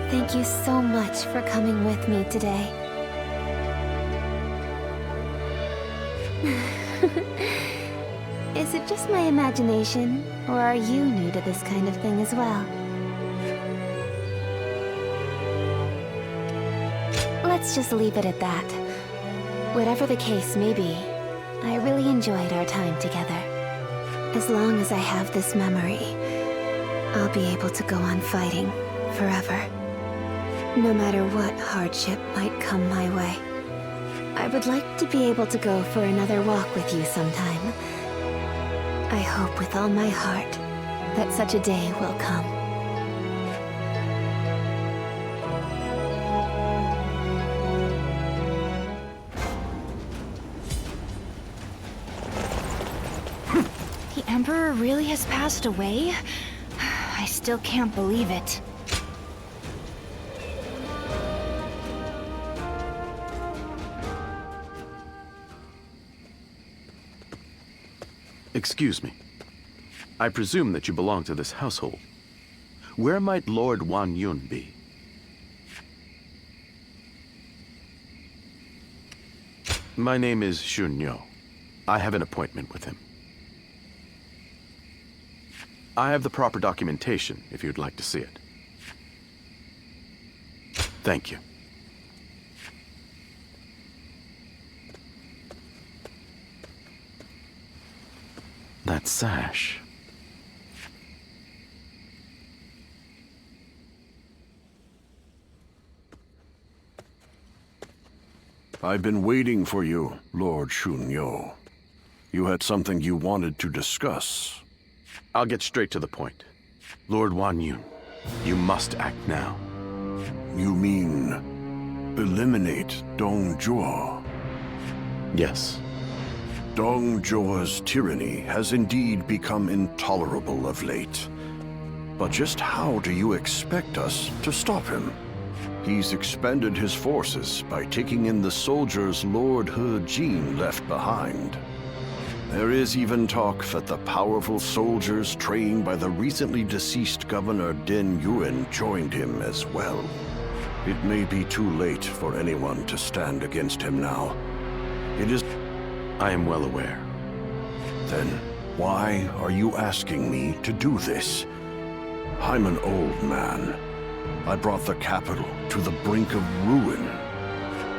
Thank you so much for coming with me today. Is it just my imagination, or are you new to this kind of thing as well? Let's just leave it at that. Whatever the case may be, I really enjoyed our time together. As long as I have this memory, I'll be able to go on fighting forever. No matter what hardship might come my way. I would like to be able to go for another walk with you sometime. I hope with all my heart that such a day will come. The Emperor really has passed away? I still can't believe it. Excuse me. I presume that you belong to this household. Where might Lord Wan Yun be? My name is Xun Yo. I have an appointment with him. I have the proper documentation if you'd like to see it. Thank you. That sash. I've been waiting for you, Lord Shunyo. You had something you wanted to discuss. I'll get straight to the point. Lord Wan Yun, you must act now. You mean eliminate Dong Zhuo? Yes. Dong Zhuo's tyranny has indeed become intolerable of late. But just how do you expect us to stop him? He's expended his forces by taking in the soldiers Lord He Jin left behind. There is even talk that the powerful soldiers trained by the recently deceased Governor Den Yuan joined him as well. It may be too late for anyone to stand against him now. It is... I am well aware. Then why are you asking me to do this? I'm an old man. I brought the capital to the brink of ruin.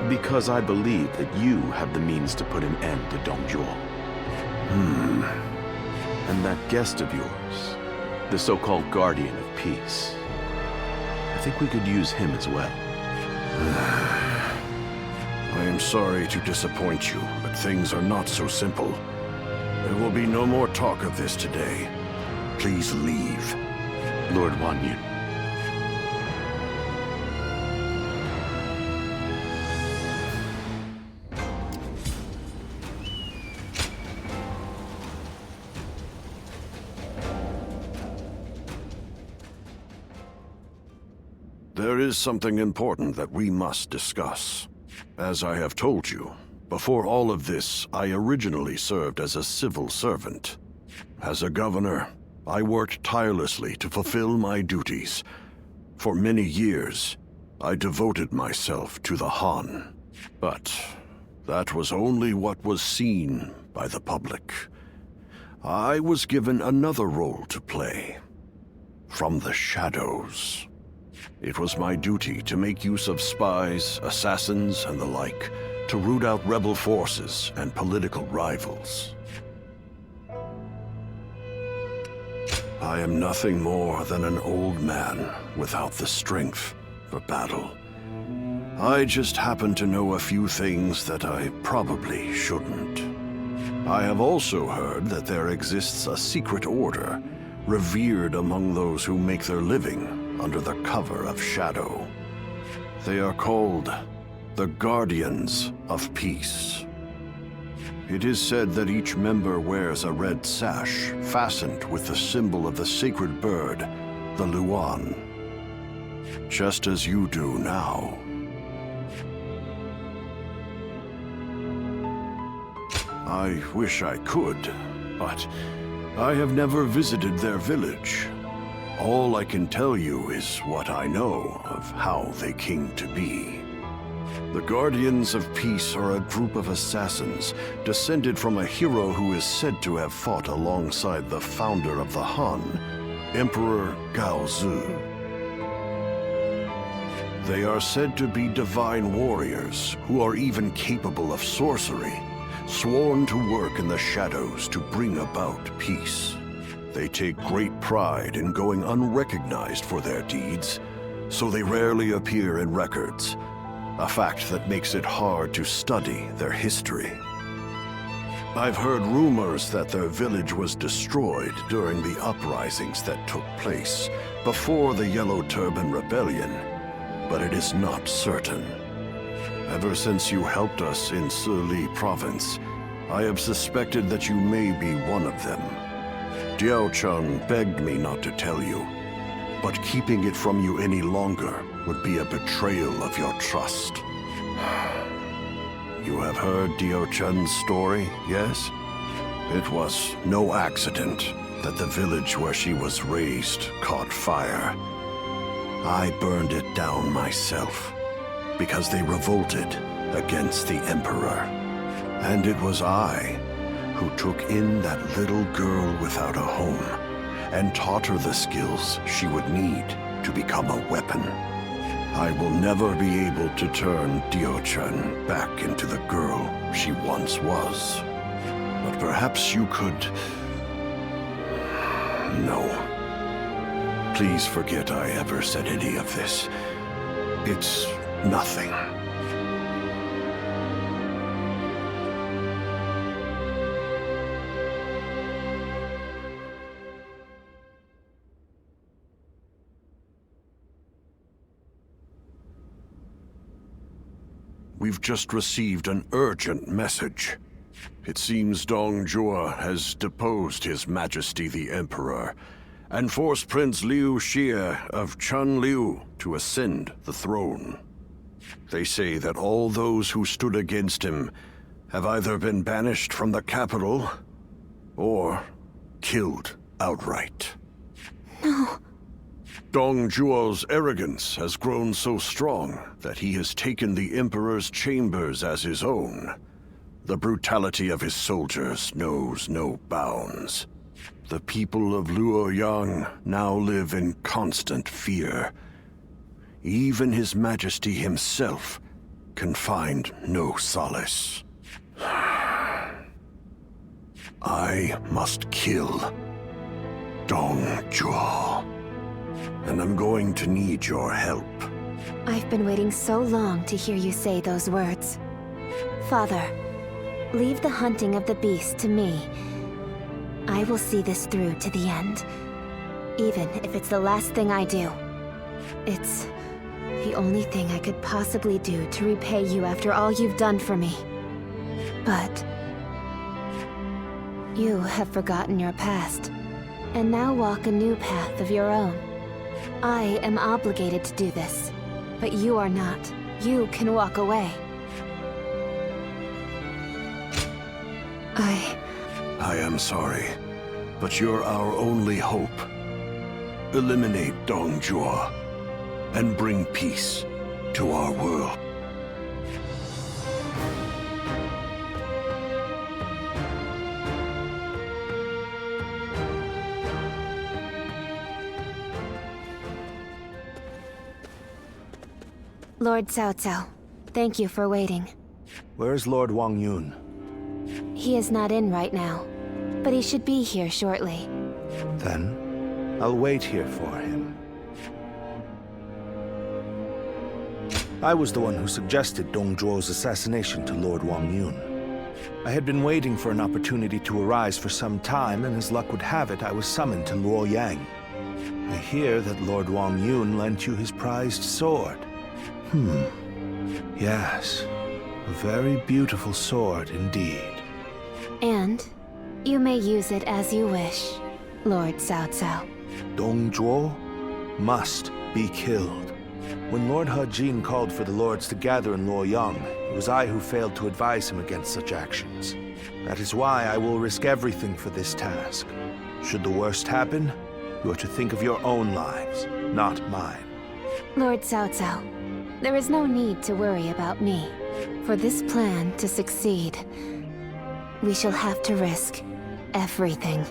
Because I believe that you have the means to put an end to Dong Zhuo. And that guest of yours, the so-called Guardian of Peace. I think we could use him as well. I am sorry to disappoint you, but things are not so simple. There will be no more talk of this today. Please leave. Lord Wan Yun. There is something important that we must discuss. As I have told you, before all of this, I originally served as a civil servant. As a governor, I worked tirelessly to fulfill my duties. For many years, I devoted myself to the Han. But that was only what was seen by the public. I was given another role to play. From the shadows. It was my duty to make use of spies, assassins, and the like, to root out rebel forces and political rivals. I am nothing more than an old man without the strength for battle. I just happen to know a few things that I probably shouldn't. I have also heard that there exists a secret order, revered among those who make their living under the cover of shadow. They are called the Guardians of Peace. It is said that each member wears a red sash fastened with the symbol of the sacred bird, the Luan. Just as you do now. I wish I could, but I have never visited their village. All I can tell you is what I know of how they came to be. The Guardians of Peace are a group of assassins descended from a hero who is said to have fought alongside the founder of the Han, Emperor Gaozu. They are said to be divine warriors who are even capable of sorcery, sworn to work in the shadows to bring about peace. They take great pride in going unrecognized for their deeds, so they rarely appear in records, a fact that makes it hard to study their history. I've heard rumors that their village was destroyed during the uprisings that took place before the Yellow Turban Rebellion, but it is not certain. Ever since you helped us in Sili Province, I have suspected that you may be one of them. Diao Chun begged me not to tell you, but keeping it from you any longer would be a betrayal of your trust. You have heard Diao Chun's story, yes? It was no accident that the village where she was raised caught fire. I burned it down myself, because they revolted against the Emperor. And it was I who took in that little girl without a home and taught her the skills she would need to become a weapon. I will never be able to turn Dio-chan back into the girl she once was. But perhaps you could No. Please forget I ever said any of this. It's nothing. We've just received an urgent message. It seems Dong Zhuo has deposed His Majesty the Emperor and forced Prince Liu Xie of Chunliu to ascend the throne. They say that all those who stood against him have either been banished from the capital or killed outright. No. Dong Zhuo's arrogance has grown so strong that he has taken the Emperor's chambers as his own. The brutality of his soldiers knows no bounds. The people of Luoyang now live in constant fear. Even His Majesty himself can find no solace. I must kill Dong Zhuo. And I'm going to need your help. I've been waiting so long to hear you say those words. Father, leave the hunting of the beast to me. I will see this through to the end. Even if it's the last thing I do. It's the only thing I could possibly do to repay you after all you've done for me. But you have forgotten your past, and now walk a new path of your own. I am obligated to do this, but you are not. You can walk away. I am sorry, but you're our only hope. Eliminate Dong Zhuo, and bring peace to our world. Lord Cao Cao, thank you for waiting. Where's Lord Wang Yun? He is not in right now, but he should be here shortly. Then, I'll wait here for him. I was the one who suggested Dong Zhuo's assassination to Lord Wang Yun. I had been waiting for an opportunity to arise for some time, and as luck would have it, I was summoned to Luoyang. I hear that Lord Wang Yun lent you his prized sword. Yes, a very beautiful sword indeed. And you may use it as you wish, Lord Cao Cao. Dong Zhuo must be killed. When Lord He Jin called for the lords to gather in Luoyang, it was I who failed to advise him against such actions. That is why I will risk everything for this task. Should the worst happen, you are to think of your own lives, not mine. Lord Cao Cao, there is no need to worry about me. For this plan to succeed, we shall have to risk everything.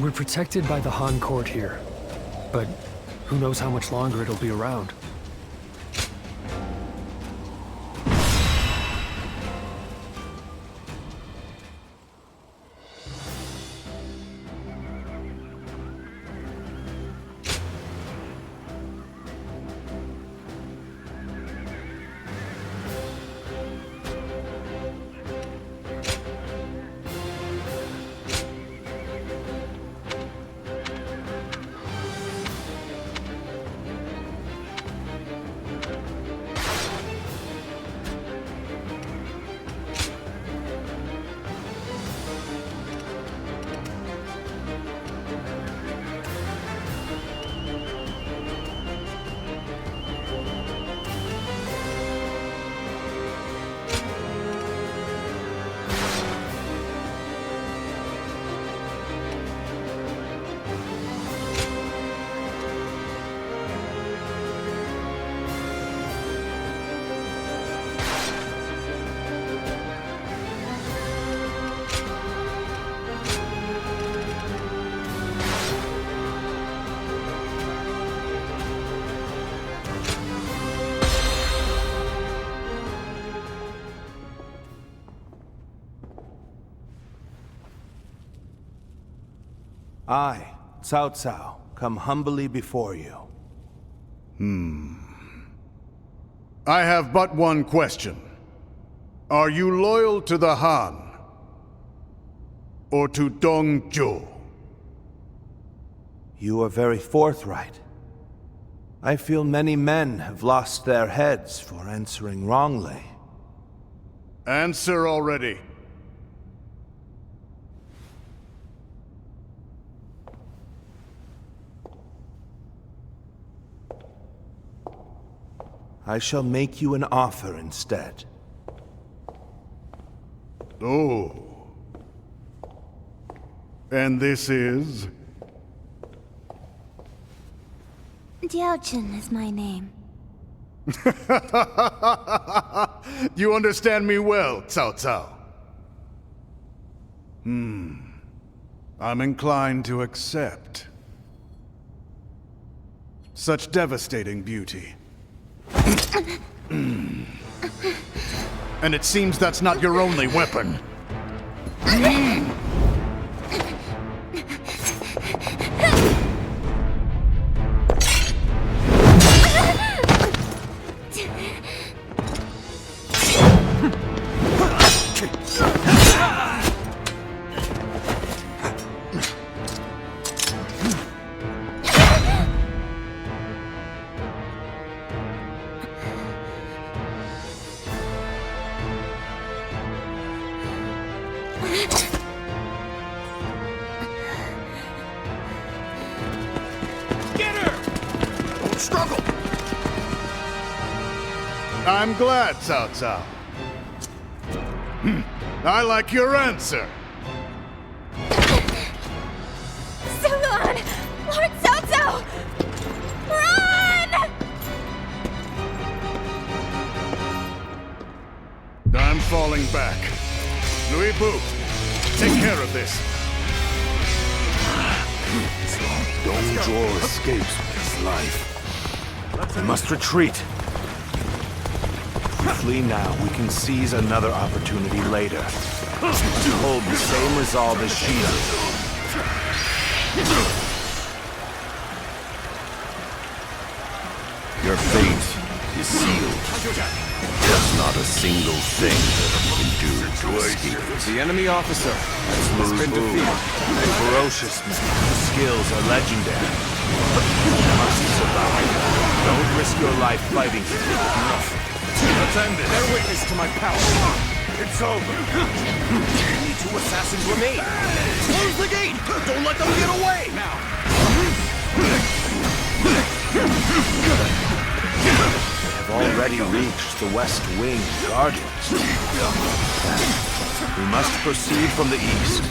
We're protected by the Han court here, but who knows how much longer it'll be around. I, Cao Cao, come humbly before you. I have but one question. Are you loyal to the Han? Or to Dong Zhuo? You are very forthright. I feel many men have lost their heads for answering wrongly. Answer already. I shall make you an offer instead. Oh. And this is? Diaochen is my name. You understand me well, Cao Cao. I'm inclined to accept. Such devastating beauty. And it seems that's not your only weapon. I'm glad, Cao Cao. I like your answer. Sulon! Lord Cao Cao! Run! I'm falling back. Louis Bu, take care of this. Dong Zhuo escapes with his life. We must retreat. If we flee now, we can seize another opportunity later. We must hold the same resolve as Shion. Your fate is sealed. There's not a single thing that you can do to escape it. The enemy officer has been defeated. His ferociousness, his skills are legendary. You must survive. Don't risk your life fighting him. Let's end it. Bear witness to my power. It's over. Only 2 assassins remain. Close the gate! Don't let them get away! Now. They have already reached the West Wing Guardians. We must proceed from the east.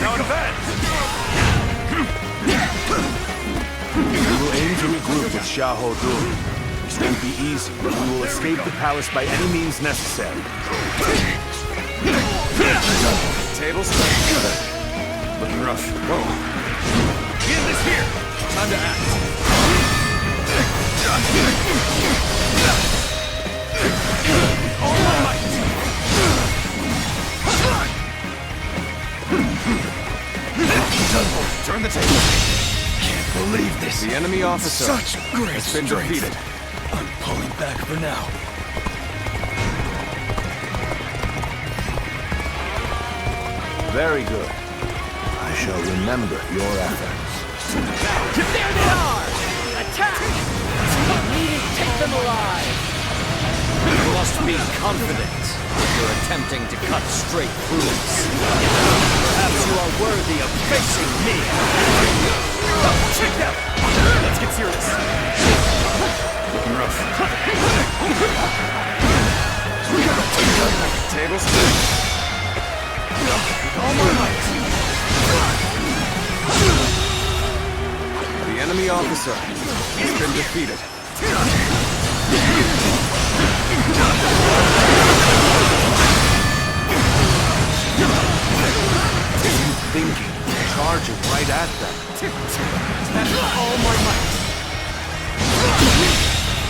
Now advance! We will aim to regroup with Xiahou Dun. This won't be easy, but we will escape the palace by any means necessary. Tables. Looking rough. Whoa. Get this here! Time to act. All my might! Turn the table. Can't believe this. The enemy officer Such great has been strength. defeated. I'm pulling back for now. Very good. I shall remember your efforts. There they are! Attack! Take them alive! You must be confident. You're attempting to cut straight through us. Perhaps you are worthy of facing me. Check them! Let's get serious. Looking rough. Tables. All my might. The enemy officer has been defeated. Thinking, charging right at them. That's all my might.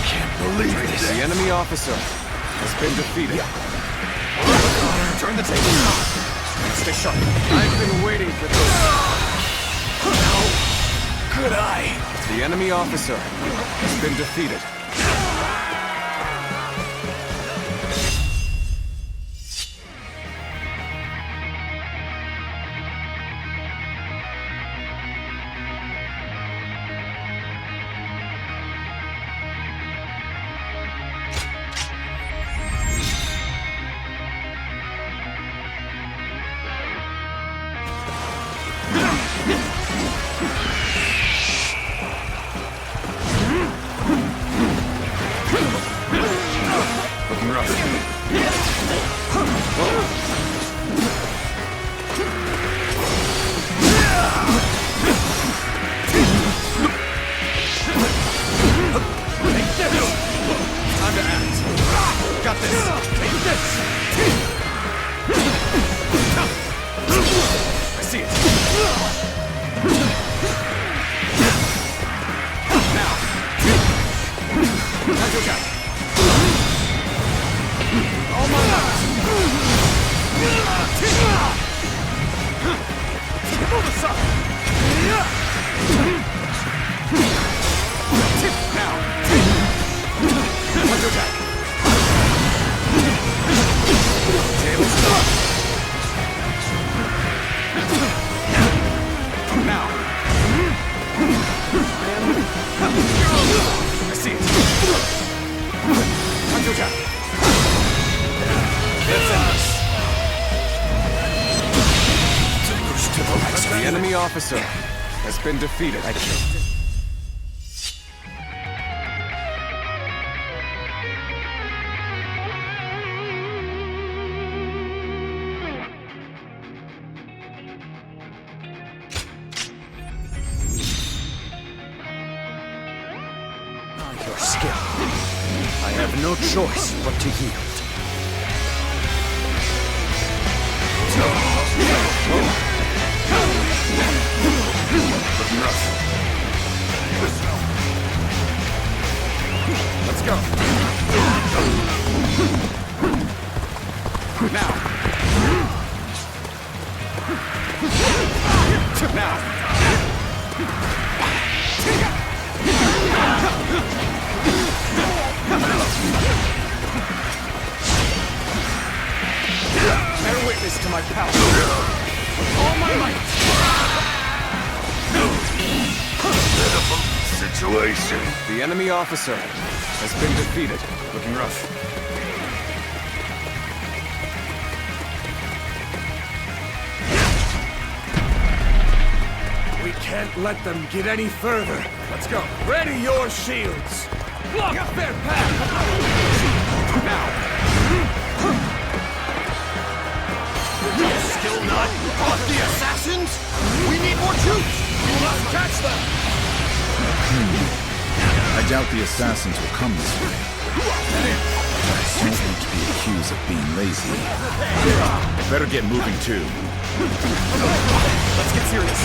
Can't believe this. The enemy officer has been defeated. Turn the tables. Stay sharp. I've been waiting for this. Could I? The enemy officer has been defeated. The enemy officer has been defeated. I can't. Your skill. I have no choice but to yield. Looking rough. Let's go. Now. Bear witness to my power. With all my might. Pitiful situation. The enemy officer has been defeated. Looking rough. We can't let them get any further. Let's go. Ready your shields. Block up their path. Now. Still not off the assassins? We need more troops! We must catch them! I doubt the assassins will come this way. I don't want to be accused of being lazy. Better get moving too. Let's get serious.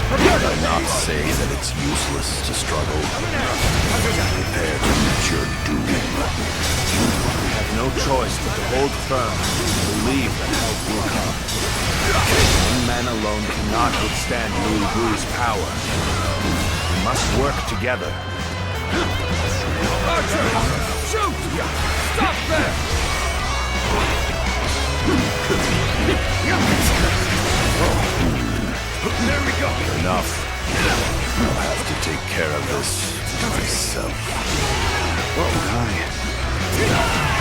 Did I not say that it's useless to struggle? Prepare to meet your doom. We have no choice but to hold firm and believe that help will come. One man alone cannot withstand Louis Wu's power. We must work together. Archer! Shoot! Stop there! There we go! Enough. I'll have to take care of this myself. I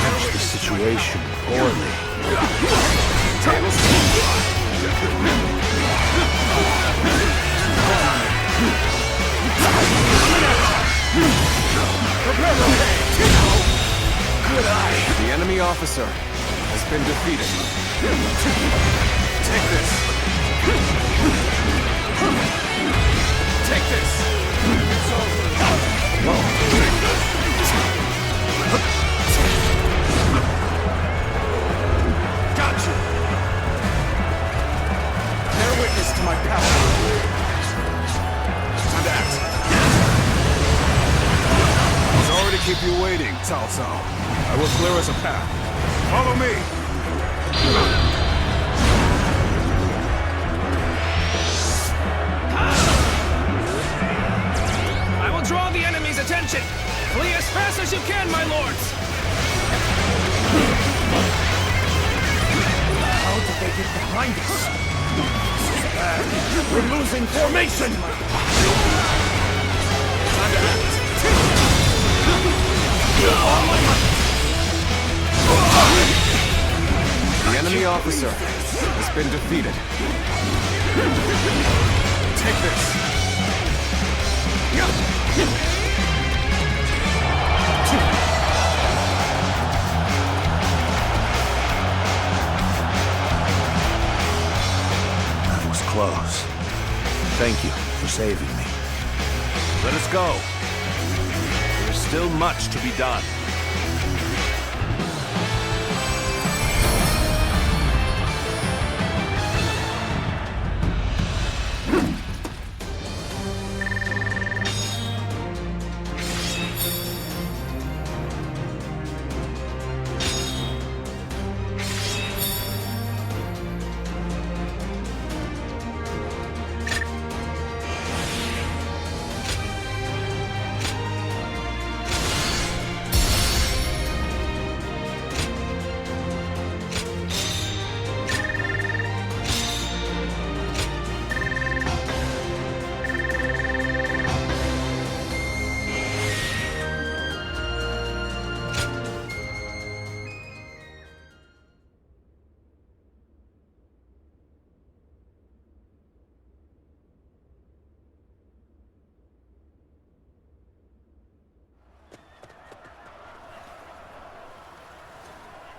managed the situation poorly. The enemy officer has been defeated. Take this. Take this. It's over. Gotcha. Bear witness to my power. Time to act. Sorry to keep you waiting, Cao Cao. I will clear us a path. Follow me! find us. We're losing formation. The enemy officer has been defeated. Take this. That was close. Thank you for saving me. Let us go. There's still much to be done.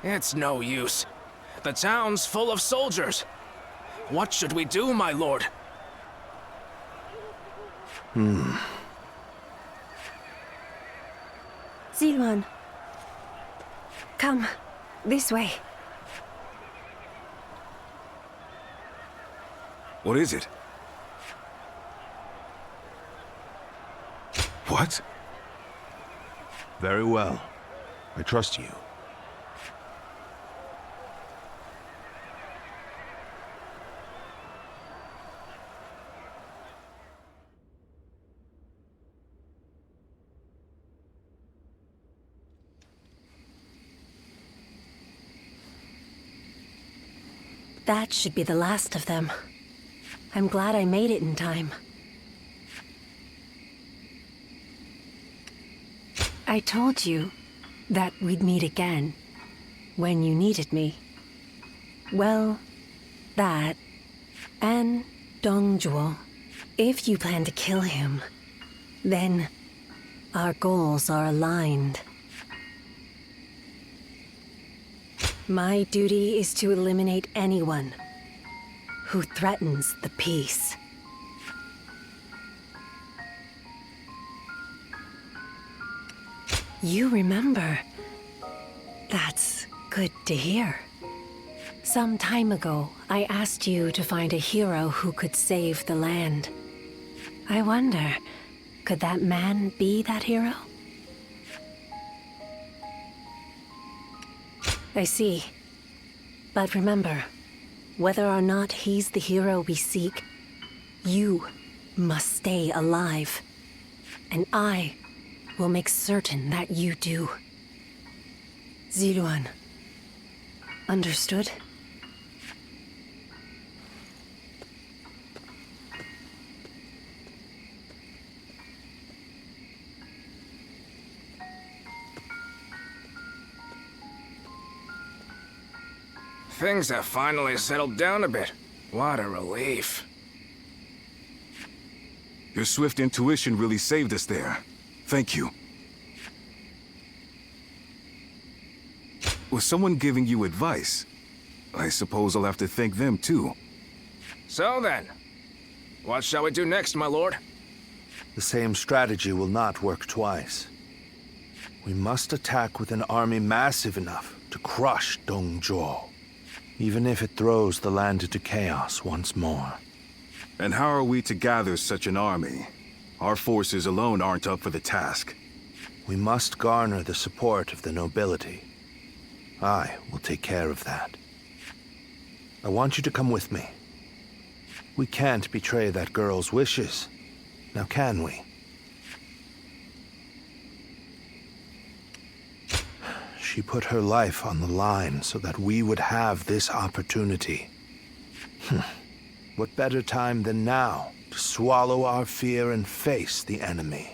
It's no use. The town's full of soldiers. What should we do, my lord? Zilwan. Come. This way. What is it? What? Very well. I trust you. That should be the last of them. I'm glad I made it in time. I told you that we'd meet again when you needed me. Well, that and Dong Zhuo. If you plan to kill him, then our goals are aligned. My duty is to eliminate anyone who threatens the peace. You remember. That's good to hear. Some time ago, I asked you to find a hero who could save the land. I wonder, could that man be that hero? I see. But remember, whether or not he's the hero we seek, you must stay alive. And I will make certain that you do. Zilwan. Understood? Things have finally settled down a bit. What a relief. Your swift intuition really saved us there. Thank you. Was someone giving you advice? I suppose I'll have to thank them too. So then, what shall we do next, my lord? The same strategy will not work twice. We must attack with an army massive enough to crush Dong Zhuo, even if it throws the land into chaos once more. And how are we to gather such an army? Our forces alone aren't up for the task. We must garner the support of the nobility. I will take care of that. I want you to come with me. We can't betray that girl's wishes. Now can we? She put her life on the line so that we would have this opportunity. What better time than now to swallow our fear and face the enemy?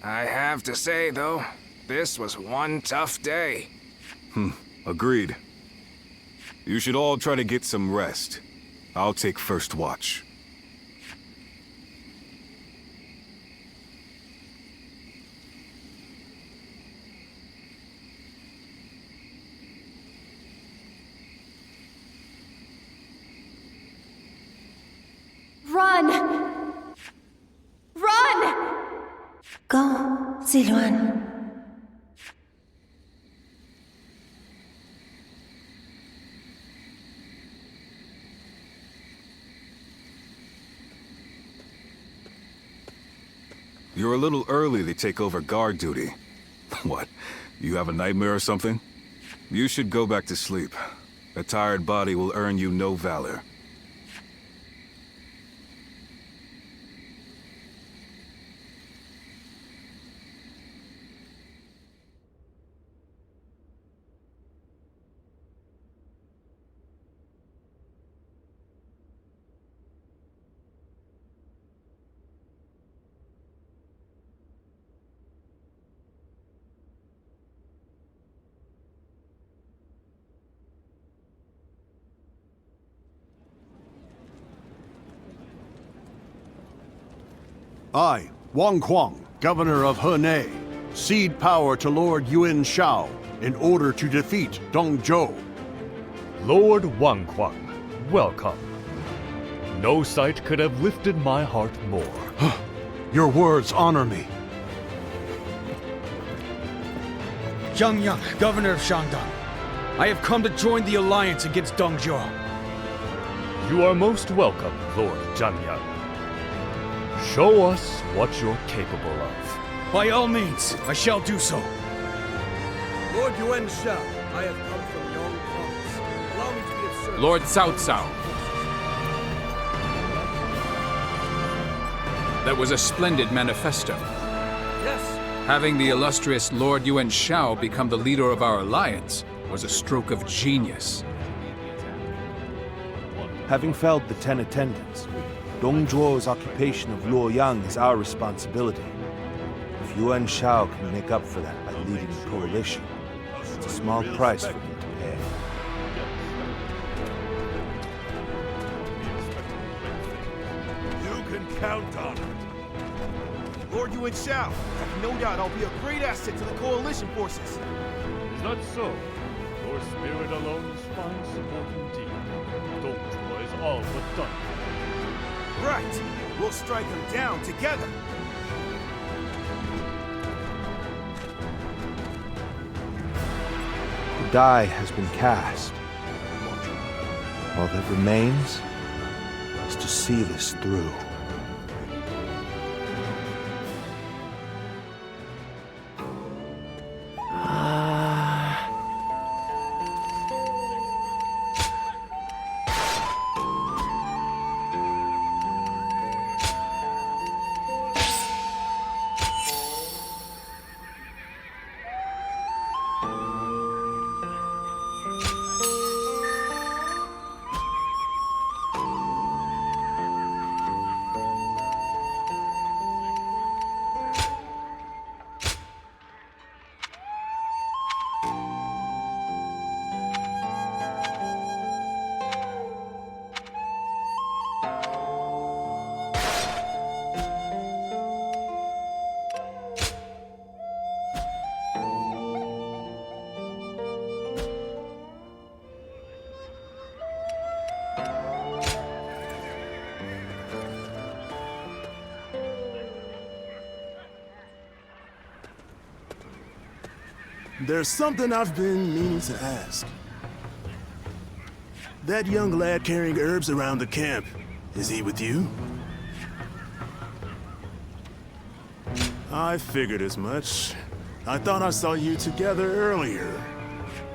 I have to say, though, this was one tough day. Agreed. You should all try to get some rest. I'll take first watch. Run! Run! Go, Ziluan. You're a little early to take over guard duty. What? You have a nightmare or something? You should go back to sleep. A tired body will earn you no valor. I, Wang Kuang, Governor of Henei, cede power to Lord Yuan Shao in order to defeat Dong Zhuo. Lord Wang Kuang, welcome. No sight could have lifted my heart more. Your words honor me. Zhang Yang, Governor of Shandong. I have come to join the alliance against Dong Zhuo. You are most welcome, Lord Zhang Yang. Show us what you're capable of. By all means, I shall do so. Lord Yuan Shao, I have come from Yong Province. Allow me to be of service. Lord Cao Cao. That was a splendid manifesto. Yes. Having the illustrious Lord Yuan Shao become the leader of our alliance was a stroke of genius. Having felled the 10 attendants, Dong Zhuo's occupation of Luoyang is our responsibility. If Yuan Shao can make up for that by leading the coalition, it's a small price for him to pay. You can count on it. Lord Yuan Shao, I have no doubt I'll be a great asset to the coalition forces. Is that so? Your spirit alone is fine support indeed. Dong Zhuo is all but done. Right. We'll strike them down together. The die has been cast. All that remains is to see this through. There's something I've been meaning to ask. That young lad carrying herbs around the camp, is he with you? I figured as much. I thought I saw you together earlier.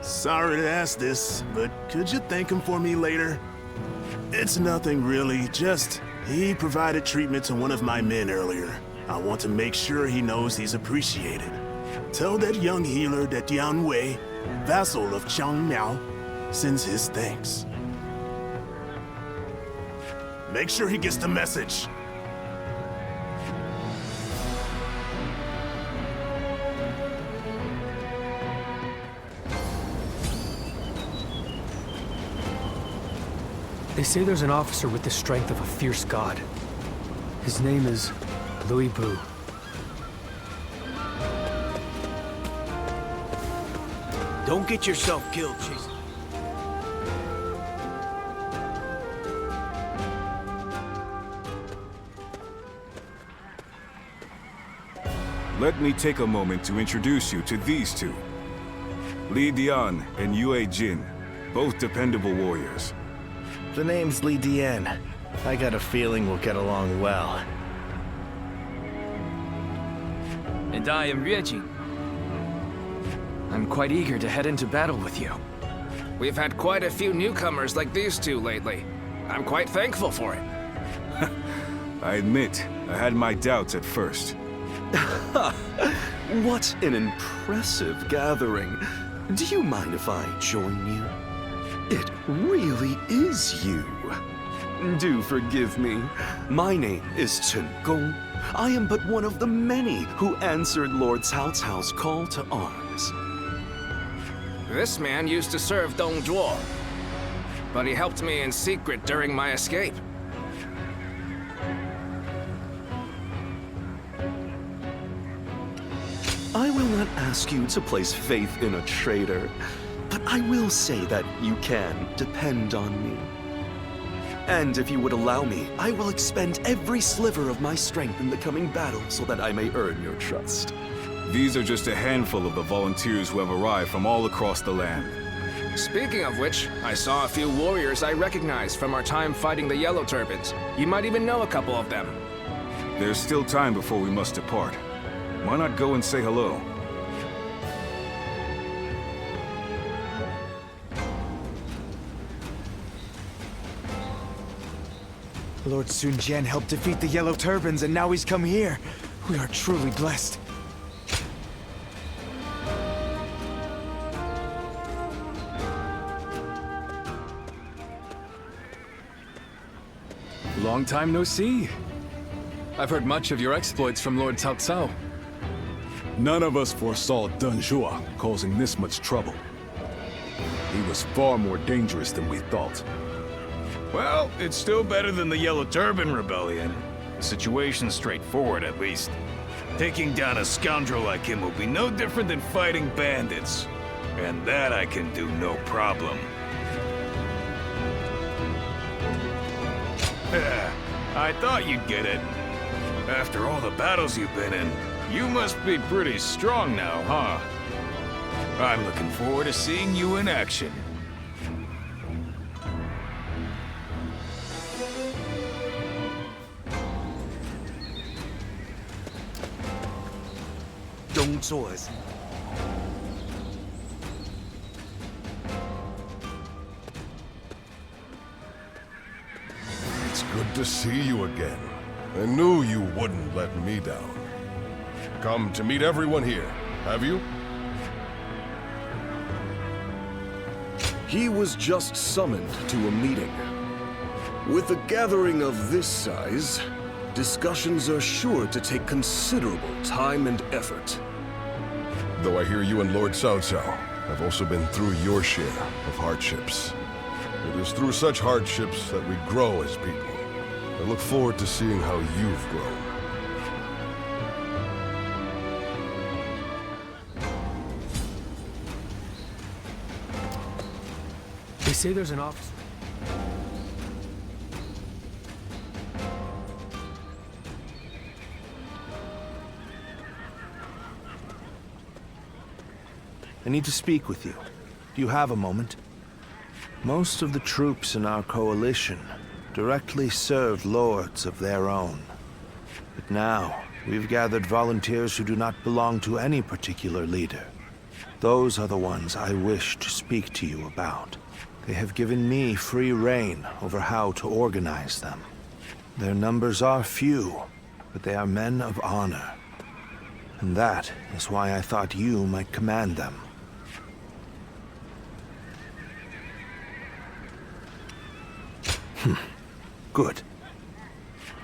Sorry to ask this, but could you thank him for me later? It's nothing really, just he provided treatment to one of my men earlier. I want to make sure he knows he's appreciated. Tell that young healer that Dian Wei, vassal of Chang Miao, sends his thanks. Make sure he gets the message. They say there's an officer with the strength of a fierce god. His name is Louis Bu. Don't get yourself killed, Chase. Let me take a moment to introduce you to these two. Li Dian and Yue Jin, both dependable warriors. The name's Li Dian. I got a feeling we'll get along well. And I am Radeon. I'm quite eager to head into battle with you. We've had quite a few newcomers like these two lately. I'm quite thankful for it. I admit, I had my doubts at first. What an impressive gathering. Do you mind if I join you? It really is you. Do forgive me. My name is Chen Gong. I am but one of the many who answered Lord Cao Cao's call to arms. This man used to serve Dong Zhuo, but he helped me in secret during my escape. I will not ask you to place faith in a traitor, but I will say that you can depend on me. And if you would allow me, I will expend every sliver of my strength in the coming battle so that I may earn your trust. These are just a handful of the volunteers who have arrived from all across the land. Speaking of which, I saw a few warriors I recognized from our time fighting the Yellow Turbans. You might even know a couple of them. There's still time before we must depart. Why not go and say hello? Lord Sun Jian helped defeat the Yellow Turbans, and now he's come here. We are truly blessed. Long time no see. I've heard much of your exploits from Lord Cao Cao. None of us foresaw Dun Zhuo causing this much trouble. He was far more dangerous than we thought. Well, it's still better than the Yellow Turban Rebellion. The situation's straightforward, at least. Taking down a scoundrel like him will be no different than fighting bandits. And that I can do no problem. I thought you'd get it. After all the battles you've been in, you must be pretty strong now, huh? I'm looking forward to seeing you in action. Tumultuous. It's good to see you again. I knew you wouldn't let me down. Come to meet everyone here, have you? He was just summoned to a meeting. With a gathering of this size, discussions are sure to take considerable time and effort. Though I hear you and Lord Cao Cao have also been through your share of hardships. It is through such hardships that we grow as people. I look forward to seeing how you've grown. They say there's an officer. I need to speak with you. Do you have a moment? Most of the troops in our coalition directly served lords of their own. But now, we've gathered volunteers who do not belong to any particular leader. Those are the ones I wish to speak to you about. They have given me free rein over how to organize them. Their numbers are few, but they are men of honor. And that is why I thought you might command them. Good.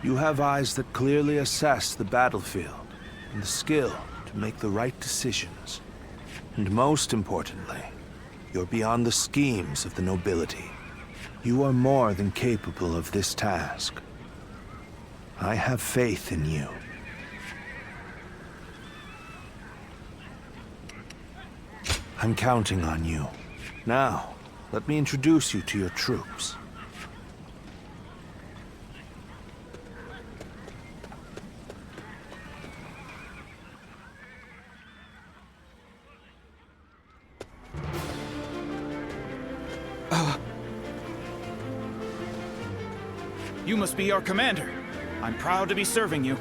You have eyes that clearly assess the battlefield, and the skill to make the right decisions. And most importantly, you're beyond the schemes of the nobility. You are more than capable of this task. I have faith in you. I'm counting on you. Now, let me introduce you to your troops. You must be our commander. I'm proud to be serving you.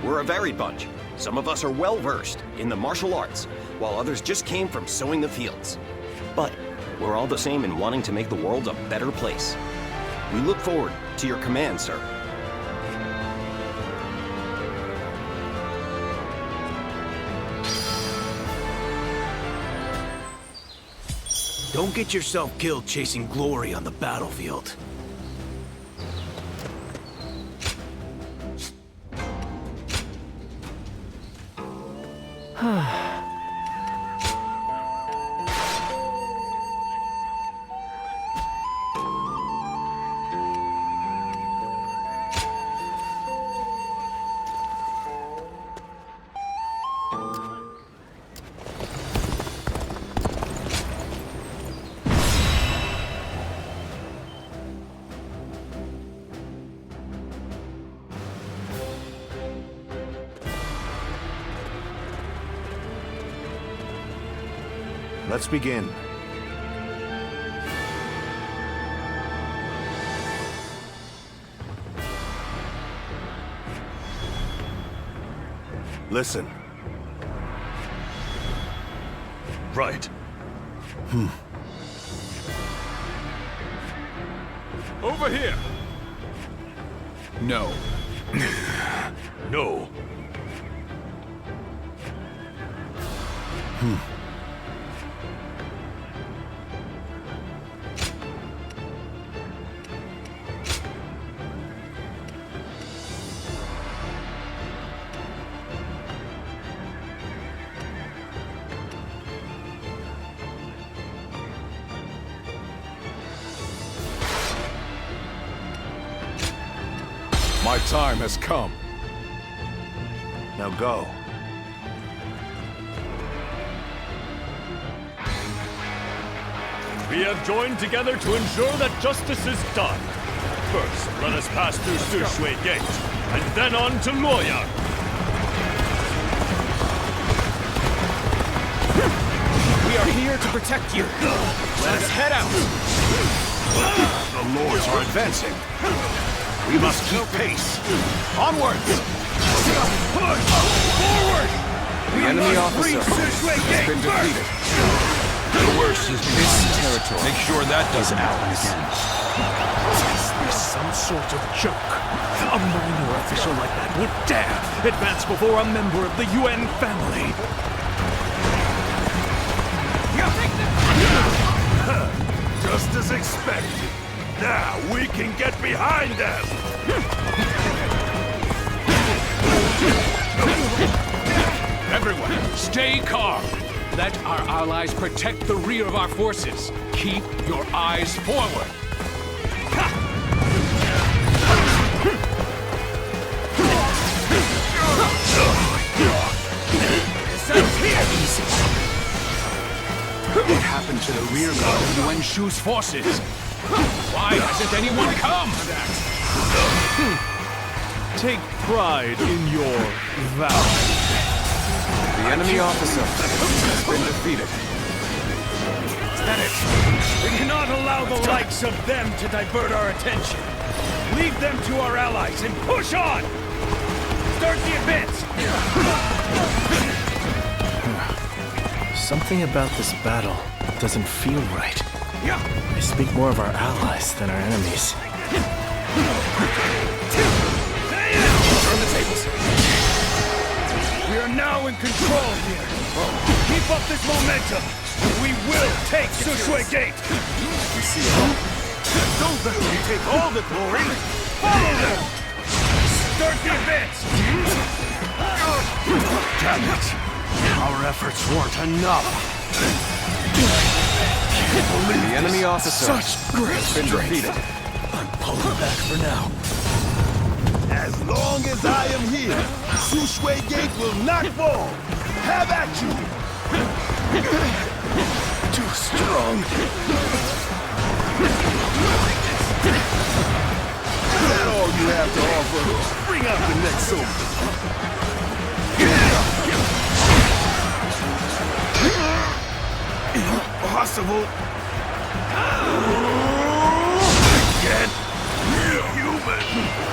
We're a varied bunch. Some of us are well-versed in the martial arts, while others just came from sowing the fields. But we're all the same in wanting to make the world a better place. We look forward to your command, sir. Don't get yourself killed chasing glory on the battlefield. Let's begin. Listen. Right. Over here! No. No. My time has come. Now go. We have joined together to ensure that justice is done. First, let us pass through Shui Gate, and then on to Luoyang. We are here to protect you. Let us head out. The lords are advancing. We must keep pace. Onwards! Push! Forward! The enemy officer has been defeated. The worst is this territory. Make sure that doesn't happen again. Is this some sort of joke? A minor official like that would dare advance before a member of the UN family. Just as expected. Now we can get behind them! Everyone, stay calm. Let our allies protect the rear of our forces. Keep your eyes forward. What happened to the rear guard of Yuan Shu's forces? Why hasn't anyone come? Take pride in your valor. The enemy officer has been defeated. Is that it? We cannot allow the likes of them to divert our attention. Leave them to our allies and push on! Start the advance! Something about this battle doesn't feel right. They speak more of our allies than our enemies. Turn the tables. We are now in control here. Keep up this momentum, and we will take Shui Gate. Don't let them take all the glory. Follow them. Start the advance! Damn it! Our efforts weren't enough. The enemy officer Such great has been strength. defeated. I'm pulling back for now. As long as I am here, Shui Gate will not fall. Have at you. Too strong. Is that all you have to offer? Bring out the next soldier. Impossible. Again. Human.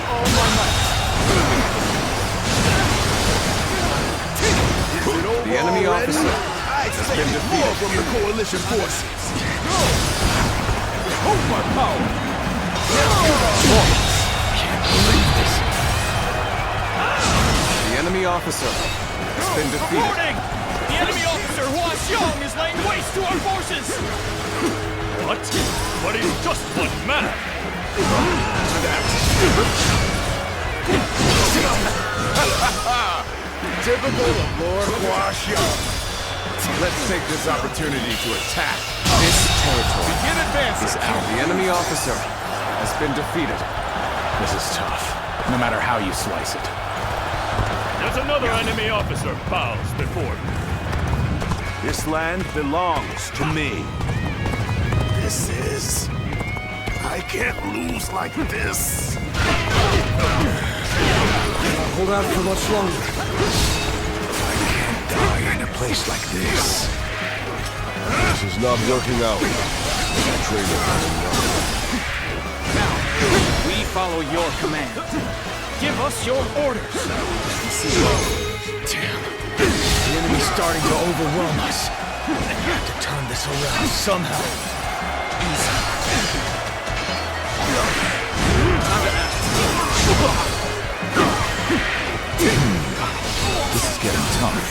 All my might. The enemy officer I has been expected more defeated. from the coalition forces. Hold my power. Can't believe this. The enemy officer has been defeated. Reporting! The enemy officer Hua Xiong is laying waste to our forces! What? But he's just one man! Typical of Lord Hua Xiong. Let's take this opportunity to attack. This territory Begin advancing! is out. The enemy officer has been defeated. This is tough, no matter how you slice it. There's another enemy officer bows before me. This land belongs to me. This is... I can't lose like this. Hold out for much longer. I can't die in a place like this. This is not working out. The traitor has enough. We follow your command. Give us your orders. Damn. The enemy's starting to overwhelm us. I have to turn this around somehow. This is getting tough.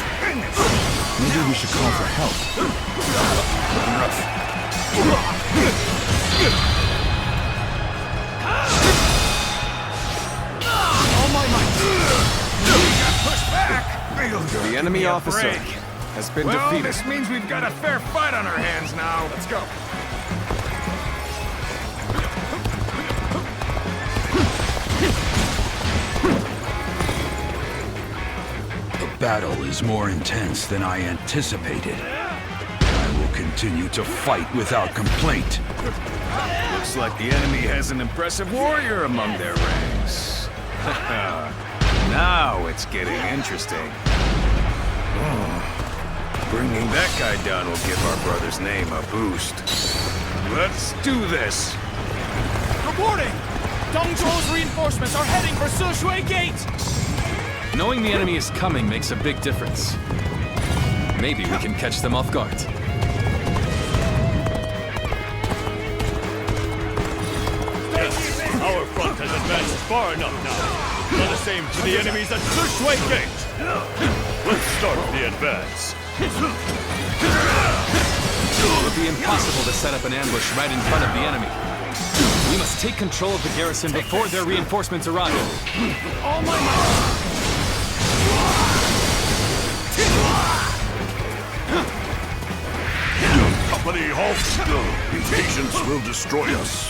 Maybe we should call for help. All my might. Push back. The enemy officer has been defeated. This means we've got a fair fight on our hands now. Let's go. The battle is more intense than I anticipated. I will continue to fight without complaint. Looks like the enemy has an impressive warrior among their ranks. Now it's getting interesting. Bringing that guy down will give our brother's name a boost. Let's do this! Reporting! Dong Zhuo's reinforcements are heading for Shui Gate! Knowing the enemy is coming makes a big difference. Maybe we can catch them off guard. Our front has advanced far enough now. Let us aim to the enemies at Shui Gate. Let's start the advance. It would be impossible to set up an ambush right in front of the enemy. We must take control of the garrison before their reinforcements arrive. All my might! Company, halt! Impatience will destroy us.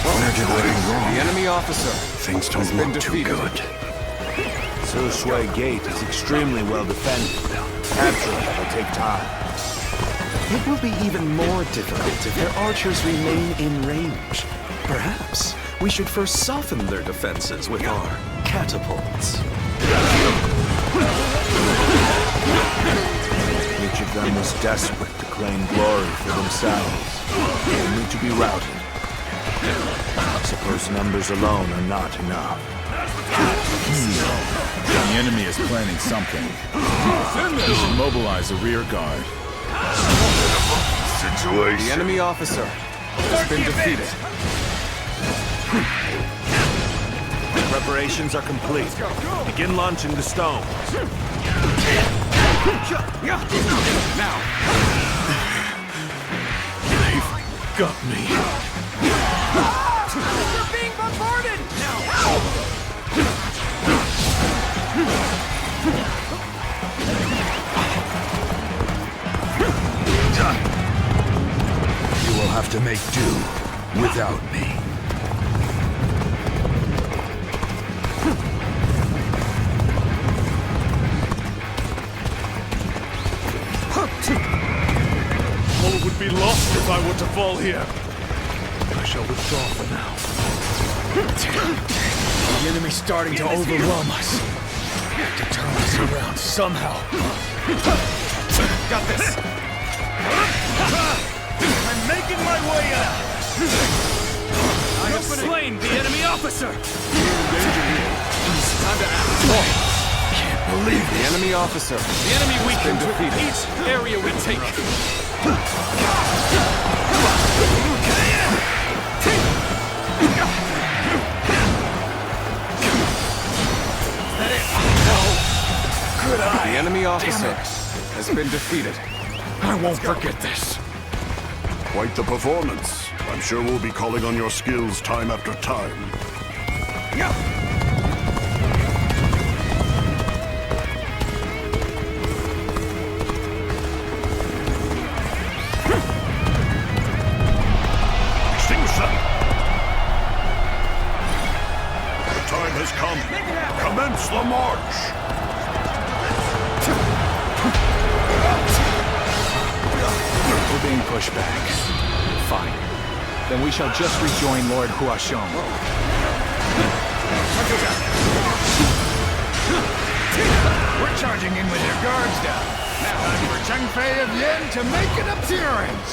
Where did I go wrong? The enemy officer Things don't has been look too defeated. good. Shui Gate is extremely well defended. Capturing it will take time. It will be even more difficult if their archers remain in range. Perhaps we should first soften their defenses with our catapults. Each of them was desperate to claim glory for themselves, only to be routed. I suppose numbers alone are not enough. The enemy is planning something. We should mobilize a rear guard. The enemy officer has been defeated. Preparations are complete. Begin launching the stones. Now! They've got me. We're being bombarded! You will have to make do without me. All would be lost if I were to fall here. I shall withdraw for now. The enemy's starting to overwhelm us. To turn us around somehow. Got this. I'm making my way out. I have slain the enemy officer! Time to act. Can't believe the enemy officer. The enemy weakened with each area we take. Good eye. The enemy officer has been defeated. I won't forget this. Quite the performance. I'm sure we'll be calling on your skills time after time. Extinguish them! The time has come. Commence the march! We're being pushed back. Fine. Then we shall just rejoin Lord Huashong. We're charging in with their guards down. Now time for Cheng Fei of Yen to make an appearance.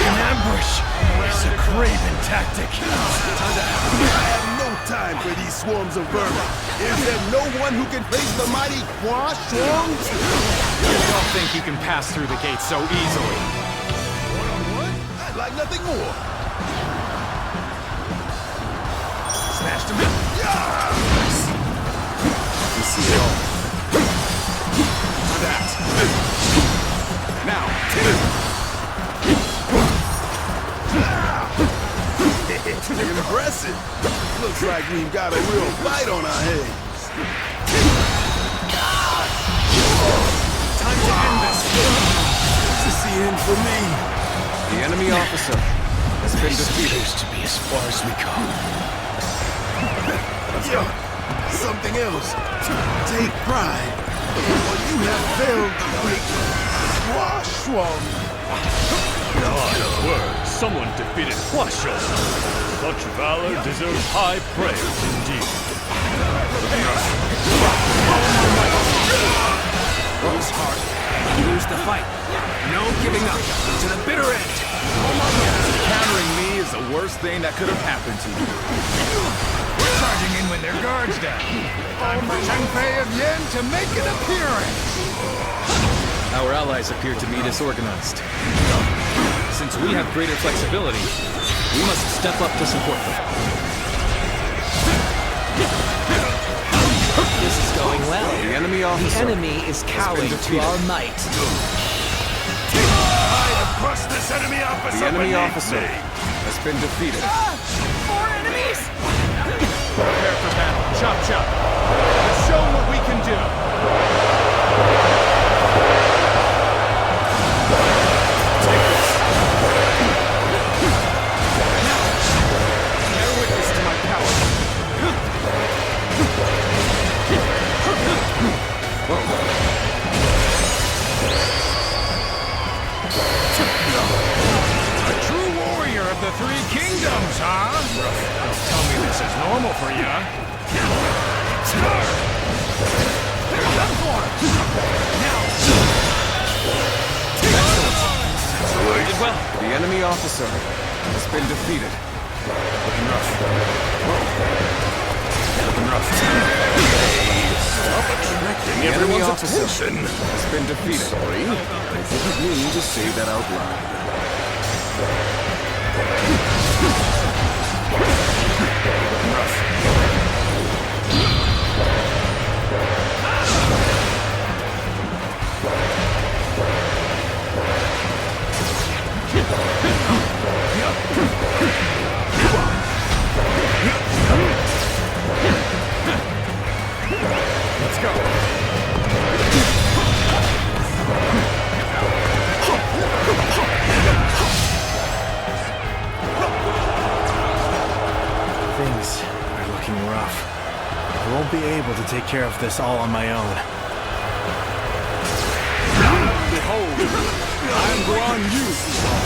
An ambush is a craven tactic. I have no time for these swarms of vermin. Is there no one who can face the mighty Huashong? You don't think you can pass through the gates so easily. One-on-one? I'd like nothing more. Smashed him. You see it all. That. Now. Impressive. Looks like we've got a real fight on our hands. Time to end this. This is the end for me. The enemy officer has been defeated. To be as far as we come. Yeah, something else. Take pride. For you have failed the great Huashong. My word, someone defeated Huashong. Such valor deserves high praise indeed. Lose heart. Lose the fight. No giving up. To the bitter end. Countering me is the worst thing that could have happened to you. We're charging in with their guards down. Time for Cheng Fei of Yen to make an appearance. Our allies appear to be disorganized. Since we have greater flexibility, we must step up to support them. This is going well. The enemy officer. The enemy is cowing to our might. I have crushed this enemy officer. The enemy beneath officer me. has been defeated. More enemies! Prepare for battle. Chop chop. Let's show what we can do. Bear witness to my power. A true warrior of the Three Kingdoms, huh? Don't tell me this is normal for you. They're done for. Now. You did well. The enemy officer has been defeated. Looking rough. Looking rough. Stop attracting The enemy everyone's officer attention. has been defeated. Sorry, I didn't mean to say that out loud. Looking rough. Things are looking rough. I won't be able to take care of this all on my own. Behold, I am Guan Yu,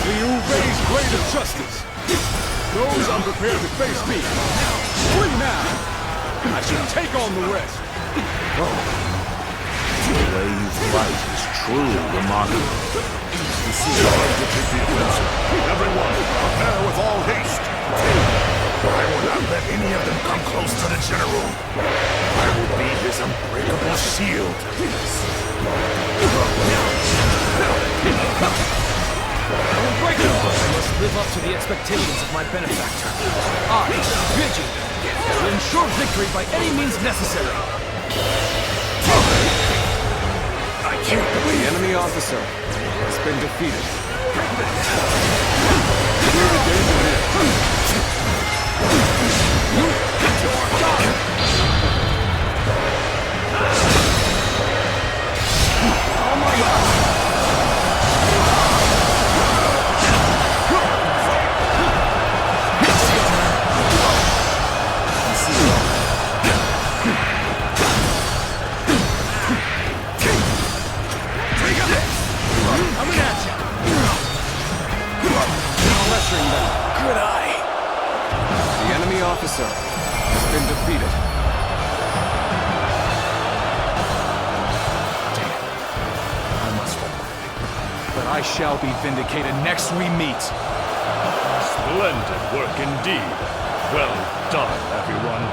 the Uwei's blade of justice. Those unprepared to face me, free now! I shall take on the rest. The way you fight is truly remarkable. You see time to take the offensive. Everyone, prepare with all haste. I will not let any of them come close to the general. I will be his unbreakable shield. Unbreakable! I must live up to the expectations of my benefactor. I bid you to ensure victory by any means necessary. I can't believe the enemy officer has been defeated. Officer has been defeated. Damn. I must fall. But I shall be vindicated next we meet. Splendid work indeed. Well done, everyone.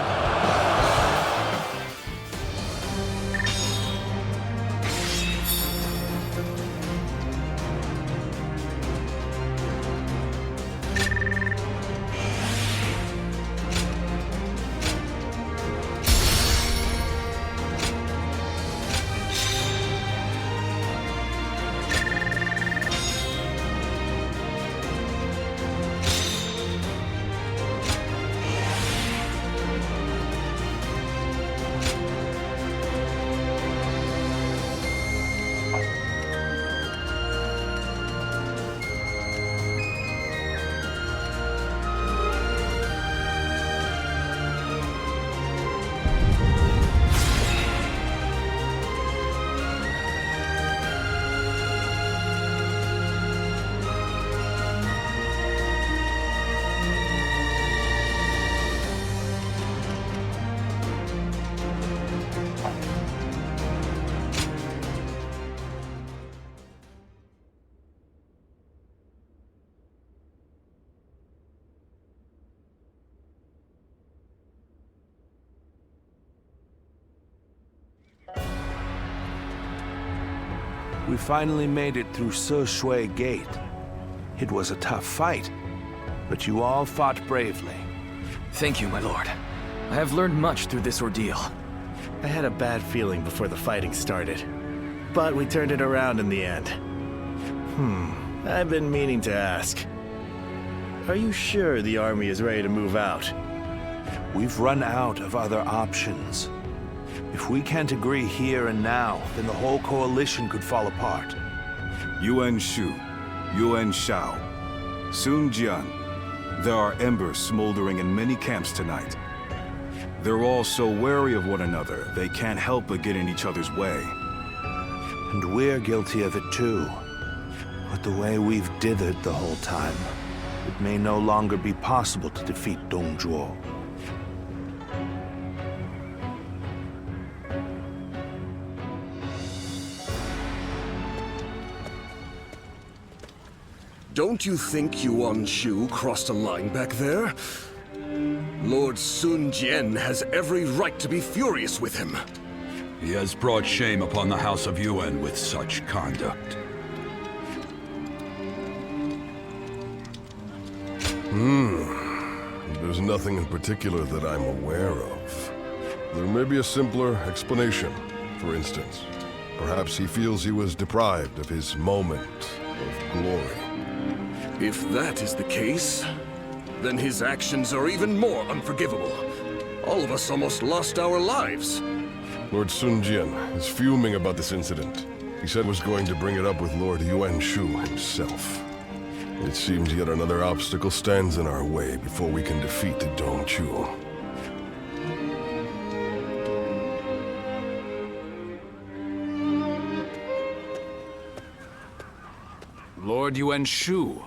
We finally made it through Shui Gate. It was a tough fight, but you all fought bravely. Thank you, my lord. I have learned much through this ordeal. I had a bad feeling before the fighting started, but we turned it around in the end. I've been meaning to ask. Are you sure the army is ready to move out? We've run out of other options. If we can't agree here and now, then the whole coalition could fall apart. Yuan Shu, Yuan Shao, Sun Jian. There are embers smoldering in many camps tonight. They're all so wary of one another, they can't help but get in each other's way. And we're guilty of it too. But the way we've dithered the whole time, it may no longer be possible to defeat Dong Zhuo. Don't you think Yuan Shu crossed a line back there? Lord Sun Jian has every right to be furious with him. He has brought shame upon the House of Yuan with such conduct. There's nothing in particular that I'm aware of. There may be a simpler explanation. For instance, perhaps he feels he was deprived of his moment of glory. If that is the case, then his actions are even more unforgivable. All of us almost lost our lives. Lord Sun Jian is fuming about this incident. He said was going to bring it up with Lord Yuan Shu himself. It seems yet another obstacle stands in our way before we can defeat the Dongzhuo. Lord Yuan Shu,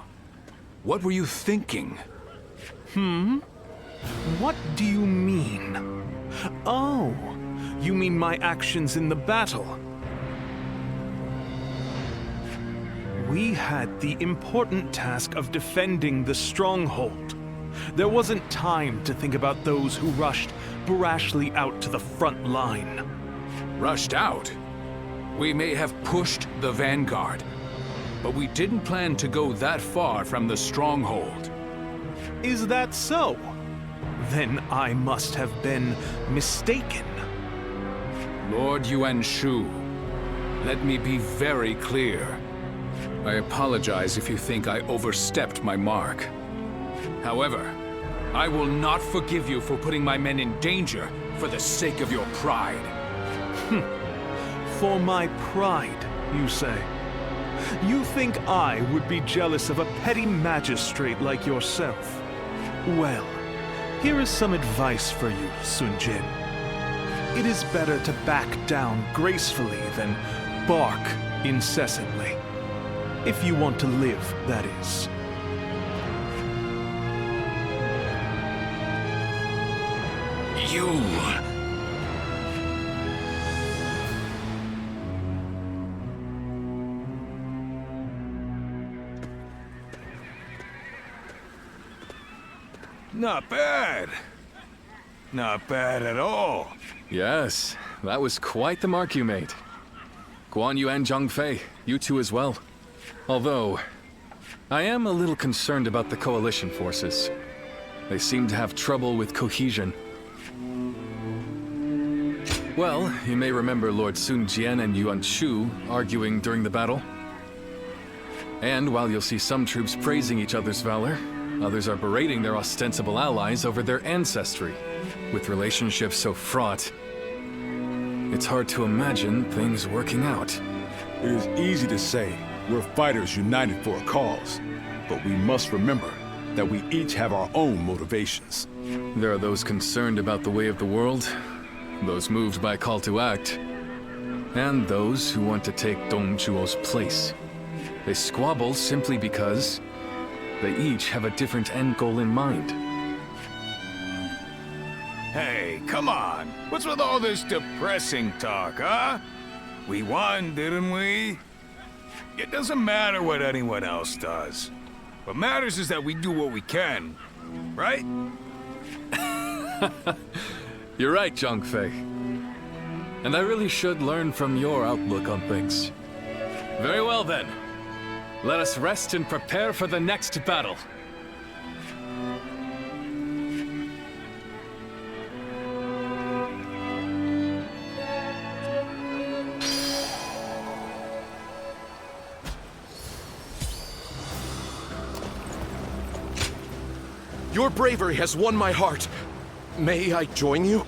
what were you thinking? What do you mean? Oh, you mean my actions in the battle? We had the important task of defending the stronghold. There wasn't time to think about those who rushed brashly out to the front line. Rushed out? We may have pushed the vanguard, but we didn't plan to go that far from the stronghold. Is that so? Then I must have been mistaken. Lord Yuan Shu, let me be very clear. I apologize if you think I overstepped my mark. However, I will not forgive you for putting my men in danger for the sake of your pride. For my pride, you say? You think I would be jealous of a petty magistrate like yourself? Well, here is some advice for you, Sun Jian. It is better to back down gracefully than bark incessantly. If you want to live, that is. You... Not bad. Not bad at all. Yes, that was quite the mark you made. Guan Yu and Zhang Fei, you two as well. Although, I am a little concerned about the coalition forces. They seem to have trouble with cohesion. Well, you may remember Lord Sun Jian and Yuan Shu arguing during the battle. And while you'll see some troops praising each other's valor, others are berating their ostensible allies over their ancestry. With relationships so fraught, it's hard to imagine things working out. It is easy to say we're fighters united for a cause, but we must remember that we each have our own motivations. There are those concerned about the way of the world, those moved by a call to act, and those who want to take Dongzhuo's place. They squabble simply because they each have a different end goal in mind. Hey, come on. What's with all this depressing talk, huh? We won, didn't we? It doesn't matter what anyone else does. What matters is that we do what we can, right? You're right, Zhang Fei. And I really should learn from your outlook on things. Very well then. Let us rest and prepare for the next battle. Your bravery has won my heart. May I join you?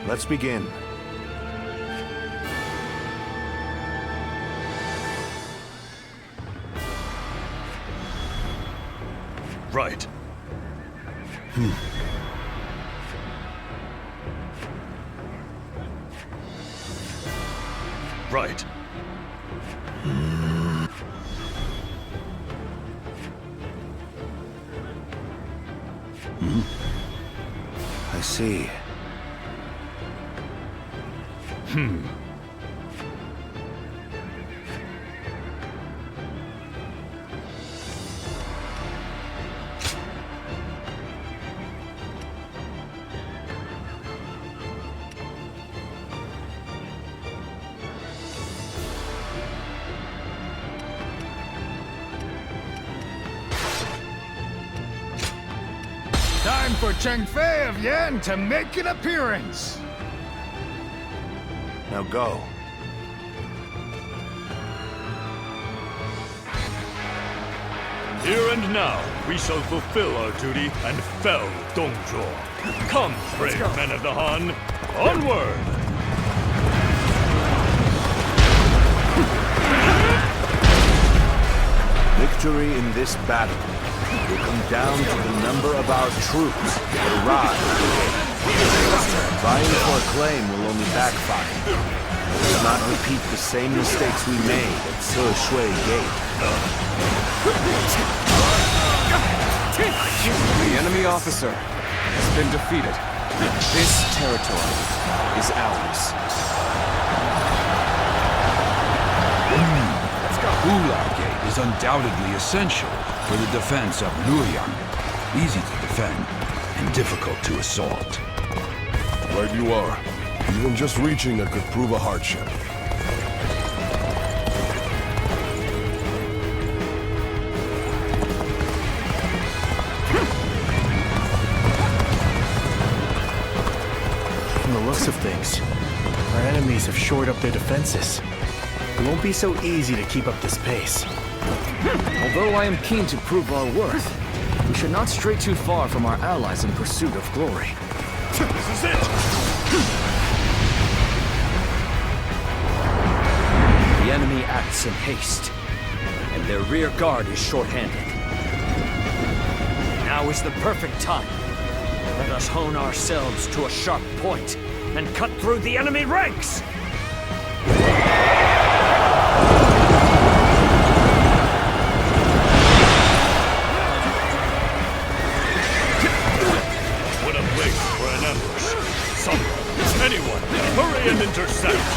Let's begin. Right. Right. I see. for Chengfei of Yan to make an appearance. Now go. Here and now, we shall fulfill our duty and fell Dongzhuo. Come, brave men of the Han, onward! Victory in this battle will come down to the number of our troops that arrive. Vying for acclaim will only backfire. We will not repeat the same mistakes we made at Shui Gate. The enemy officer has been defeated. This territory is ours. Ula Gate is undoubtedly essential for the defense of Luoyang. Easy to defend and difficult to assault. Right you are. Even just reaching it could prove a hardship. From the looks of things, our enemies have shored up their defenses. It won't be so easy to keep up this pace. Although I am keen to prove our worth, we should not stray too far from our allies in pursuit of glory. This is it! The enemy acts in haste, and their rear guard is short-handed. Now is the perfect time. Let us hone ourselves to a sharp point and cut through the enemy ranks! What a place for an ambush. Someone, anyone, hurry and intercept!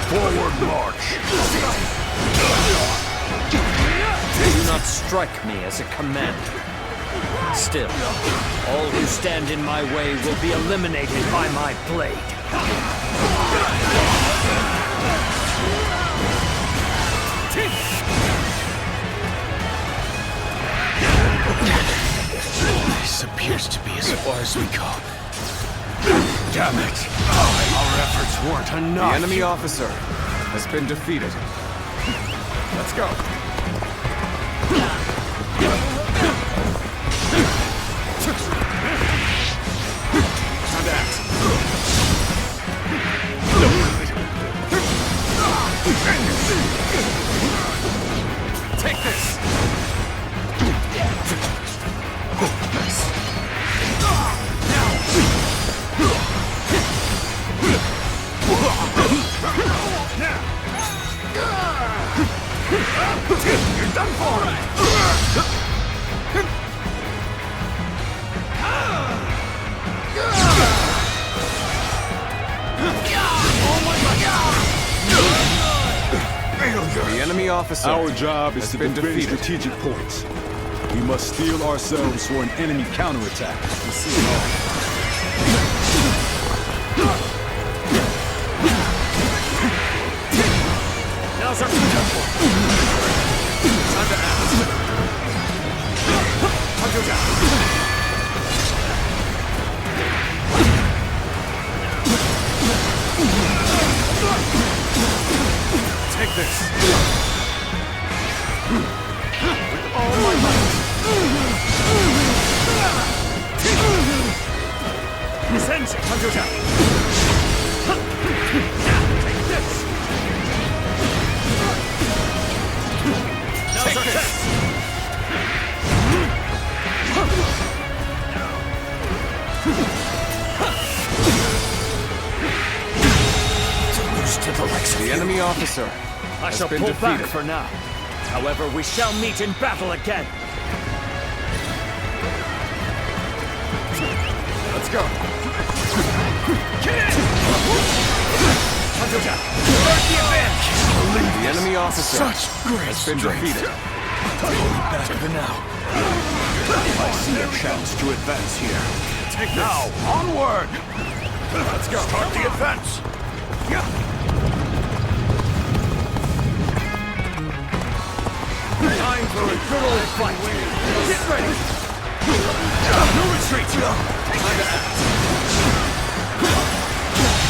Forward march! Do not strike me as a commander. Still, all who stand in my way will be eliminated by my blade. This appears to be as far as we go. Damn it! Our efforts weren't enough. The enemy officer has been defeated. Let's go. Time to act. Take this. You're done for! The enemy officer. Our job is to defend strategic points. We must steel ourselves for an enemy counterattack. Now's our time to act. Take this. With all my might. Sensei, Hanjuja. Take this. Take this. The enemy officer I shall pull back for now. However, we shall meet in battle again. Let's go. The advantage. The enemy officer Such great has been defeated. Back for now. I see a chance to advance here. Take now, onward! Let's go. Start the advance. Time for a good old fight. Get ready. No retreat! Time to act.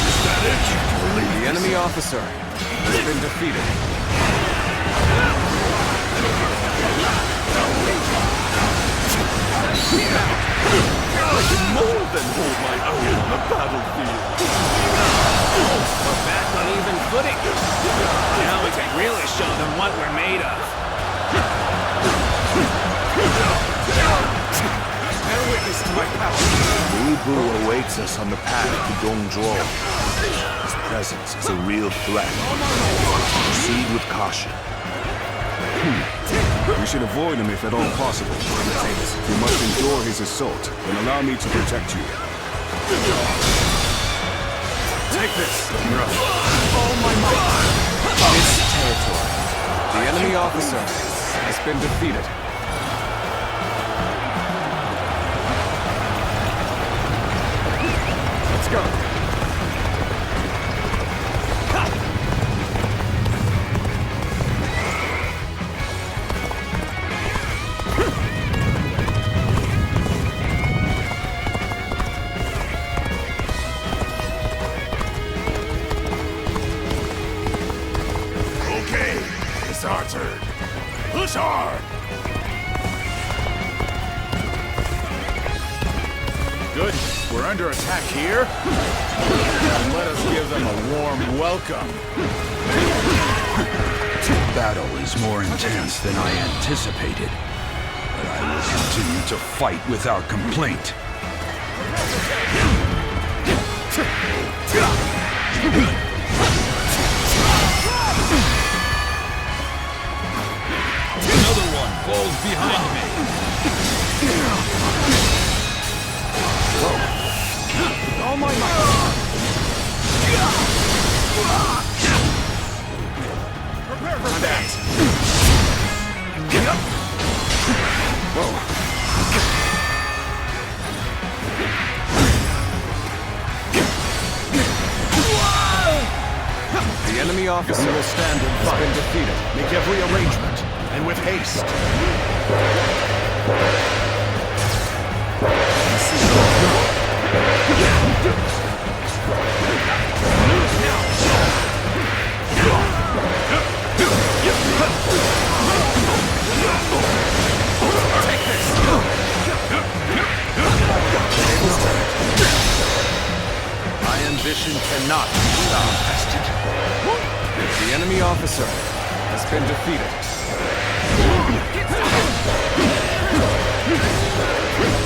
Is that it? The enemy officer has been defeated. I can more than hold my own on the battlefield. We're back on even footing. Now we can really show them what we're made of. Bear witness to my power. Wu Bu awaits us on the path to Zhuo. His presence is a real threat. Proceed with caution. We should avoid him if at all possible. You must endure his assault, and allow me to protect you. Take this! All my might! This territory. The enemy officer has been defeated. Let's go! It's our turn. Push hard! Good. We're under attack here. Now let us give them a warm welcome. Battle is more intense than I anticipated, but I will continue to fight without complaint. Another one falls behind me. All my might! Prepare for that! The enemy officer will stand and fight. Has been defeated. Make every arrangement, and with haste. Take this! My ambition cannot be tested. The enemy officer has been defeated.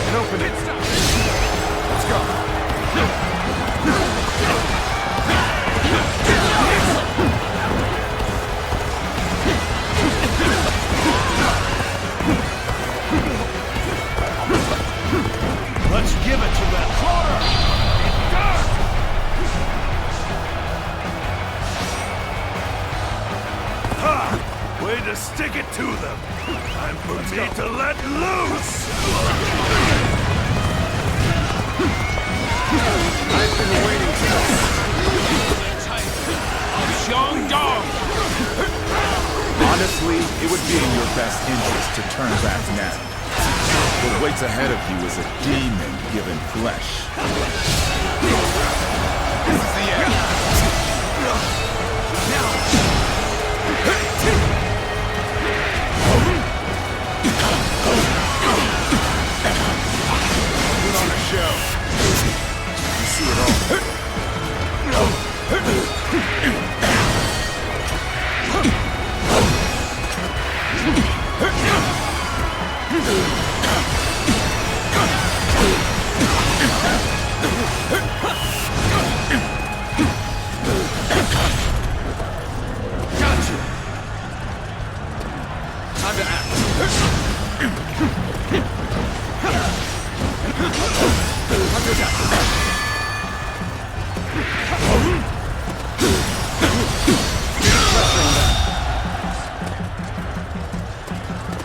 And open it. Let's go. Let's give it to them. Way to stick it to them. Time for me to let loose. I've been waiting for this. Shandong! Honestly, it would be in your best interest to turn back now. What waits ahead of you is a demon given flesh. This is the end. Put on a show. You see it all. Gotcha! Time to act.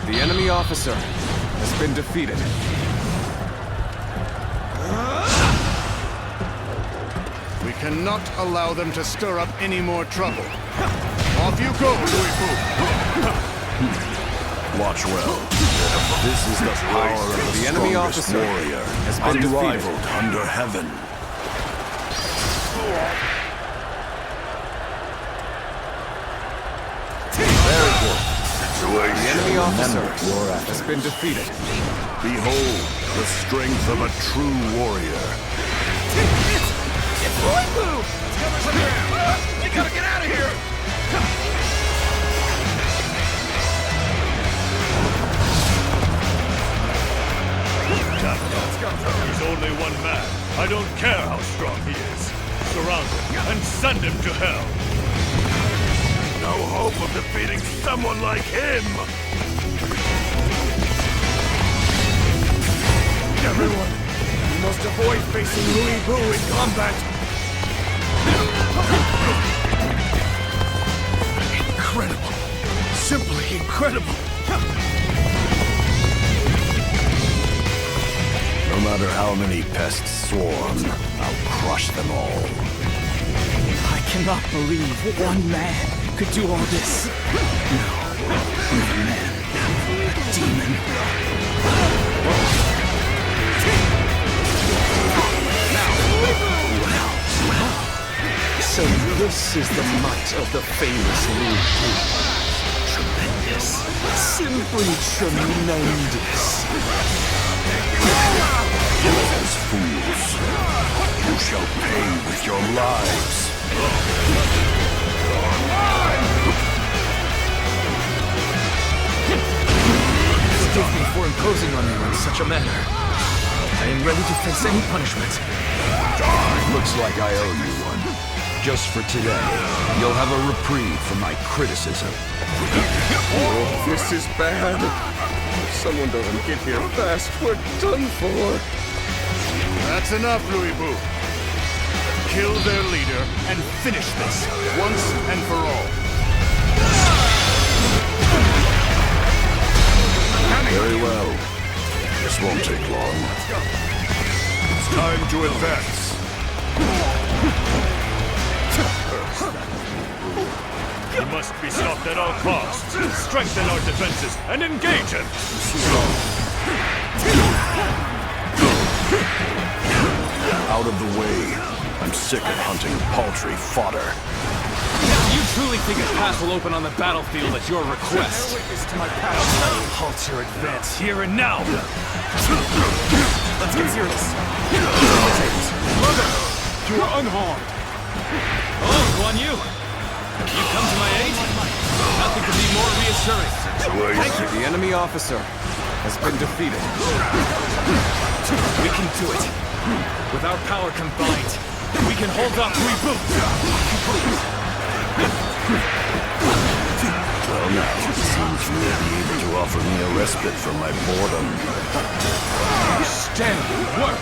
The enemy officer has been defeated. We cannot allow them to stir up any more trouble. Off you go, Louis Fu. Watch well. This is the power of the enemy strongest officer warrior, has been defeated. unrivaled under heaven. Very good. Situation. The enemy officer Your effort. has been defeated. Behold the strength of a true warrior. It's Roy-Boo! We gotta get out of here! He's only one man. I don't care how strong he is. Surround him and send him to hell. No hope of defeating someone like him! Everyone, you must avoid facing Louis-Boo in combat! Incredible! Simply incredible! No matter how many pests swarm, I'll crush them all. I cannot believe one man could do all this. No, not a man. A demon. So this is the might of the famous Louis-Boo. Tremendous. Simply tremendous. Those fools, you shall pay with your lives. Forgive me for imposing on you in such a manner. I am ready to face any punishment. Looks like I owe you one. Just for today, you'll have a reprieve from my criticism. Oh, this is bad. If someone doesn't get here fast, we're done for. That's enough, Louis-Boo. Kill their leader and finish this once and for all. Very well. This won't take long. It's time to advance. He must be stopped at all costs. Strengthen our defenses and engage him. Out of the way. I'm sick of hunting paltry fodder. You truly think a path will open on the battlefield at your request? Halt your advance here and now! Let's get serious. You are unharmed. Oh, Guan Yu! You come to my aid? Nothing could be more reassuring. Thank you. The enemy officer has been defeated. We can do it. With our power combined, we can hold off Louis-Boo. Well now, it seems you will be able to offer me a respite from my boredom. Outstanding work!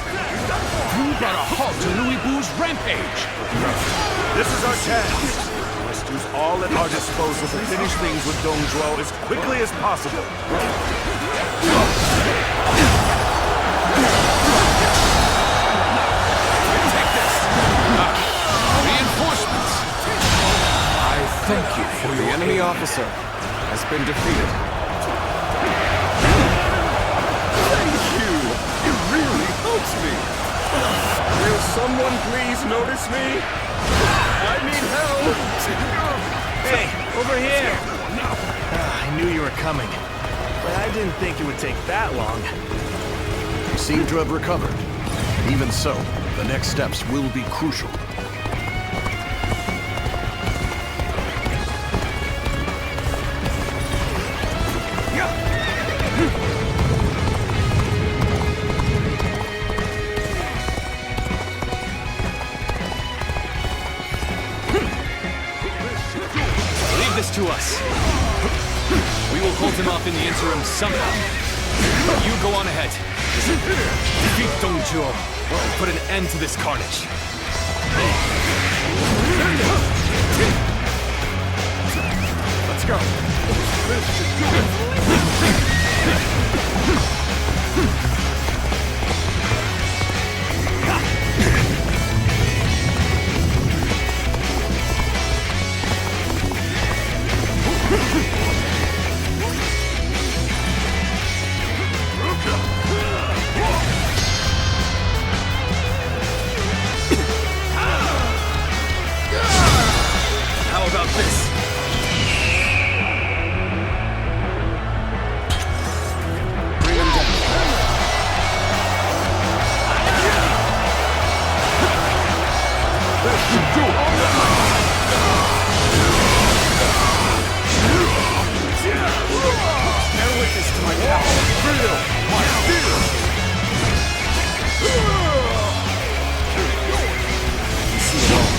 You brought a halt to Louis-Boo's rampage! This is our chance. We must use all at our disposal to finish things with Dong Zhuo as quickly as possible. Take this! Reinforcements! I thank you for the enemy officer has been defeated. Thank you! It really helps me! Will someone please notice me? I need help! Hey, over here! I knew you were coming, but I didn't think it would take that long. You seem to have recovered. Even so, the next steps will be crucial. Leave this to us. We will hold him off in the interim somehow. You go on ahead. Defeat Dong Zhuo and put an end to this carnage. Let's go. best you do. Bear witness to my power. Feel my steel. You see it all.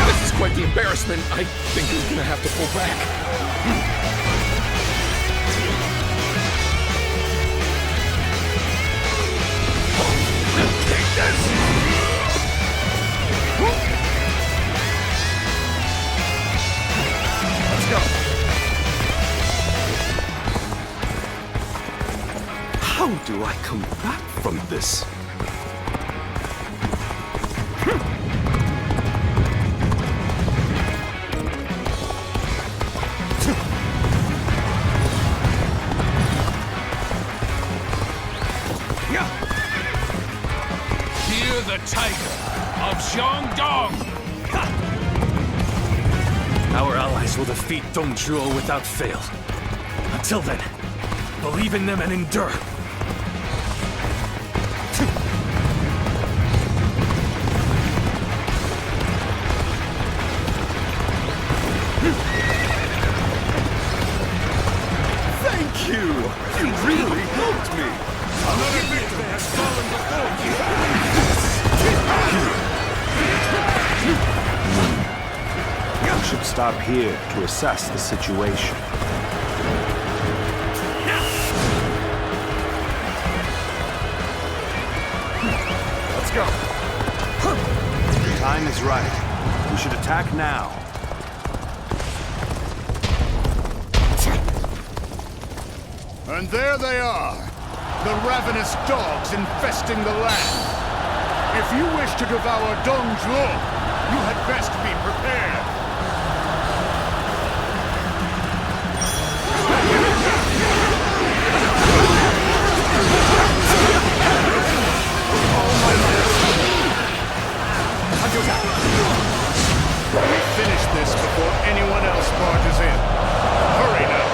This is quite the embarrassment. I think he's gonna have to pull back. Take this! Let's go. How do I come back from this? Hear the tiger of Zhuo. Our allies will defeat Zhuo without fail. Until then, believe in them and endure. Thank you! You really helped me! Another victim has fallen before you. We should stop here to assess the situation. Let's go. The time is right. We should attack now. And there they are, the ravenous dogs infesting the land. If you wish to devour Zhuo, you had best be prepared. We finish this before anyone else barges in. Hurry now.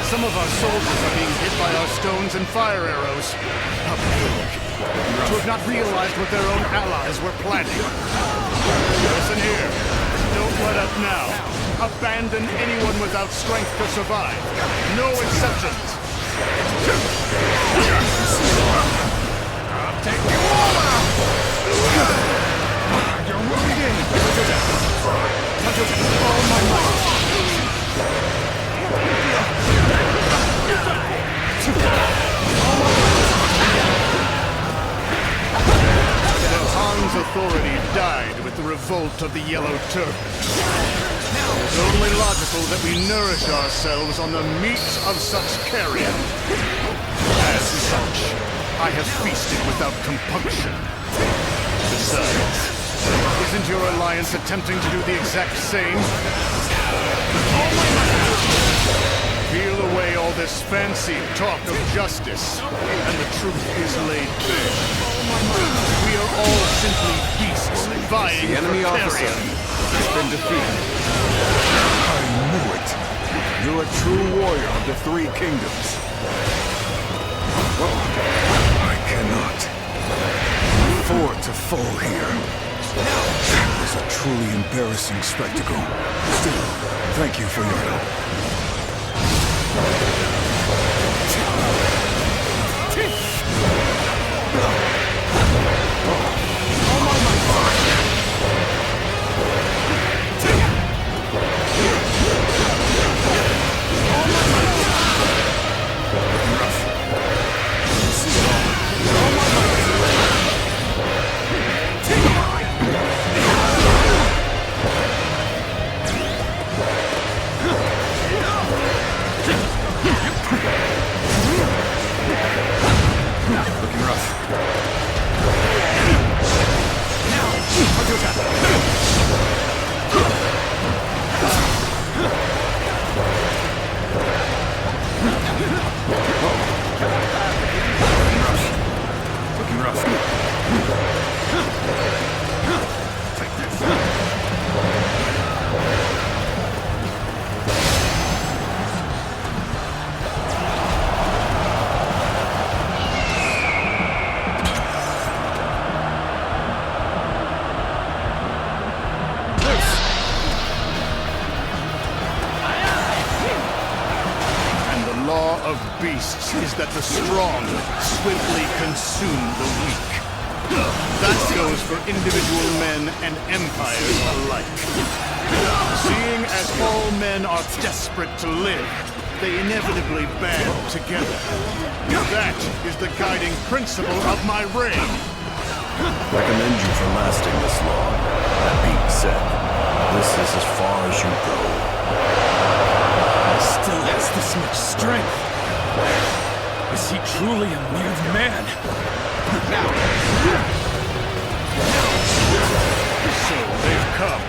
Some of our soldiers are being hit by our stones and fire arrows. How pathetic. To have not realized what their own allies were planning. Listen here. Don't let up now. Abandon anyone without strength to survive. No exceptions. I'll take you all out. You're wounded. All my might. Han's authority died with the revolt of the Yellow Turbans. It is only logical that we nourish ourselves on the meat of such carrion. As such, I have feasted without compunction. Besides, isn't your alliance attempting to do the exact same? Peel away all this fancy talk of justice, and the truth is laid bare. We are all simply beasts vying The enemy for officer carrion. has been defeated. I knew it. You're a true warrior of the Three Kingdoms. I cannot. afford to fall here. It was a truly embarrassing spectacle. Still, thank you for your help. Is that the strong swiftly consume the weak. That goes for individual men and empires alike. Seeing as all men are desperate to live, they inevitably band together. That is the guiding principle of my reign. I commend you for lasting this long. That being said, this is as far as you go. He still has this much strength. Is he truly a weird man? So they've come.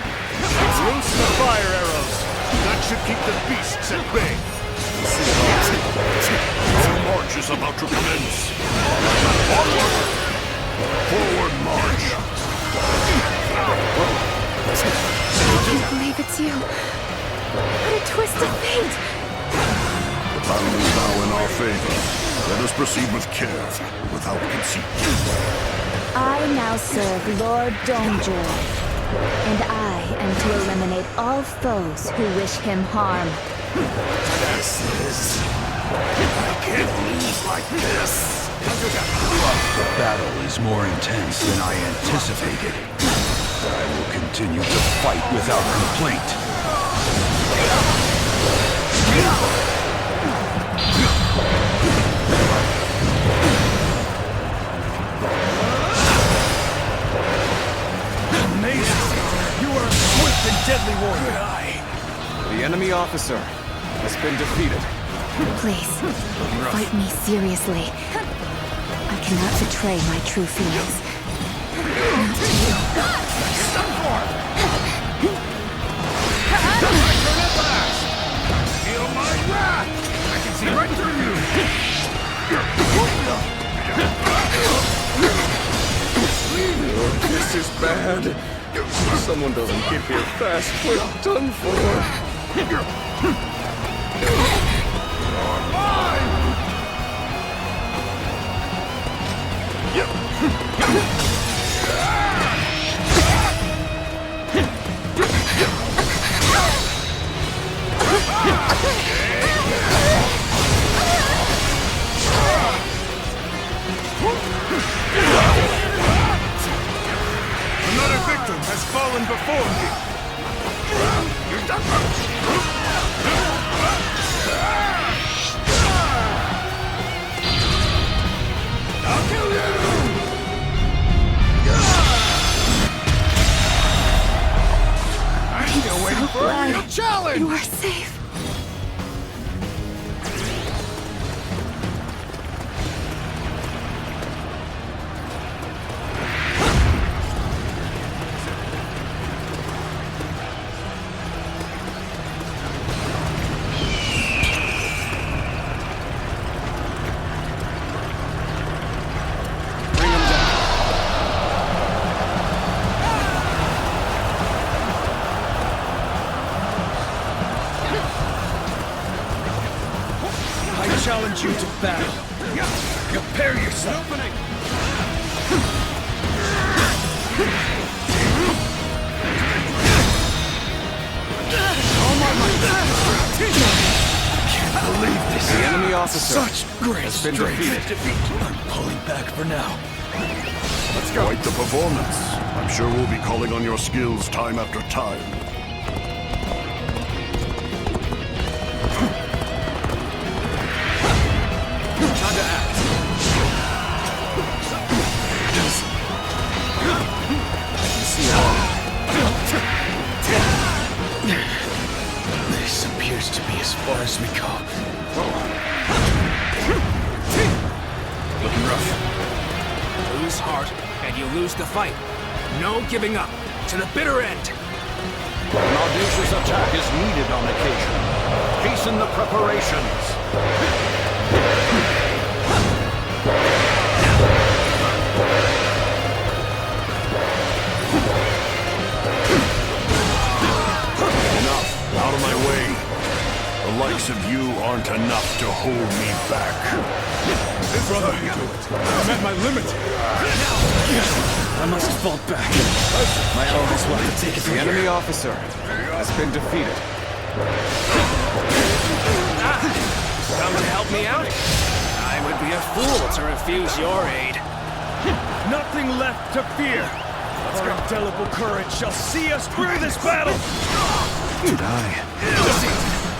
Loose the fire arrows. That should keep the beasts at bay. Our march is about to commence. Onward! Forward march! I can't believe it's you. What a twist of fate! The battle is now in our favor. Let us proceed with care, without conceit. I now serve Lord Dongzhuo, and I am to eliminate all foes who wish him harm. I can't lose like this. The battle is more intense than I anticipated. I will continue to fight without complaint. Deadly warrior. The enemy officer has been defeated. Please, fight me seriously. I cannot betray my true feelings. Not to you. Turn at last! Feel my wrath! I can see right through you! This is bad. If someone doesn't get here fast, we're done for. You're mine! Another victim has fallen before me. You're done. I'll kill you! I'm still waiting for a real challenge! You are safe. Challenge you to battle. Prepare yourself. has been defeated. I'm pulling back for now. Let's go. Quite the performance. I'm sure we'll be calling on your skills time after time. Time to act. This appears to be as far as we go. Looking rough. Lose heart, and you lose the fight. No giving up. To the bitter end. An audacious attack is needed on occasion. Hasten the preparations. Enough. Out of my way. The likes of you aren't enough to hold me back. Brother, I'm at my limit. I must fall back. My allies will have to take it from The here. enemy officer has been defeated. Come to help me out? I would be a fool to refuse your aid. Nothing left to fear. Our indelible courage shall see us through this battle. Did I?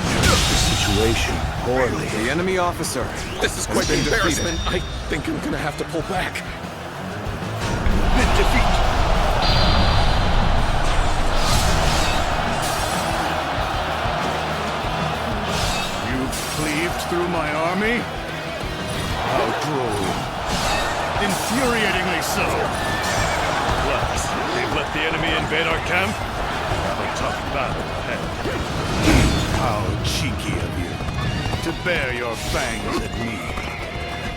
The situation poorly. The enemy officer. This is quite the embarrassment. I think I'm gonna have to pull back. Defeat. You've cleaved through my army? How droll. Infuriatingly so. What? They've let the enemy invade our camp? Have a tough battle ahead. How cheeky of you to bare your fangs at me.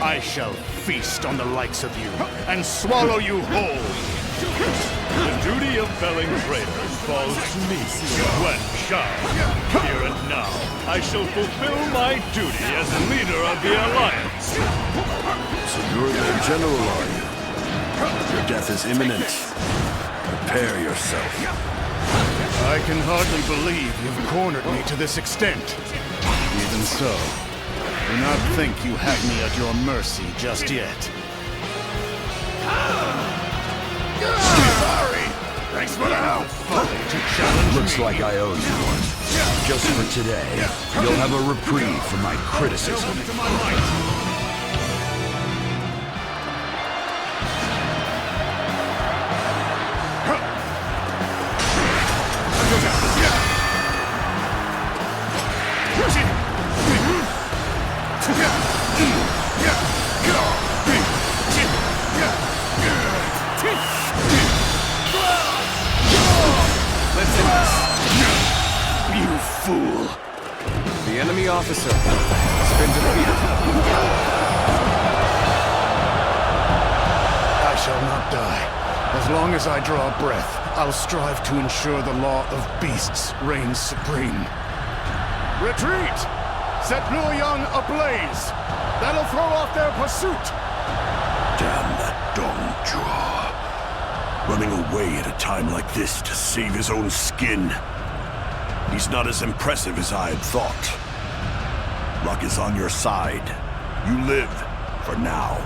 I shall feast on the likes of you and swallow you whole. The duty of felling traitors falls to me, Yuan Shao. Here and now, I shall fulfill my duty as leader of the Alliance. So you're their general, are you? Your death is imminent. Prepare yourself. I can hardly believe you've cornered me to this extent. Even so, do not think you have me at your mercy just yet. Sorry! Thanks for the help! To challenge Looks me. like I owe you one. Just for today, you'll have a reprieve from my criticism. You fool! The enemy officer has been defeated. I shall not die. As long as I draw breath, I'll strive to ensure the law of beasts reigns supreme. Retreat! Set Luoyang ablaze! That'll throw off their pursuit! Damn that Dong Zhuo. Running away at a time like this to save his own skin. He's not as impressive as I had thought. Luck is on your side. You live for now.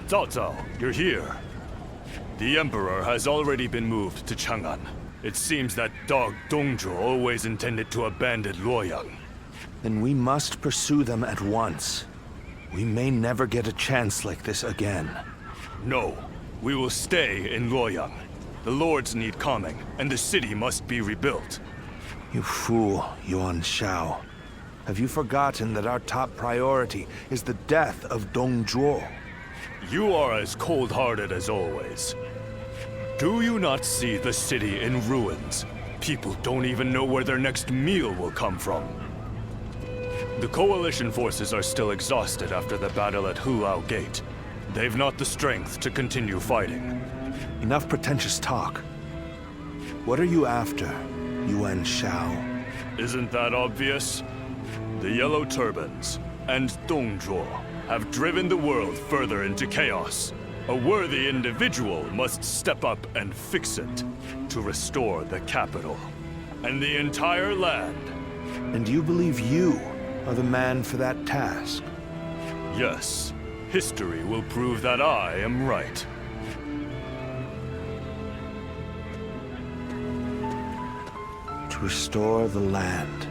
Cao Cao, you're here. The Emperor has already been moved to Chang'an. It seems that dog Dongzhuo always intended to abandon Luoyang. Then we must pursue them at once. We may never get a chance like this again. No, we will stay in Luoyang. The lords need calming, and the city must be rebuilt. You fool, Yuan Shao. Have you forgotten that our top priority is the death of Dongzhuo? You are as cold-hearted as always. Do you not see the city in ruins? People don't even know where their next meal will come from. The Coalition forces are still exhausted after the battle at Hulao Gate. They've not the strength to continue fighting. Enough pretentious talk. What are you after, Yuan Shao? Isn't that obvious? The Yellow Turbans and Dongzhuo have driven the world further into chaos. A worthy individual must step up and fix it to restore the capital and the entire land. And you believe you are the man for that task? Yes, history will prove that I am right. To restore the land.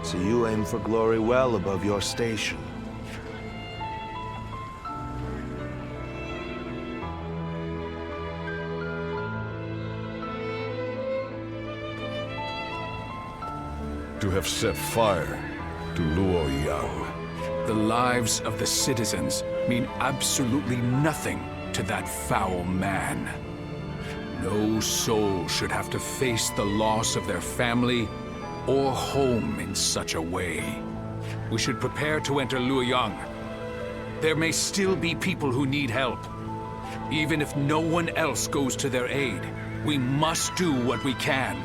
So you aim for glory well above your station. To have set fire to Luoyang. The lives of the citizens mean absolutely nothing to that foul man. No soul should have to face the loss of their family or home in such a way. We should prepare to enter Luoyang. There may still be people who need help. Even if no one else goes to their aid, we must do what we can.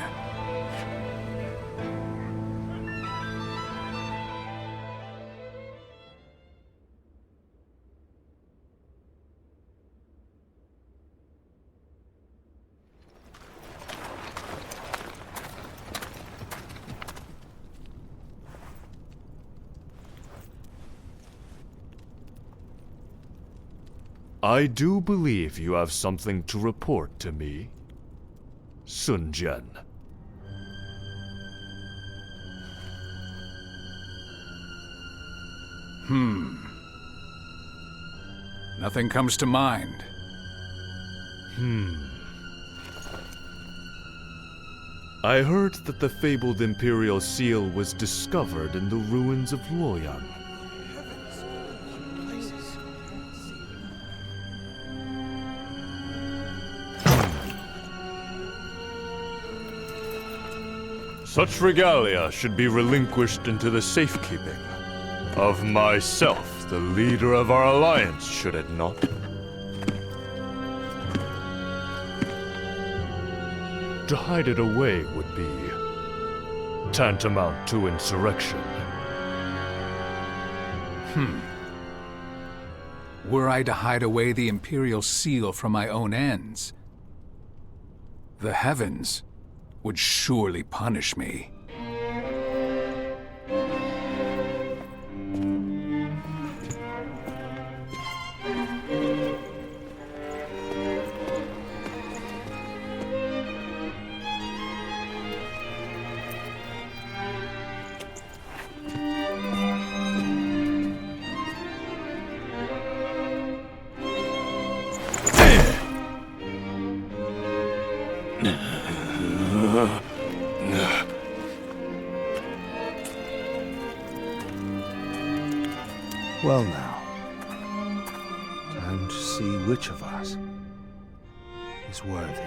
I do believe you have something to report to me, Sun Jian. Nothing comes to mind. I heard that the fabled Imperial Seal was discovered in the ruins of Luoyang. Such regalia should be relinquished into the safekeeping of myself, the leader of our alliance, should it not? To hide it away would be tantamount to insurrection. Were I to hide away the Imperial Seal from my own ends, the heavens would surely punish me. Well now, time to see which of us is worthy.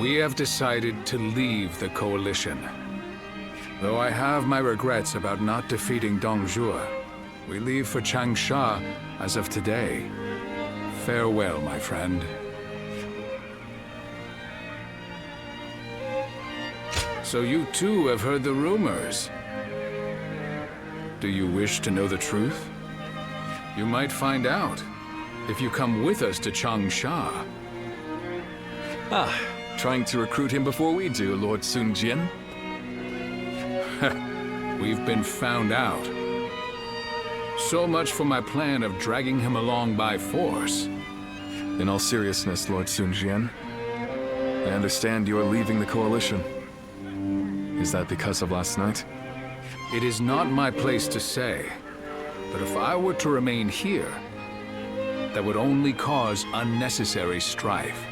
We have decided to leave the Coalition. Though I have my regrets about not defeating Dongzhuo, we leave for Changsha as of today. Farewell, my friend. So you too have heard the rumors. Do you wish to know the truth? You might find out if you come with us to Changsha. Ah, trying to recruit him before we do, Lord Sun Jian? We've been found out. So much for my plan of dragging him along by force. In all seriousness, Lord Sun Jian, I understand you are leaving the Coalition. Is that because of last night? It is not my place to say, but if I were to remain here, that would only cause unnecessary strife.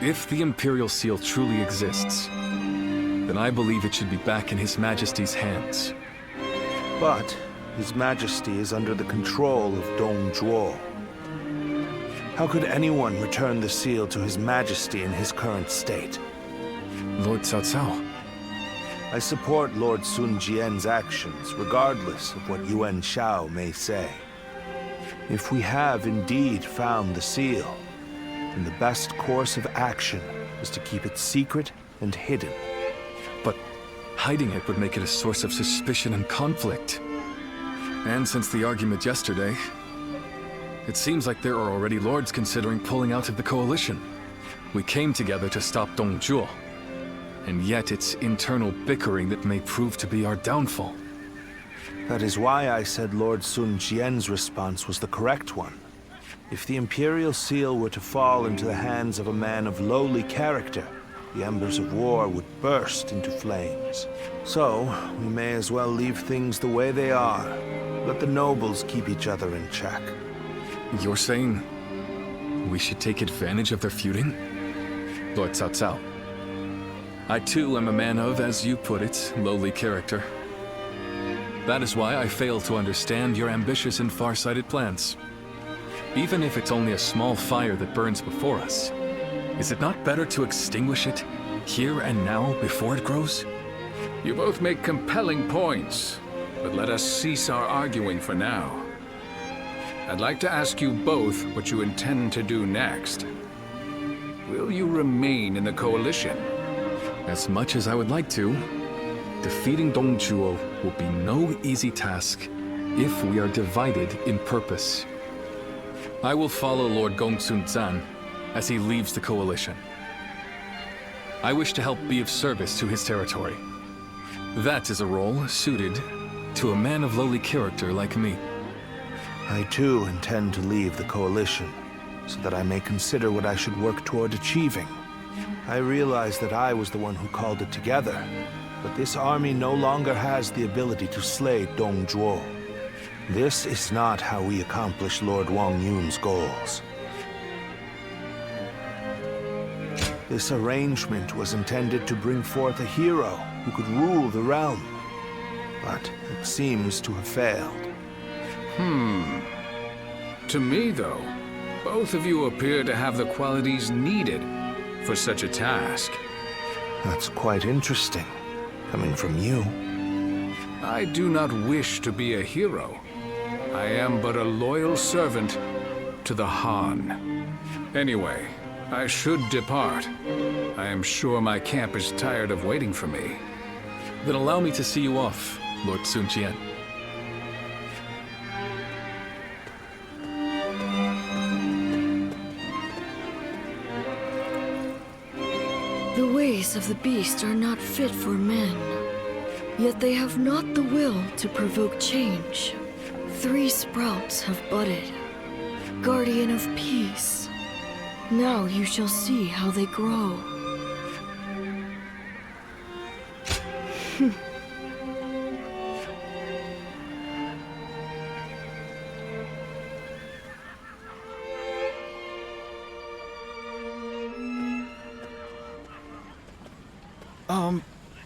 If the Imperial Seal truly exists, then I believe it should be back in His Majesty's hands. But His Majesty is under the control of Dong Zhuo. How could anyone return the seal to His Majesty in his current state? Lord Cao Cao. I support Lord Sun Jian's actions, regardless of what Yuan Shao may say. If we have indeed found the seal, then the best course of action is to keep it secret and hidden. But hiding it would make it a source of suspicion and conflict. And since the argument yesterday, it seems like there are already lords considering pulling out of the Coalition. We came together to stop Dong Zhuo, and yet it's internal bickering that may prove to be our downfall. That is why I said Lord Sun Jian's response was the correct one. If the Imperial Seal were to fall into the hands of a man of lowly character, the embers of war would burst into flames. So, we may as well leave things the way they are. Let the nobles keep each other in check. You're saying we should take advantage of their feuding? Lord Cao Cao. I too am a man of, as you put it, lowly character. That is why I fail to understand your ambitious and far-sighted plans. Even if it's only a small fire that burns before us, is it not better to extinguish it here and now before it grows? You both make compelling points, but let us cease our arguing for now. I'd like to ask you both what you intend to do next. Will you remain in the Coalition? As much as I would like to, defeating Dong Zhuo will be no easy task if we are divided in purpose. I will follow Lord Gongsun Zan as he leaves the Coalition. I wish to help be of service to his territory. That is a role suited to a man of lowly character like me. I too intend to leave the Coalition, so that I may consider what I should work toward achieving. I realize that I was the one who called it together, but this army no longer has the ability to slay Dong Zhuo. This is not how we accomplish Lord Wang Yun's goals. This arrangement was intended to bring forth a hero who could rule the realm, but it seems to have failed. To me, though, both of you appear to have the qualities needed for such a task. That's quite interesting, coming from you. I do not wish to be a hero. I am but a loyal servant to the Han. Anyway, I should depart. I am sure my camp is tired of waiting for me. Then allow me to see you off, Lord Sun Jian. The ways of the beast are not fit for men, yet they have not the will to provoke change. 3 sprouts have budded, guardian of peace. Now you shall see how they grow.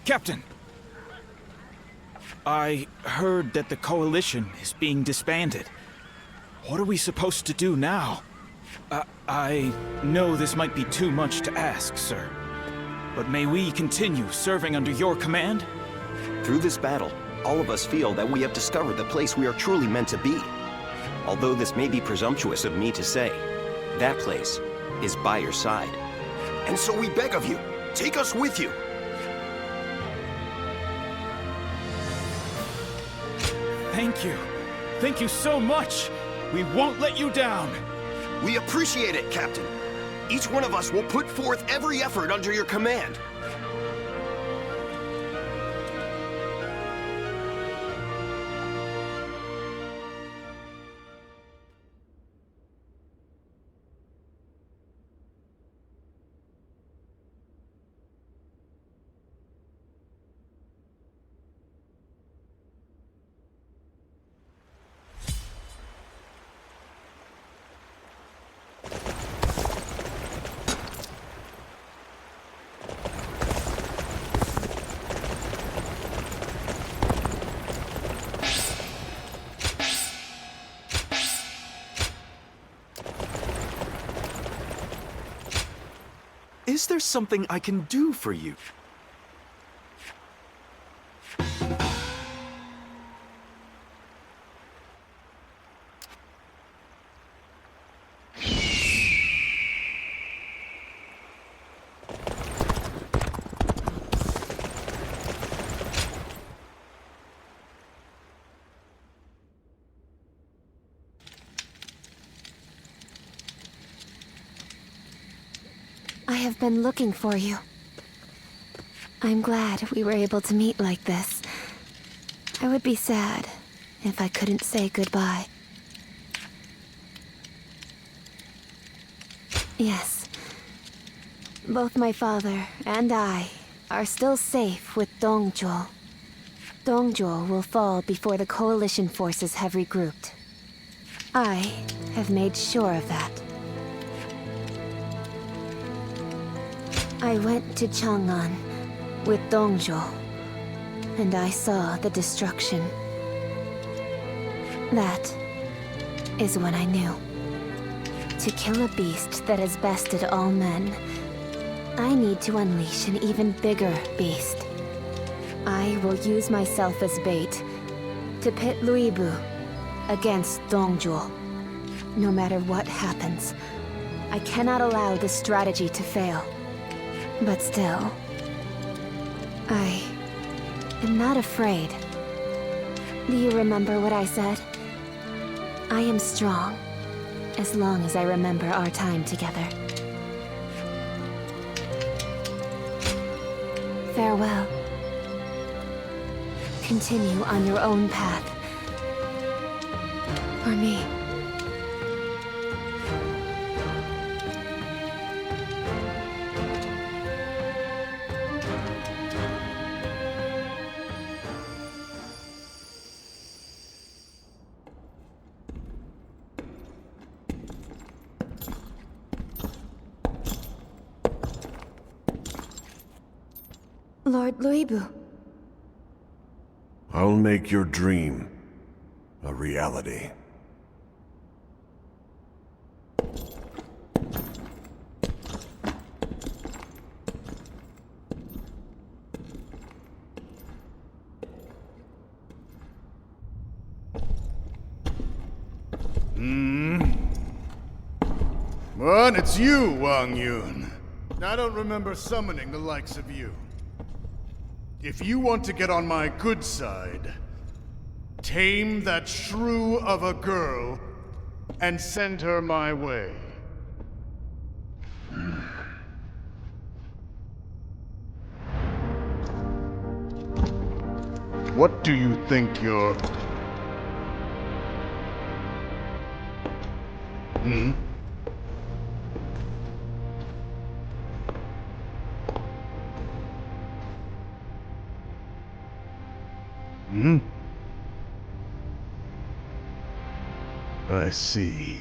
Captain! I heard that the Coalition is being disbanded. What are we supposed to do now? I know this might be too much to ask, sir. But may we continue serving under your command? Through this battle, all of us feel that we have discovered the place we are truly meant to be. Although this may be presumptuous of me to say, that place is by your side. And so we beg of you, take us with you. Thank you. Thank you so much! We won't let you down! We appreciate it, Captain. Each one of us will put forth every effort under your command. Is there something I can do for you? I have been looking for you. I'm glad we were able to meet like this. I would be sad if I couldn't say goodbye. Yes. Both my father and I are still safe with Dongzhuo. Dongzhuo will fall before the coalition forces have regrouped. I have made sure of that. I went to Chang'an with Dongzhuo, and I saw the destruction. That is when I knew. To kill a beast that has bested all men, I need to unleash an even bigger beast. I will use myself as bait to pit Luibu against Dongzhuo. No matter what happens, I cannot allow this strategy to fail. But still, I am not afraid. Do you remember what I said? I am strong, as long as I remember our time together. Farewell. Continue on your own path. For me. Lord Luibu. I'll make your dream a reality. What? It's you, Wang Yun. I don't remember summoning the likes of you. If you want to get on my good side, tame that shrew of a girl and send her my way. What do you think you're... Hmm? I see.